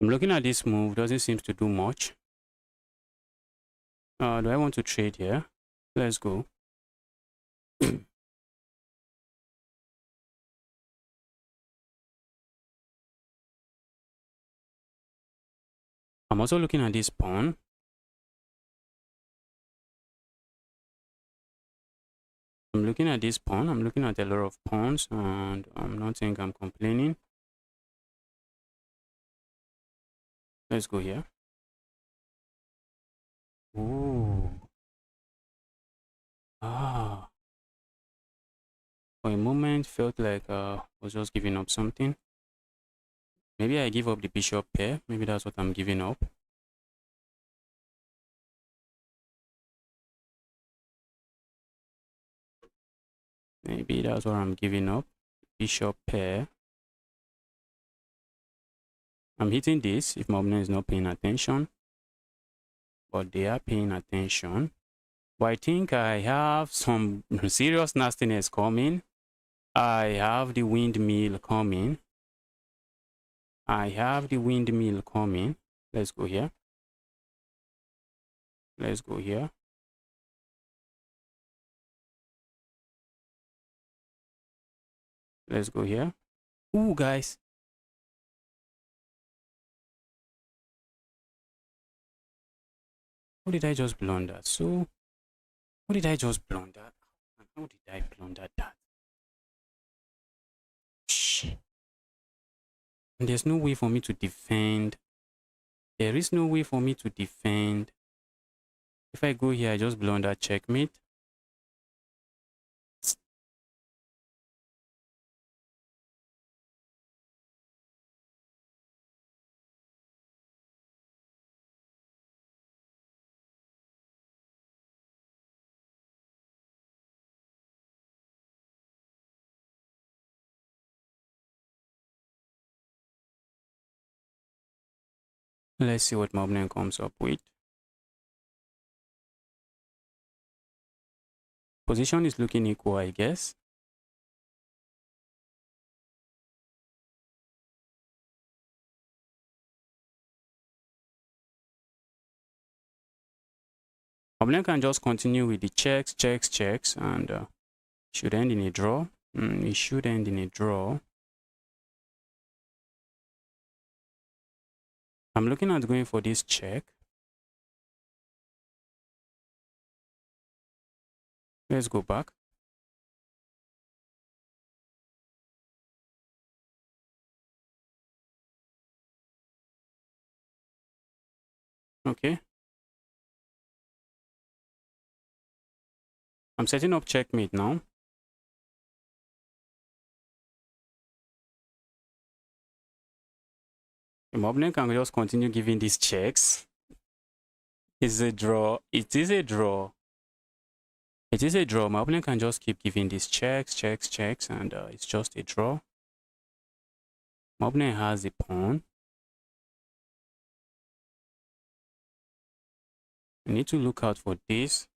I'm looking at this move, doesn't seem to do much. Do I want to trade here? Let's go. I'm also looking at this pawn. I'm looking at this pawn. I'm looking at a lot of pawns, and I'm not think I'm complaining. Let's go here. Ooh. Ah. For a moment, felt like I was just giving up something. Maybe I give up the bishop pair. Maybe that's what I'm giving up. Maybe that's what I'm giving up. Bishop pair. I'm hitting this if my opponent is not paying attention. But they are paying attention. But I think I have some serious nastiness coming. I have the windmill coming. I have the windmill coming. Let's go here. Let's go here. Let's go here. Ooh, guys. How did I just blunder? So, how did I just blunder? How did I blunder that? Shh. And there's no way for me to defend. There is no way for me to defend. If I go here, I just blunder checkmate. Let's see what my opponent comes up with. Position is looking equal, I guess. Opponent can just continue with the checks, and should end in a draw. It should end in a draw. I'm looking at going for this check. Let's go back. Okay. I'm setting up checkmate now. The opponent can just continue giving these checks. It's a draw. It is a draw. It is a draw. My opponent can just keep giving these checks, and it's just a draw. My opponent has the pawn. I need to look out for this.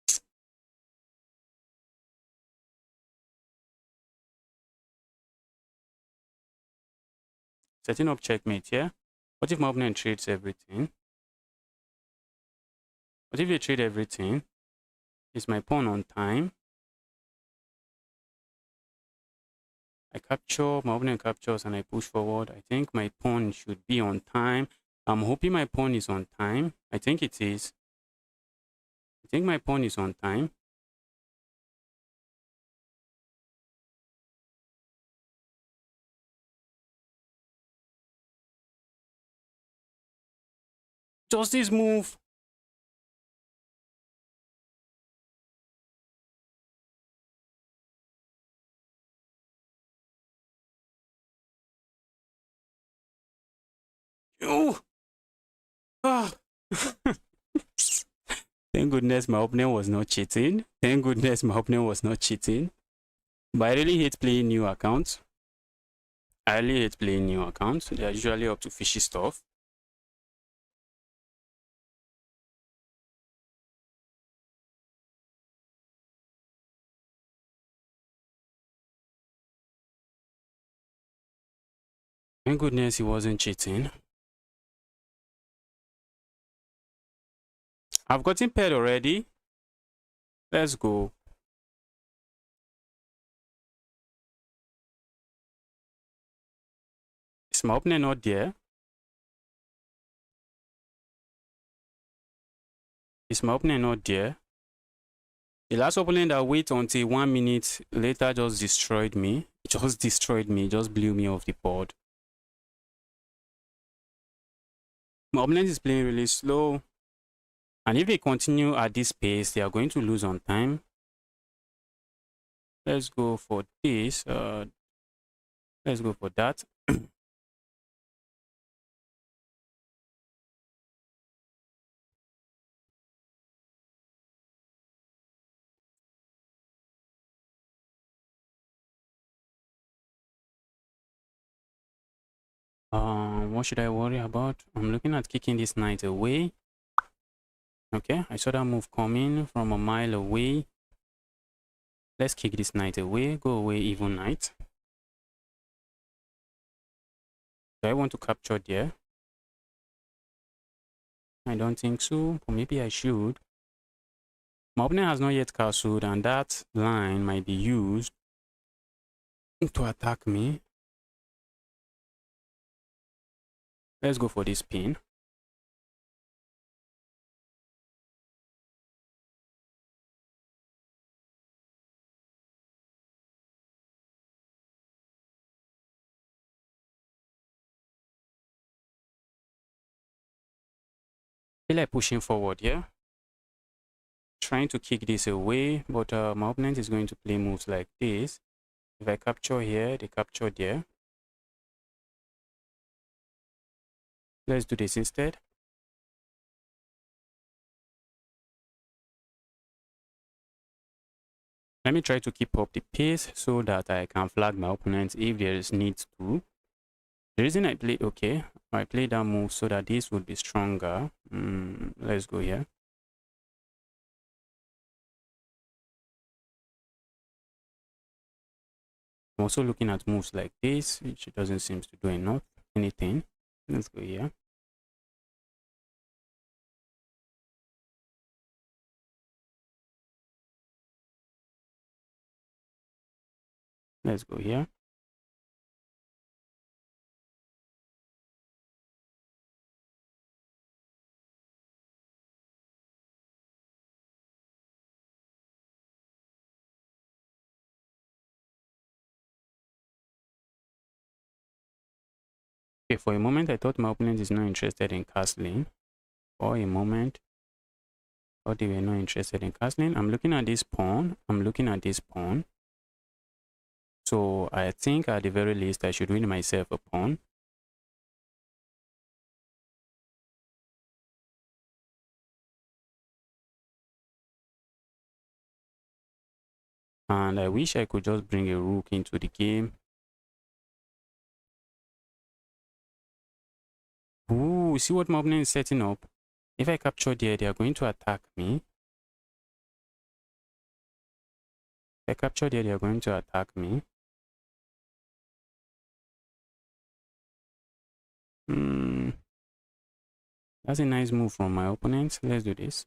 Setting up checkmate here. What if my opponent trades everything? What if they trade everything? Is my pawn on time? I capture, my opponent captures, and I push forward. I think my pawn should be on time. I'm hoping my pawn is on time. I think it is. I think my pawn is on time. Just this move. Oh! Ah! Thank goodness my opponent was not cheating. Thank goodness my opponent was not cheating. But I really hate playing new accounts. I really hate playing new accounts. They are usually up to fishy stuff. Thank goodness he wasn't cheating. I've gotten paired already. Let's go. Is my opener not there? Is my opener not there? The last opening that wait until 1 minute later just destroyed me. It just destroyed me. It just blew me off the board. My opponent is playing really slow. And if they continue at this pace, they are going to lose on time. Let's go for this. Let's go for that. What should I worry about? I'm looking at kicking this knight away. Okay, I saw that move coming from a mile away. Let's kick this knight away. Go away, evil knight. Do I want to capture there? I don't think so, but maybe I should. My opponent has not yet castled, and that line might be used to attack me. Let's go for this pin. I feel like pushing forward here. Trying to kick this away, but my opponent is going to play moves like this. If I capture here, they capture there. Let's do this instead. Let me try to keep up the pace so that I can flag my opponent if there is need to. The reason I play, okay, I play that move so that this would be stronger. Let's go here. I'm also looking at moves like this, which doesn't seem to do enough, anything. Let's go here. Let's go here. Okay, for a moment, I thought my opponent is not interested in castling. For a moment, I thought they were not interested in castling. I'm looking at this pawn. I'm looking at this pawn. So I think at the very least, I should win myself a pawn. And I wish I could just bring a rook into the game. Ooh, see what my opponent is setting up? If I capture there, they are going to attack me. If I capture there, they are going to attack me. That's a nice move from my opponent. Let's do this.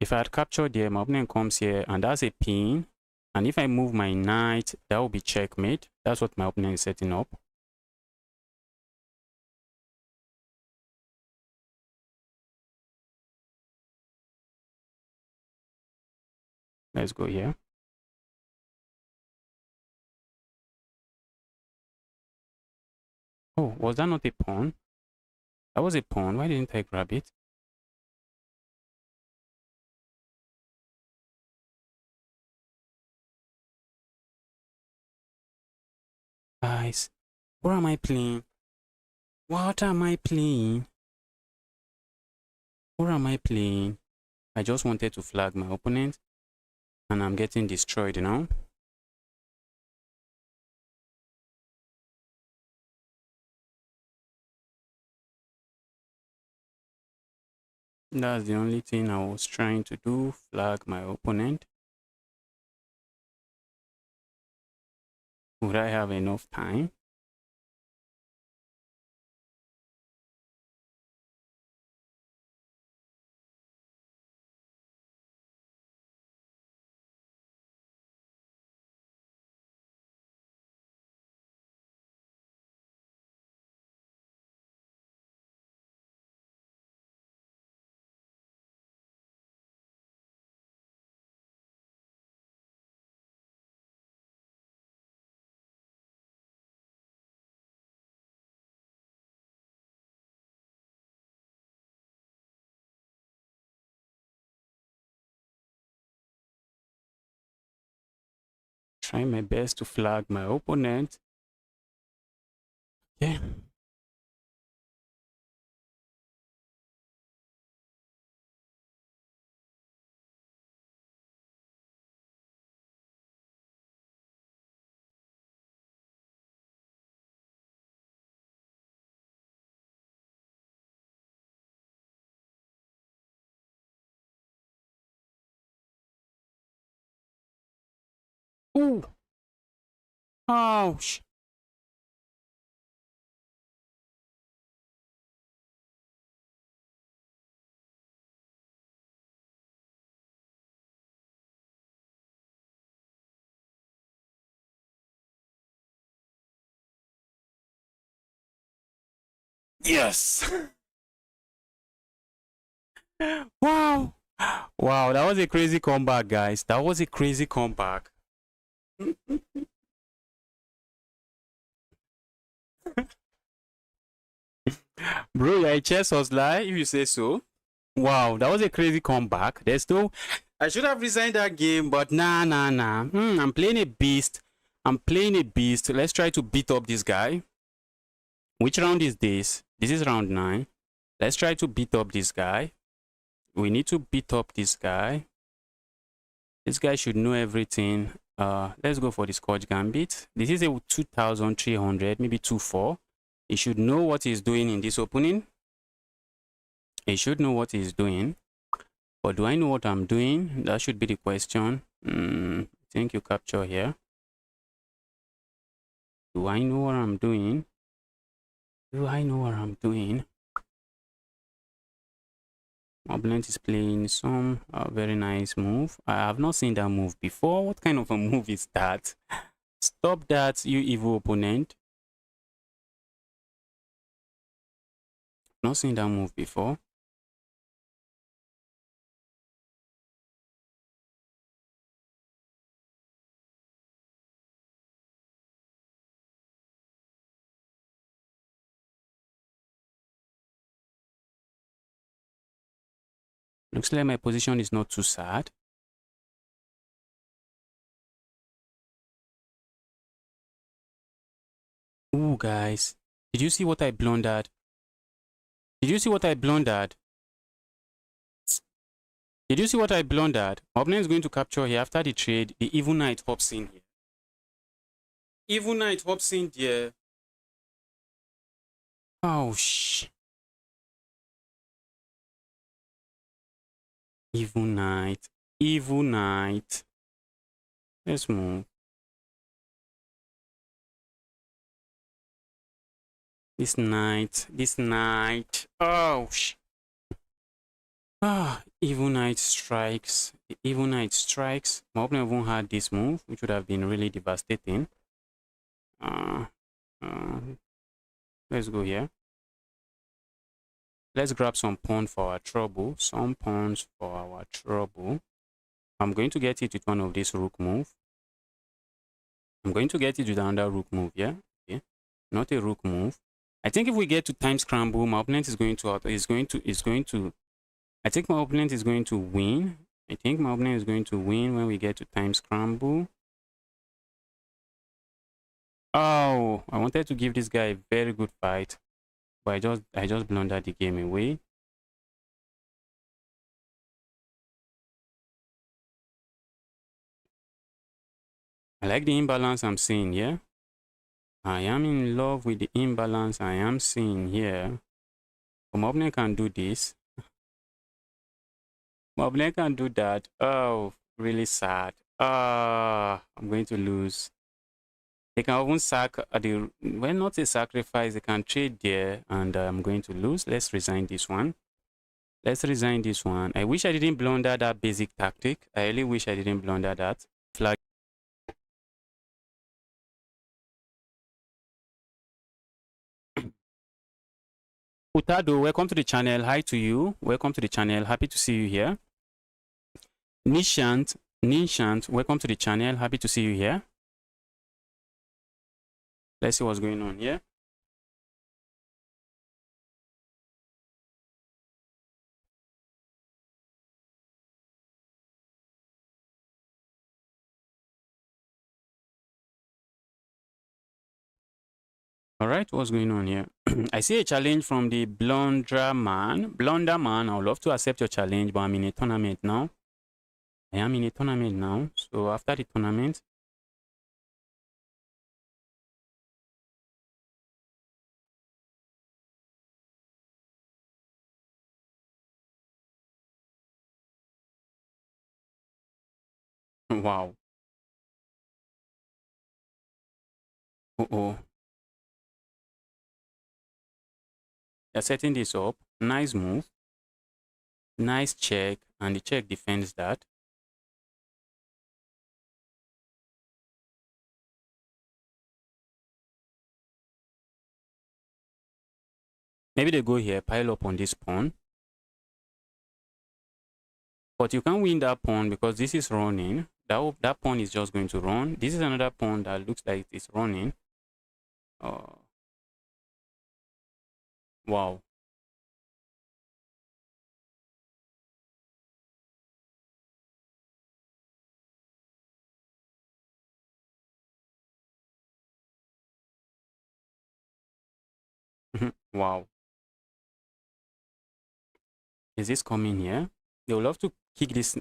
If I had captured there, my opponent comes here, and that's a pin. And if I move my knight, that will be checkmate. That's what my opponent is setting up. Let's go here. Oh, was that not a pawn? That was a pawn. Why didn't I grab it? Guys, what am I playing? What am I playing? What am I playing? I just wanted to flag my opponent, and I'm getting destroyed now. That's the only thing I was trying to do, flag my opponent. Would I have enough time? Try my best to flag my opponent. Yeah. Ooh. Ouch. Yes. Wow. Wow, that was a crazy comeback, guys. That was a crazy comeback. Bro, you're a chess hustler, if you say so. Wow, that was a crazy comeback. There's no. I should have resigned that game, but nah. I'm playing a beast. I'm playing a beast. Let's try to beat up this guy. Which round is this? This is round 9. Let's try to beat up this guy. We need to beat up this guy. This guy should know everything. Let's go for the Scotch Gambit. This is a 2,300, maybe 2,400. He should know what he's doing in this opening. He should know what he's doing. But do I know what I'm doing? That should be the question. I think you capture here. Do I know what I'm doing? Do I know what I'm doing? Opponent is playing some very nice move. I have not seen that move before. What kind of a move is that? Stop that, you evil opponent. Not seen that move before. Looks like my position is not too sad. Ooh, guys. Did you see what I blundered? Did you see what I blundered? Did you see what I blundered? My opponent is going to capture here after the trade. The evil knight hops in here. Evil knight hops in there. Oh, shh. Evil knight. Evil knight. Let's move. This knight. Oh, shh. Evil knight strikes. The evil knight strikes. My opponent won't had this move, which would have been really devastating. Let's go here. Let's grab some pawn for our trouble. Some pawns for our trouble. I'm going to get it with one of these rook move. I'm going to get it with another rook move, yeah? Okay. Not a rook move. I think if we get to time scramble, my opponent is going to I think my opponent is going to win. I think my opponent is going to win when we get to time scramble. Oh, I wanted to give this guy a very good fight, but I just blundered the game away. I like the imbalance I'm seeing here. I am in love with the imbalance I am seeing here. But my opponent can do this. My opponent can do that. Oh, really sad. I'm going to lose. They can even sack the, well, not a sacrifice, they can trade there, and I'm going to lose. Let's resign this one. Let's resign this one. I wish I didn't blunder that basic tactic. I really wish I didn't blunder that. Flag. Utado, welcome to the channel. Hi to you. Welcome to the channel. Happy to see you here. Nishant, welcome to the channel. Happy to see you here. Let's see what's going on here. All right, what's going on here? I see a challenge from the Blunder Man. I would love to accept your challenge, but I'm in a tournament now. I am in a tournament now. So after the tournament, wow. Uh-oh. They're setting this up. Nice move. Nice check. And the check defends that. Maybe they go here, pile up on this pawn. But you can't win that pawn because this is running. That pawn is just going to run. This is another pawn that looks like it's running. Wow. Wow. Is this coming here? They would love to kick this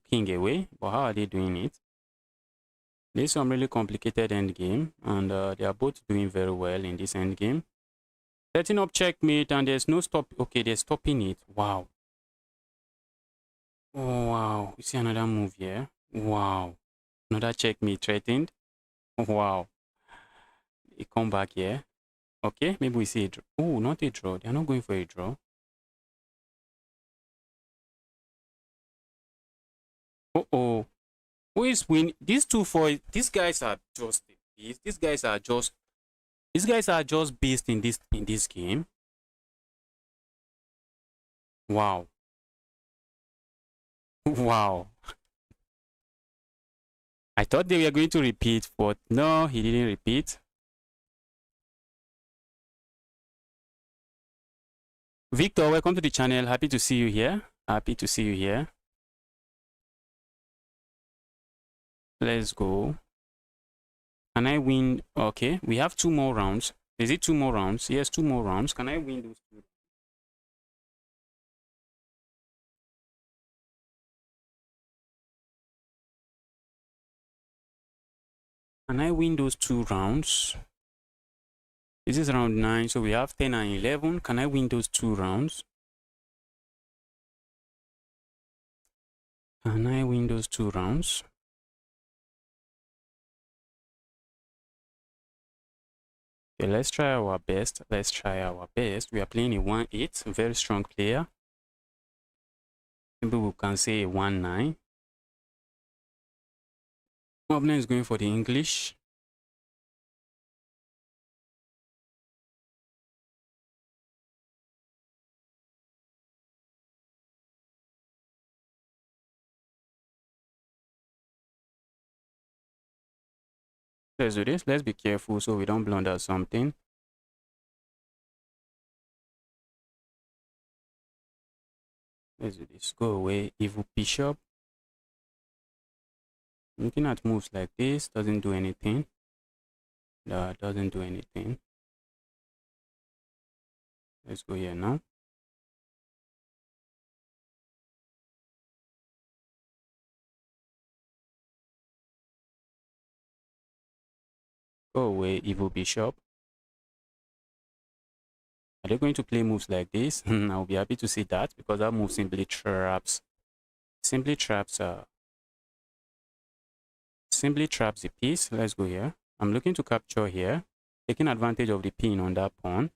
king away, but how are they doing it? This is some really complicated endgame, and they are both doing very well in this endgame. Setting up checkmate, and there's no stop. Okay, they're stopping it. Wow. Oh, wow. You see another move here. Wow. Another checkmate threatened. Wow. They come back here. Okay, maybe we see a draw. Oh, not a draw. They're not going for a draw. Uh-oh. Who is winning? These these guys are just beasts. These guys are just beasts in this game. Wow. Wow. I thought they were going to repeat, but no, he didn't repeat. Victor, welcome to the channel. Happy to see you here. Happy to see you here. Let's go. Can I win? Okay, we have 2 more rounds. Is it 2 more rounds? Yes, 2 more rounds. Can I win those 2? Can I win those 2 rounds? This is round 9, so we have 10 and 11. Can I win those 2 rounds? Can I win those 2 rounds? Okay, let's try our best. Let's try our best. We are playing a 1-8, very strong player. Maybe we can say a 1-9. Opponent is going for the English. Let's do this. Let's be careful so we don't blunder something. Let's do this. Go away, evil bishop. Looking at moves like this doesn't do anything. That doesn't do anything. Let's go here now. Go away, evil bishop. Are they going to play moves like this? I'll be happy to see that because that move simply traps. Simply traps the piece. Let's go here. I'm looking to capture here, taking advantage of the pin on that pawn,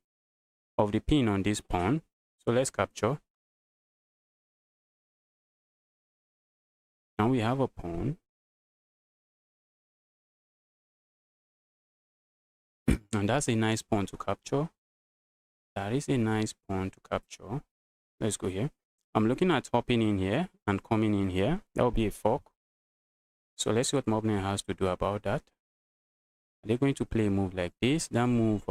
of the pin on this pawn. So let's capture. Now we have a pawn. And that's a nice pawn to capture. That is a nice pawn to capture. Let's go here. I'm looking at hopping in here and coming in here. That will be a fork. So let's see what my opponent has to do about that. Are they going to play a move like this? That move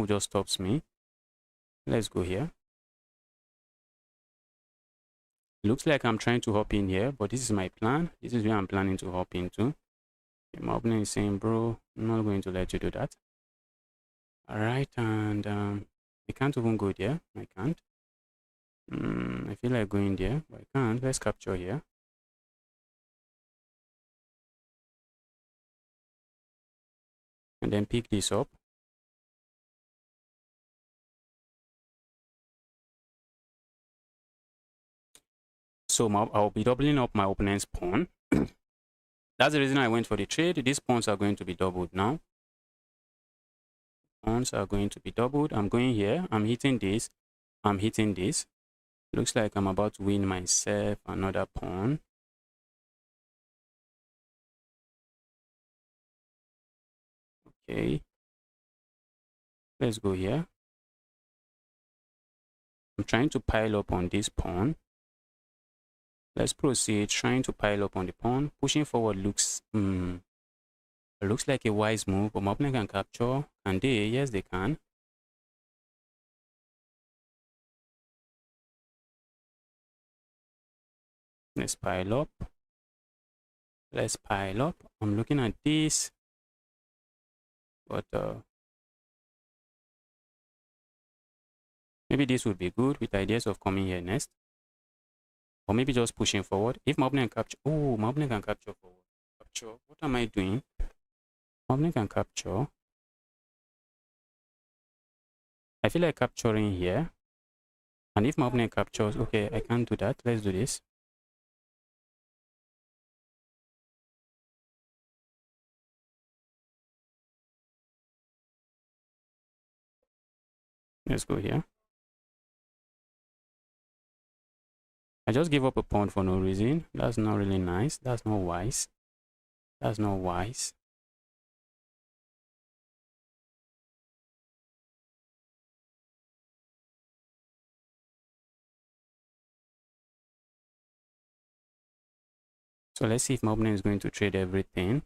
just stops me. Let's go here. Looks like I'm trying to hop in here, but this is my plan. This is where I'm planning to hop into. Okay, my opponent is saying, bro, I'm not going to let you do that. All right, and I can't even go there. I can't. I feel like going there, but I can't. Let's capture here. And then pick this up. So I'll be doubling up my opponent's pawn. That's the reason I went for the trade. These pawns are going to be doubled now. Pawns are going to be doubled. I'm going here. I'm hitting this. I'm hitting this. Looks like I'm about to win myself another pawn. Okay. Let's go here. I'm trying to pile up on this pawn. Let's proceed. Trying to pile up on the pawn. Pushing forward looks like a wise move, but my opponent can capture. Can they? Yes, they can. Let's pile up. Let's pile up. I'm looking at this, but maybe this would be good with ideas of coming here next. Or maybe just pushing forward. If my opponent capture, oh, my opponent can capture forward. Capture. What am I doing? My opponent can capture. I feel like capturing here. And if my opponent captures, okay, I can't do that. Let's do this. Let's go here. I just gave up a pawn for no reason. That's not really nice. That's not wise. That's not wise. So let's see if my opponent is going to trade everything.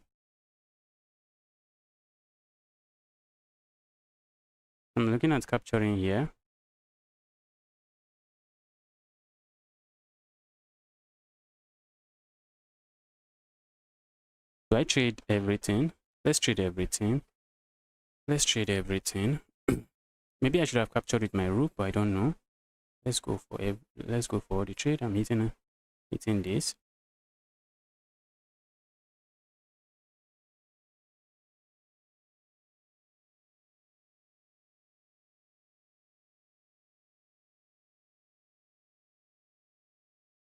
I'm looking at capturing here. Do I trade everything? Let's trade everything. Let's trade everything. Maybe I should have captured with my rook, but I don't know. Let's go for the trade. I'm hitting this.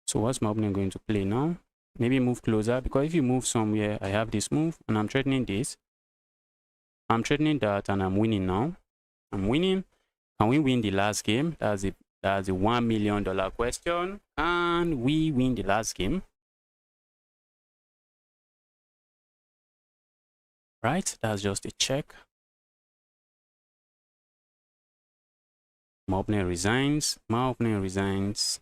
So what's my opponent going to play now? Maybe move closer, because if you move somewhere, I have this move and I'm threatening this. I'm threatening that and I'm winning now. I'm winning. Can we win the last game? That's the $1 million question. Can we win the last game? Right, that's just a check. My opponent resigns. My opponent resigns.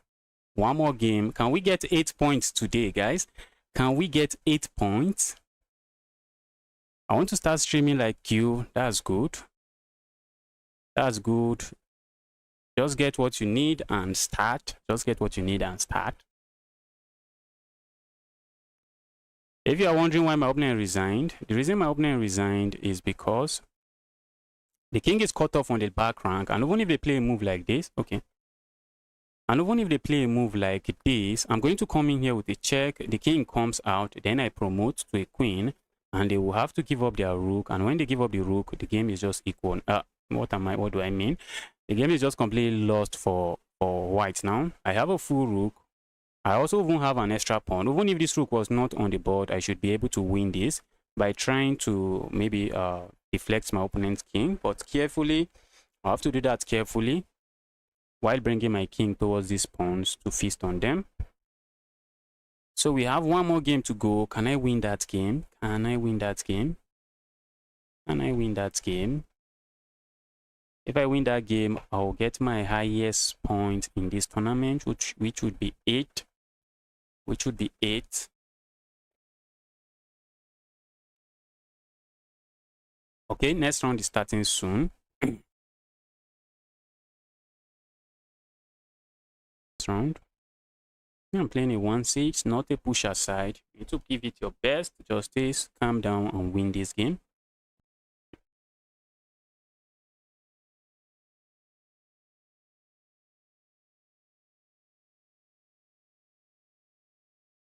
One more game. Can we get 8 points today, guys? Can we get 8 points? I want to start streaming like you. That's good. That's good. Just get what you need and start. Just get what you need and start. If you are wondering why my opponent resigned, the reason my opponent resigned is because the king is cut off on the back rank, and even if they play a move like this, okay. And even if they play a move like this, I'm going to come in here with a check. The king comes out, then I promote to a queen, and they will have to give up their rook. And when they give up the rook, the game is just equal. What do I mean? The game is just completely lost for white now. I have a full rook. I also even have an extra pawn. Even if this rook was not on the board, I should be able to win this. by trying to maybe deflect my opponent's king, but carefully. I have to do that carefully while bringing my king towards these pawns to feast on them. So we have one more game to go. Can I win that game? Can I win that game? Can I win that game? If I win that game, I'll get my highest point in this tournament, which would be 8. Which would be 8. Okay, next round is starting soon. Next round. I'm playing a 1-6, not a push aside. You need to give it your best, justice, calm down and win this game.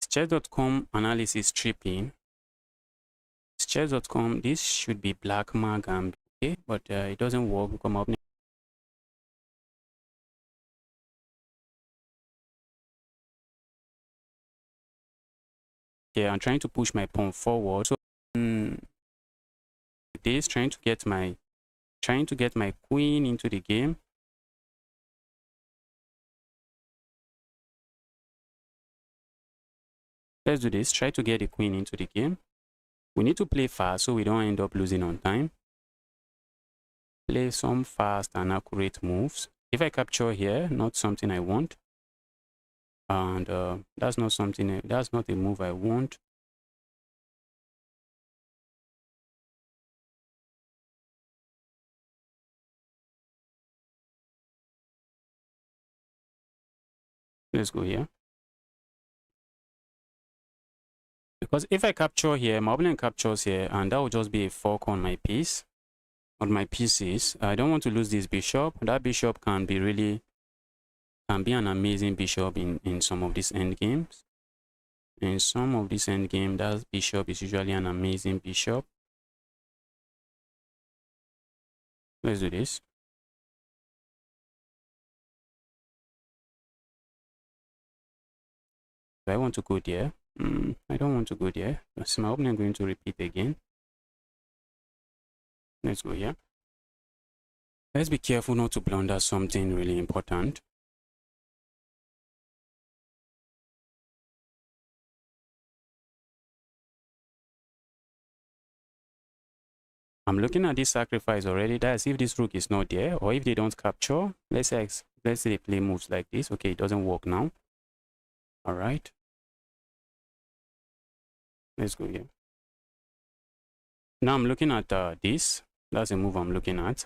Chess.com analysis tripping. Chess.com, this should be black mag and okay, but it doesn't work because my opponent. Okay, I'm trying to push my pawn forward. So this trying to get my queen into the game. Let's do this. Try to get the queen into the game. We need to play fast so we don't end up losing on time. Play some fast and accurate moves. If I capture here, not something I want. And that's not a move I want. Let's go here. Because if I capture here, my opponent captures here, and that will just be a fork on my piece, on my pieces. I don't want to lose this bishop. That bishop can be an amazing bishop in some of these end games. In some of these end game, that bishop is usually an amazing bishop. Let's do this. Do I want to go there? I don't want to go there. So my opponent going to repeat again. Let's go here. Let's be careful not to blunder something really important. I'm looking at this sacrifice already. That's if this rook is not there, or if they don't capture. Let's say they play moves like this. Okay, it doesn't work now. All right. Let's go here. Now I'm looking at this. That's a move I'm looking at.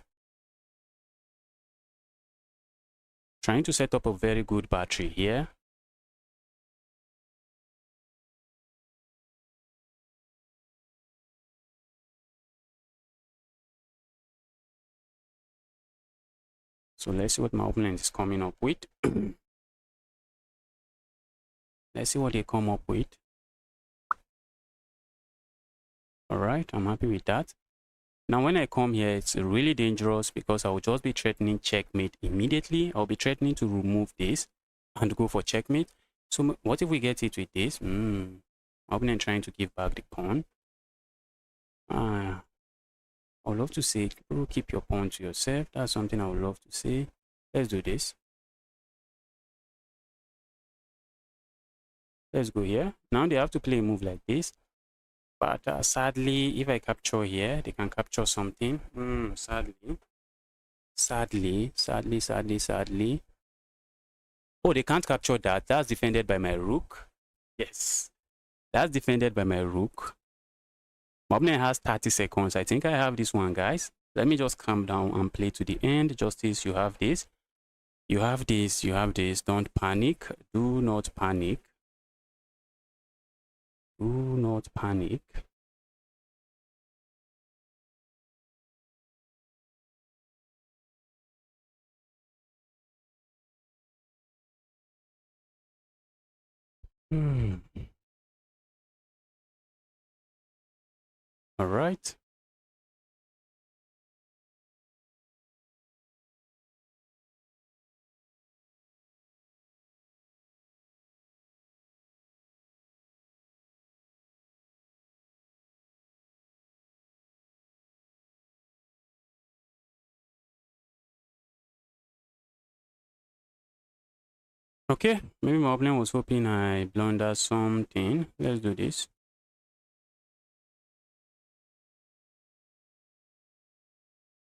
Trying to set up a very good battery here. So let's see what my opponent is coming up with. Let's see what they come up with. All right, I'm happy with that. Now, when I come here, it's really dangerous because I will just be threatening checkmate immediately. I'll be threatening to remove this and go for checkmate. So what if we get it with this? My opponent trying to give back the pawn. I would love to say, keep your pawn to yourself. That's something I would love to say. Let's do this. Let's go here. Now they have to play a move like this. But sadly, if I capture here, they can capture something. Sadly. Oh, they can't capture that. That's defended by my rook. Yes. That's defended by my rook. My opponent has 30 seconds. I think I have this one, guys. Let me just calm down and play to the end. Justice, you have this. You have this. You have this. Don't panic. Do not panic. Do not panic. All right. Okay, maybe my opponent was hoping I blunder something. Let's do this.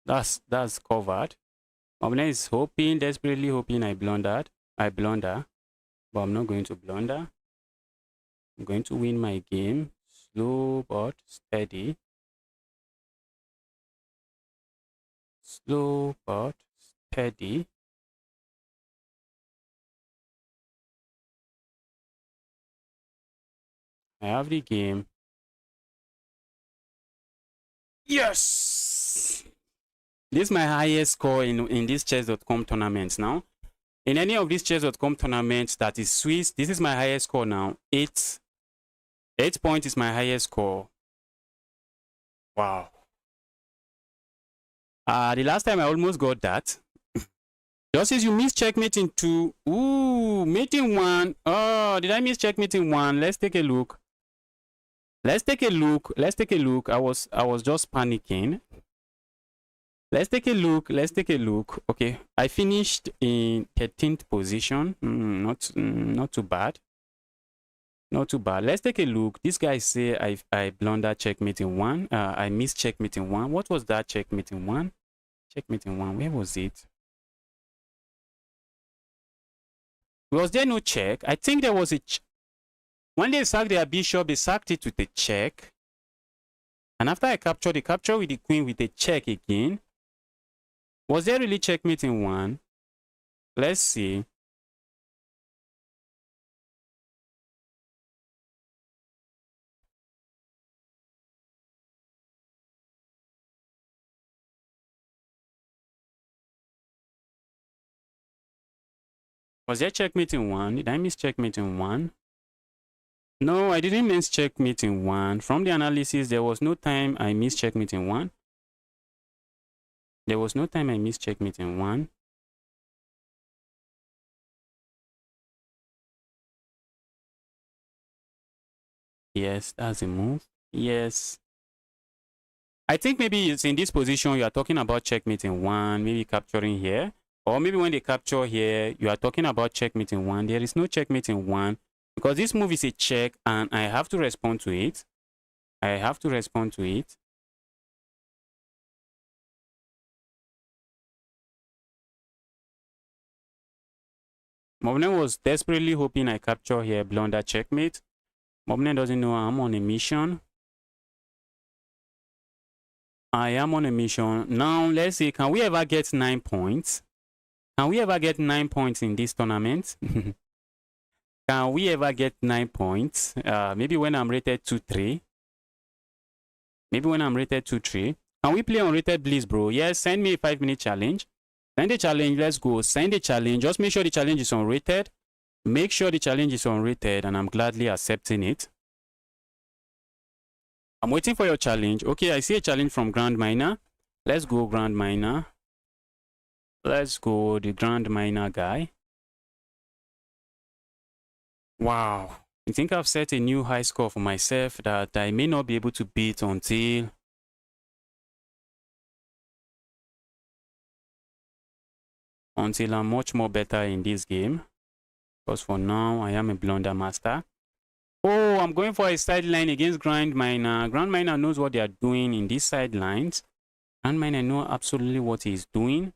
That's covered. My opponent is hoping, desperately hoping I blunder, but I'm not going to blunder. I'm going to win my game. Slow but steady. Slow but steady. I have the game. Yes! This is my highest score in this chess.com tournaments now. In any of these chess.com tournaments that is Swiss, this is my highest score now. 8 points is my highest score. Wow. The last time I almost got that. Just as you miss checkmate in 2. Ooh, mate in 1. Oh, did I miss checkmate in 1? Let's take a look. Let's take a look. Let's take a look. I was just panicking. Let's take a look. Let's take a look. Okay, I finished in 13th position. Not too bad. Not too bad. Let's take a look. This guy say I blundered checkmate in 1. I missed checkmate in 1. What was that checkmate in 1? Checkmate in 1. Where was it? Was there no check? I think there was a when they sacked their bishop, they sacked it with a check. And after I captured, they captured with the queen with a check again. Was there really checkmate in 1? Let's see. Was there checkmate in 1? Did I miss checkmate in 1? No, I didn't miss checkmate in 1. From the analysis, there was no time I missed checkmate in 1. There was no time I missed checkmate in 1. Yes, that's a move. Yes. I think maybe it's in this position you are talking about checkmate in 1, maybe capturing here. Or maybe when they capture here, you are talking about checkmate in 1. There is no checkmate in 1 because this move is a check and I have to respond to it. I have to respond to it. Mobnen was desperately hoping I capture here, blunder checkmate. Mobnen doesn't know I'm on a mission. I am on a mission. Now, let's see, can we ever get 9 points? Can we ever get 9 points in this tournament? Can we ever get 9 points? Maybe when I'm rated 2-3. Maybe when I'm rated 2-3. Can we play on rated bliss, bro? Yes, send me a 5-minute challenge. Send the challenge, let's go. Send the challenge. Just make sure the challenge is unrated. Make sure the challenge is unrated and I'm gladly accepting it. I'm waiting for your challenge. Okay, I see a challenge from Grand Miner. Let's go, Grand Miner. Let's go, the Grand Miner guy. Wow. I think I've set a new high score for myself that I may not be able to beat until I'm much more better in this game. Because for now, I am a blunder master. Oh, I'm going for a sideline against Grand Miner. Grand Miner knows what they are doing in these sidelines. Grand Miner knows absolutely what he's doing.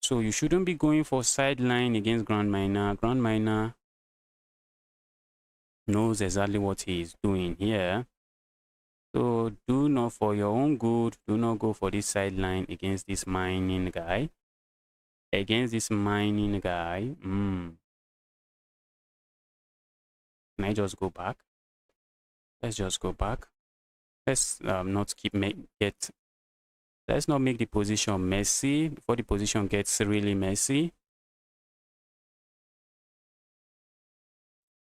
So you shouldn't be going for sideline against Grand Miner. Grand Miner knows exactly what he is doing here. So do not, for your own good, do not go for this sideline against this mining guy. Against this mining guy. Can I just go back? Let's just go back. Let's not let's not make the position messy before the position gets really messy.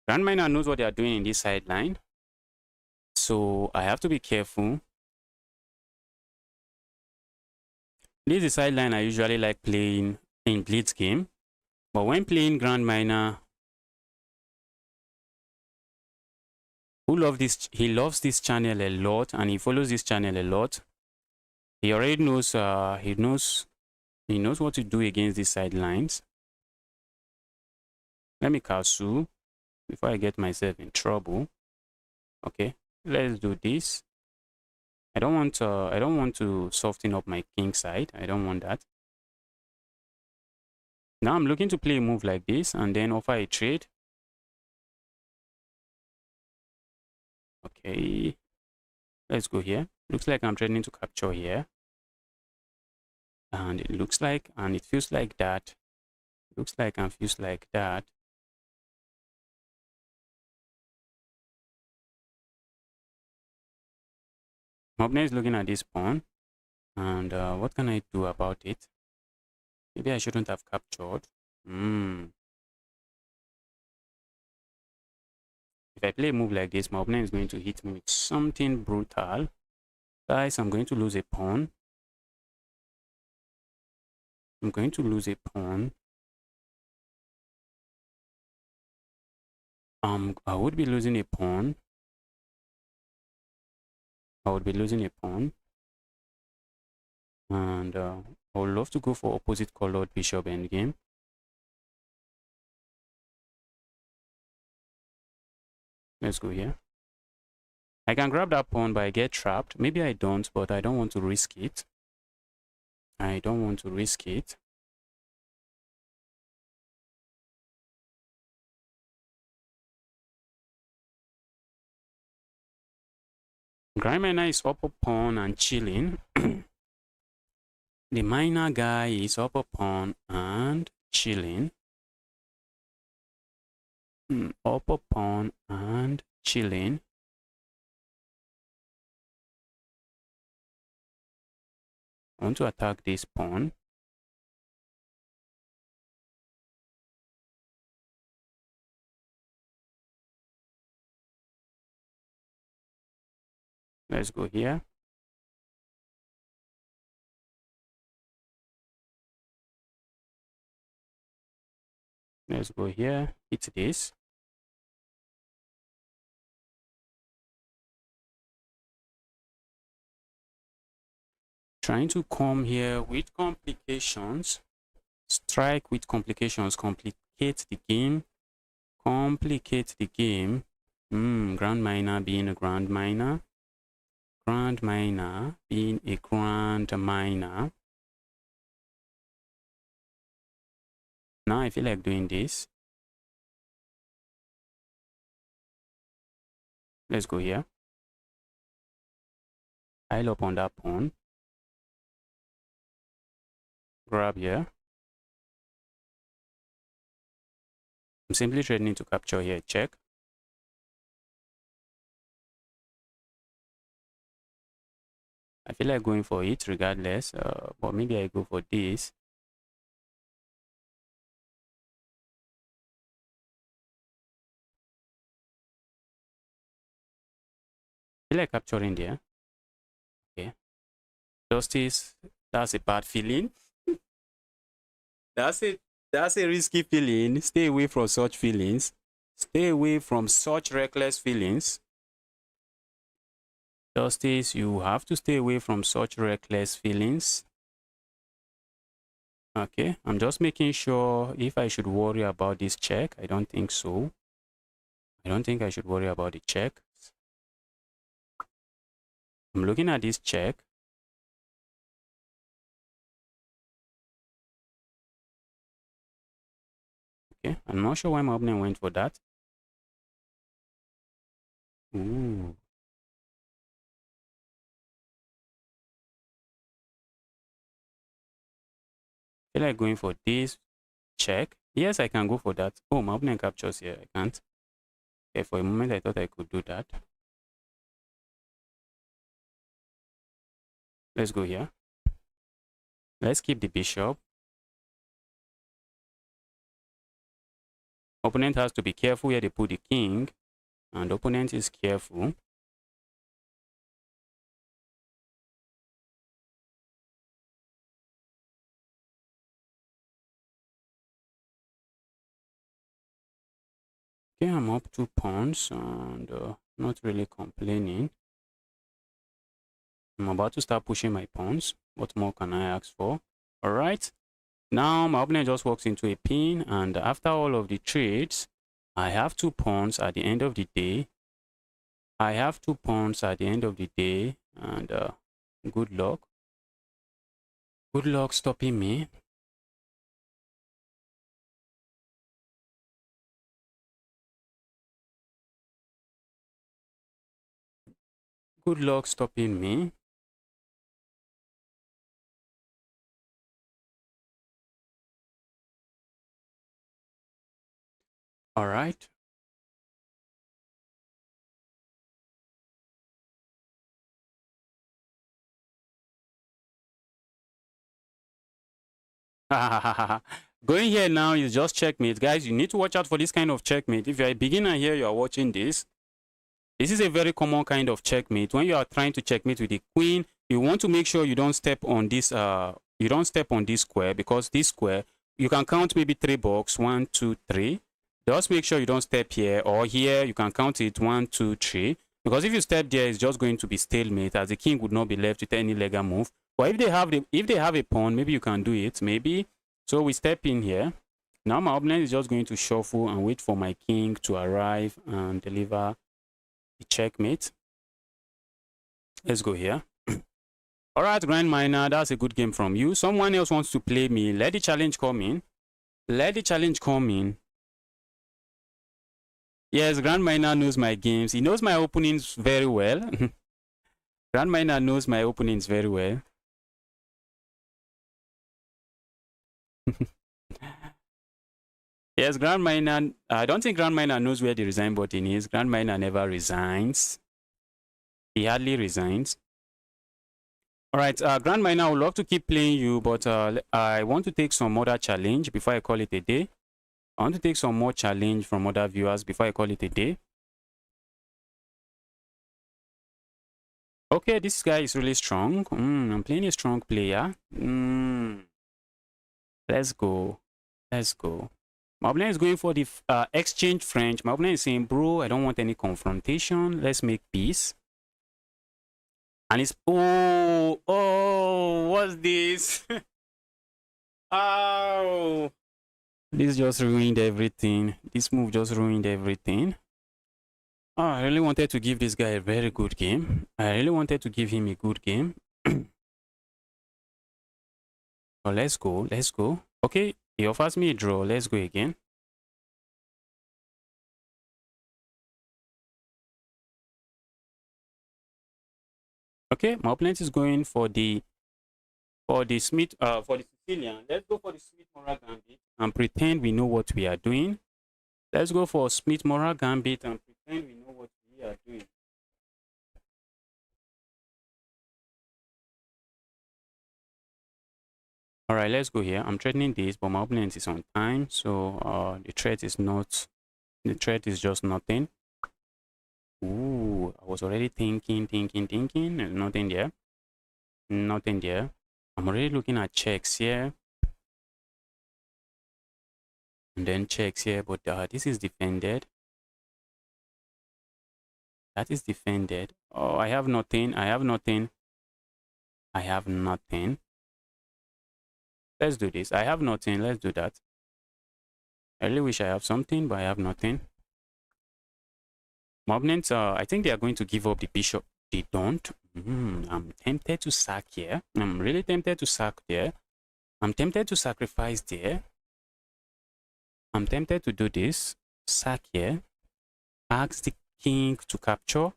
Grand Miner knows what they are doing in this sideline. So I have to be careful. This is the sideline I usually like playing in blitz game. But when playing Grand Miner, he loves this channel a lot and he follows this channel a lot. He already knows he knows what to do against these sidelines. Let me cancel before I get myself in trouble. Okay, let's do this. I don't want to soften up my king side. I don't want that. Now I'm looking to play a move like this and then offer a trade. Okay, let's go here. Looks like I'm threatening to capture here. And it looks like, and it feels like that. Looks like and feels like that. My opponent is looking at this pawn. And what can I do about it? Maybe I shouldn't have captured. If I play a move like this, my opponent is going to hit me with something brutal. Guys, I'm going to lose a pawn. I'm going to lose a pawn. I would be losing a pawn. I would be losing a pawn. And I would love to go for opposite colored bishop endgame. Let's go here. I can grab that pawn, but I get trapped. Maybe I don't, but I don't want to risk it. I don't want to risk it. Grand miner is up a pawn and chilling. The miner guy is up a pawn and chilling. Up a pawn and chilling. I want to attack this pawn. Let's go here. Let's go here. It's this. Trying to come here with complications. Strike with complications. Complicate the game. Complicate the game. Grand miner being a grand miner. Grand miner being a grand miner. Now I feel like doing this. Let's go here. Pile up on that pawn. Grab here. I'm simply threatening to capture here. Check. I feel like going for it regardless, but maybe I go for this. I feel like capturing there. Okay. Justice, that's a bad feeling. That's a risky feeling. Stay away from such feelings. Stay away from such reckless feelings. Justice, you have to stay away from such reckless feelings. Okay, I'm just making sure if I should worry about this check. I don't think so. I don't think I should worry about the check. I'm looking at this check. Okay, I'm not sure why my opponent went for that. Ooh. I feel like going for this check. Yes, I can go for that. Oh, my opponent captures here. I can't. Okay, for a moment I thought I could do that. Let's go here. Let's keep the bishop. Opponent has to be careful where they put the king, and opponent is careful. Okay, I'm up 2 pawns and not really complaining. I'm about to start pushing my pawns. What more can I ask for? All right. Now my opponent just walks into a pin, and after all of the trades, I have 2 pawns at the end of the day. I have 2 pawns at the end of the day, and good luck. Good luck stopping me. Good luck stopping me. All right. Going here now is just checkmate. Guys, you need to watch out for this kind of checkmate. If you're a beginner here, you are watching this. This is a very common kind of checkmate. When you are trying to checkmate with the queen, you want to make sure you don't step on this square, because this square, you can count maybe 3 blocks, 1, 2, 3. Just make sure you don't step here, or here you can count it 1, 2, 3. Because if you step there, it's just going to be stalemate, as the king would not be left with any legal move. But if they have a pawn, maybe you can do it. Maybe. So we step in here. Now my opponent is just going to shuffle and wait for my king to arrive and deliver the checkmate. Let's go here. All right, Grand Miner, that's a good game from you. Someone else wants to play me. Let the challenge come in. Let the challenge come in. Yes, Grand Miner knows my games. He knows my openings very well. Grand Miner knows my openings very well. Yes, Grand Miner. I don't think Grand Miner knows where the resign button is. Grand Miner never resigns. He hardly resigns. All right, Grand Miner, I would love to keep playing you, but I want to take some other challenge before I call it a day. I want to take some more challenge from other viewers before I call it a day. Okay, this guy is really strong. I'm playing a strong player. Let's go. Let's go. My opponent is going for the exchange French. My opponent is saying, bro, I don't want any confrontation. Let's make peace. And it's, oh, what's this? Oh, this just ruined everything. This move just ruined everything. Oh, I really wanted to give this guy a very good game. I really wanted to give him a good game. Oh, let's go. Let's go. Okay, he offers me a draw. Let's go again. Okay, my opponent is going for the Sicilian. Let's go for the Smith Mora Gambit and pretend we know what we are doing. Let's go for Smith Mora Gambit and pretend we know what we are doing. All right, let's go here. I'm threatening this, but my opponent is on time, so the threat is just nothing. Ooh, I was already thinking. There's nothing there. Nothing there. I'm already looking at checks here. And then checks here, but this is defended. That is defended. Oh, I have nothing. I have nothing. I have nothing. Let's do this. I have nothing. Let's do that. I really wish I have something, but I have nothing. My opponents, I think they are going to give up the bishop. They don't. I'm tempted to sack here. I'm really tempted to sack there. I'm tempted to sacrifice there. I'm tempted to do this. Sack here. Ask the king to capture.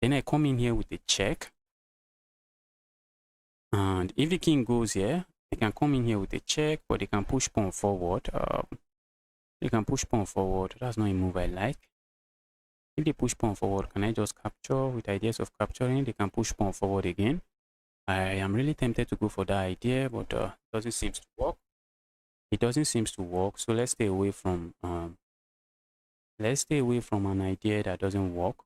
Then I come in here with a check. And if the king goes here, they can come in here with a check, but they can push pawn forward. They can push pawn forward. That's not a move I like. If they push pawn forward, can I just capture with ideas of capturing? They can push pawn forward again. I am really tempted to go for that idea, but it doesn't seem to work. It doesn't seem to work. So let's stay away from an idea that doesn't work.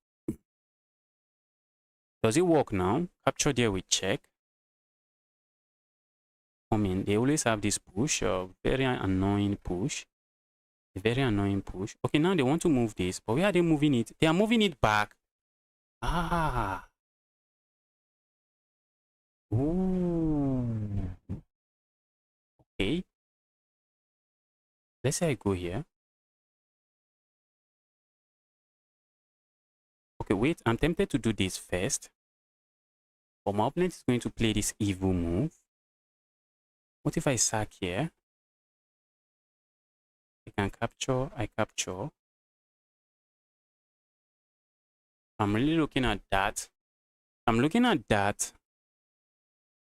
Does it work now? Capture there with check. I mean, they always have this push, very annoying push. A very annoying push. Okay, now they want to move this, but where are they moving it? They are moving it back. Ah. Ooh. Okay. Let's say I go here. Okay, wait, I'm tempted to do this first. But my opponent is going to play this evil move. What if I sack here? I can capture, I capture. I'm really looking at that. I'm looking at that.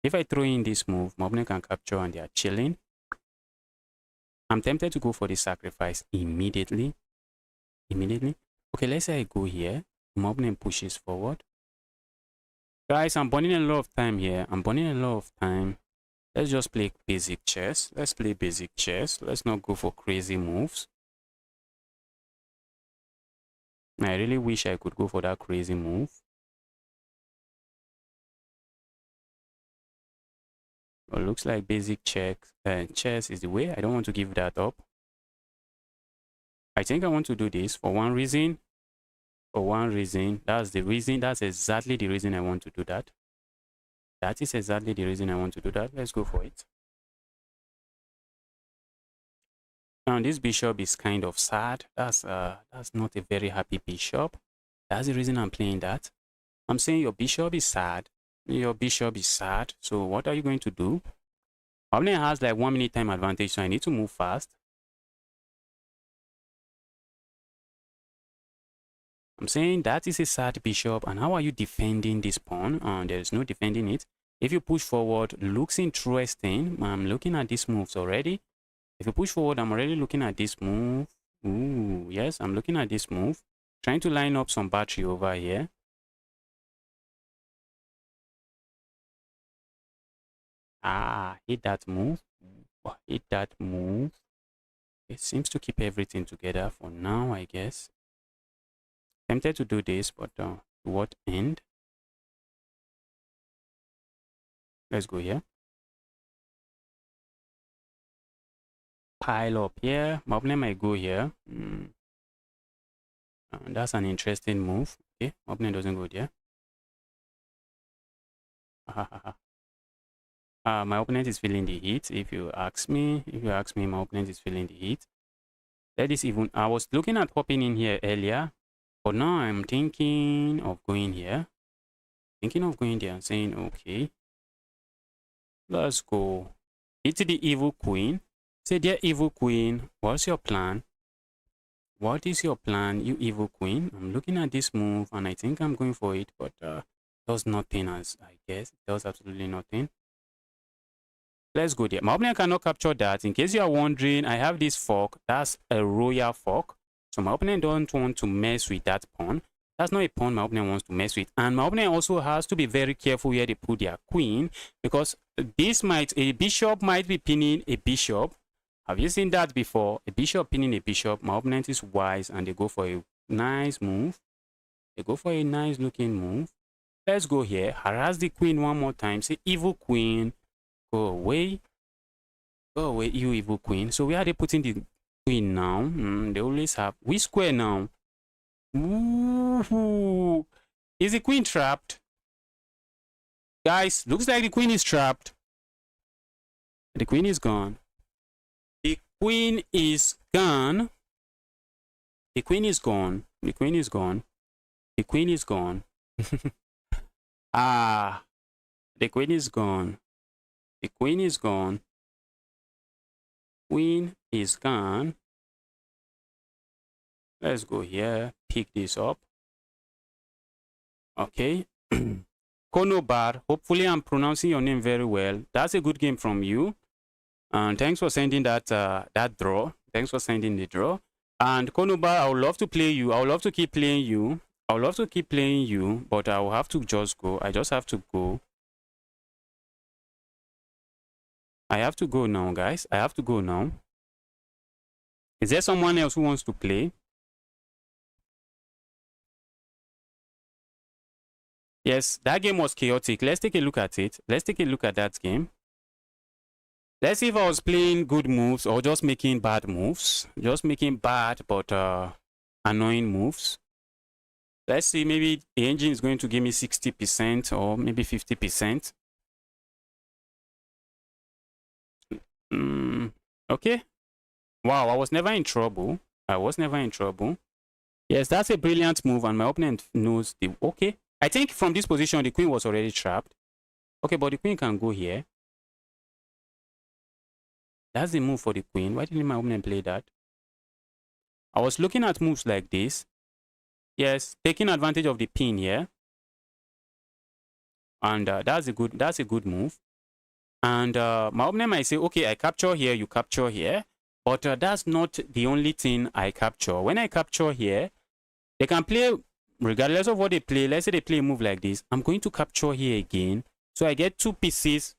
If I throw in this move, my opponent can capture and they are chilling. I'm tempted to go for the sacrifice immediately. Okay, let's say I go here. My opponent pushes forward. Guys, I'm burning a lot of time here. I'm burning a lot of time. Let's just play basic chess. Let's play basic chess. Let's not go for crazy moves. I really wish I could go for that crazy move. It looks like basic chess is the way. I don't want to give that up. I think I want to do this for one reason. For one reason. That's the reason. That's exactly the reason I want to do that. That is exactly the reason I want to do that. Let's go for it. Now this bishop is kind of sad. That's not a very happy bishop. That's the reason I'm playing that. I'm saying your bishop is sad. Your bishop is sad. So what are you going to do? My opponent has like 1 minute time advantage, so I need to move fast. I'm saying that is a sad bishop, and how are you defending this pawn? There is no defending it. If you push forward, looks interesting. I'm looking at these moves already. If you push forward, I'm already looking at this move. Ooh, yes, I'm looking at this move. Trying to line up some battery over here. Hit that move. Hit that move. It seems to keep everything together for now, I guess. Tempted to do this, but to what end? Let's go here. Pile up here. My opponent might go here. That's an interesting move. Okay, my opponent doesn't go there. My opponent is feeling the heat. If you ask me, my opponent is feeling the heat. That is even. I was looking at popping in here earlier, but now I'm thinking of going here. Thinking of going there and saying, okay, let's go. Hit the evil queen. Say, dear evil queen, what's your plan? What is your plan, you evil queen? I'm looking at this move and I think I'm going for it, but does nothing, as I guess. It does absolutely nothing. Let's go there. My opponent cannot capture that. In case you are wondering, I have this fork. That's a royal fork. So my opponent don't want to mess with that pawn. That's not a pawn my opponent wants to mess with. And my opponent also has to be very careful where they put their queen, because a bishop might be pinning a bishop. Have you seen that before? A bishop pinning a bishop. My opponent is wise and they go for a nice move. They go for a nice looking move. Let's go here. Harass the queen one more time. Say, evil queen, go away. Go away, you evil queen. So where are they putting the queen now? They always have. We square now. Ooh. Is the queen trapped? Guys, looks like the queen is trapped. The queen is gone. The queen is gone. The queen is gone. The queen is gone. The queen is gone. The queen is gone. The queen is gone. Queen is gone. Let's go here. Pick this up. Okay. Konobar. Hopefully I'm pronouncing your name very well. That's a good game from you. And thanks for sending that that draw. Thanks for sending the draw. And Konobar, I would love to play you. I would love to keep playing you. I would love to keep playing you, but I will have to just go. I just have to go. I have to go now, guys. I have to go now. Is there someone else who wants to play? Yes, that game was chaotic. Let's take a look at it. Let's take a look at that game. Let's see if I was playing good moves or just making bad moves. Just making bad but annoying moves. Let's see, maybe the engine is going to give me 60% or maybe 50%. Okay. Wow, I was never in trouble. I was never in trouble. Yes, that's a brilliant move, and my opponent knows the... Okay. I think from this position, the queen was already trapped. Okay, but the queen can go here. That's the move for the queen. Why didn't my opponent play that? I was looking at moves like this. Yes, taking advantage of the pin here. And that's a good move. And my opponent might say, okay, I capture here, you capture here. But that's not the only thing I capture. When I capture here, they can play, regardless of what they play. Let's say they play a move like this. I'm going to capture here again. So I get two pieces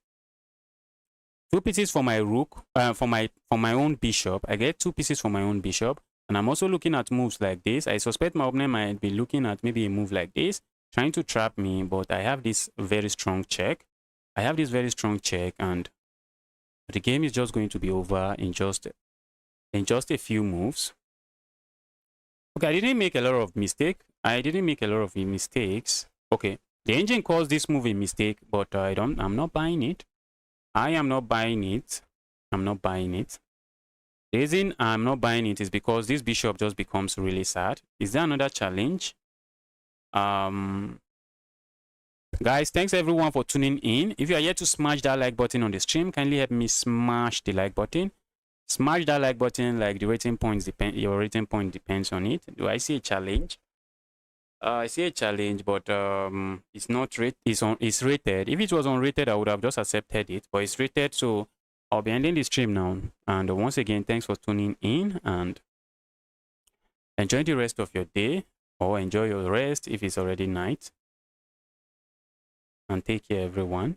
for my rook, for my own bishop. I get 2 pieces for my own bishop. And I'm also looking at moves like this. I suspect my opponent might be looking at maybe a move like this, trying to trap me, but I have this very strong check. And the game is just going to be over in just a few moves. Okay, I didn't make a lot of mistakes. Okay, the engine calls this move a mistake, but I'm not buying it. I am not buying it. I'm not buying it. The reason I'm not buying it is because this bishop just becomes really sad. Is there another challenge? Guys, thanks everyone for tuning in. If you are yet to smash that like button on the stream, kindly help me smash the like button. Smash that like button, like the rating points depend. Your rating point depends on it. Do I see a challenge? I see a challenge, but it's not rated. It's rated. If it was unrated, I would have just accepted it. But it's rated, so I'll be ending the stream now. And once again, thanks for tuning in, and enjoy the rest of your day, or enjoy your rest if it's already night. And take care, everyone.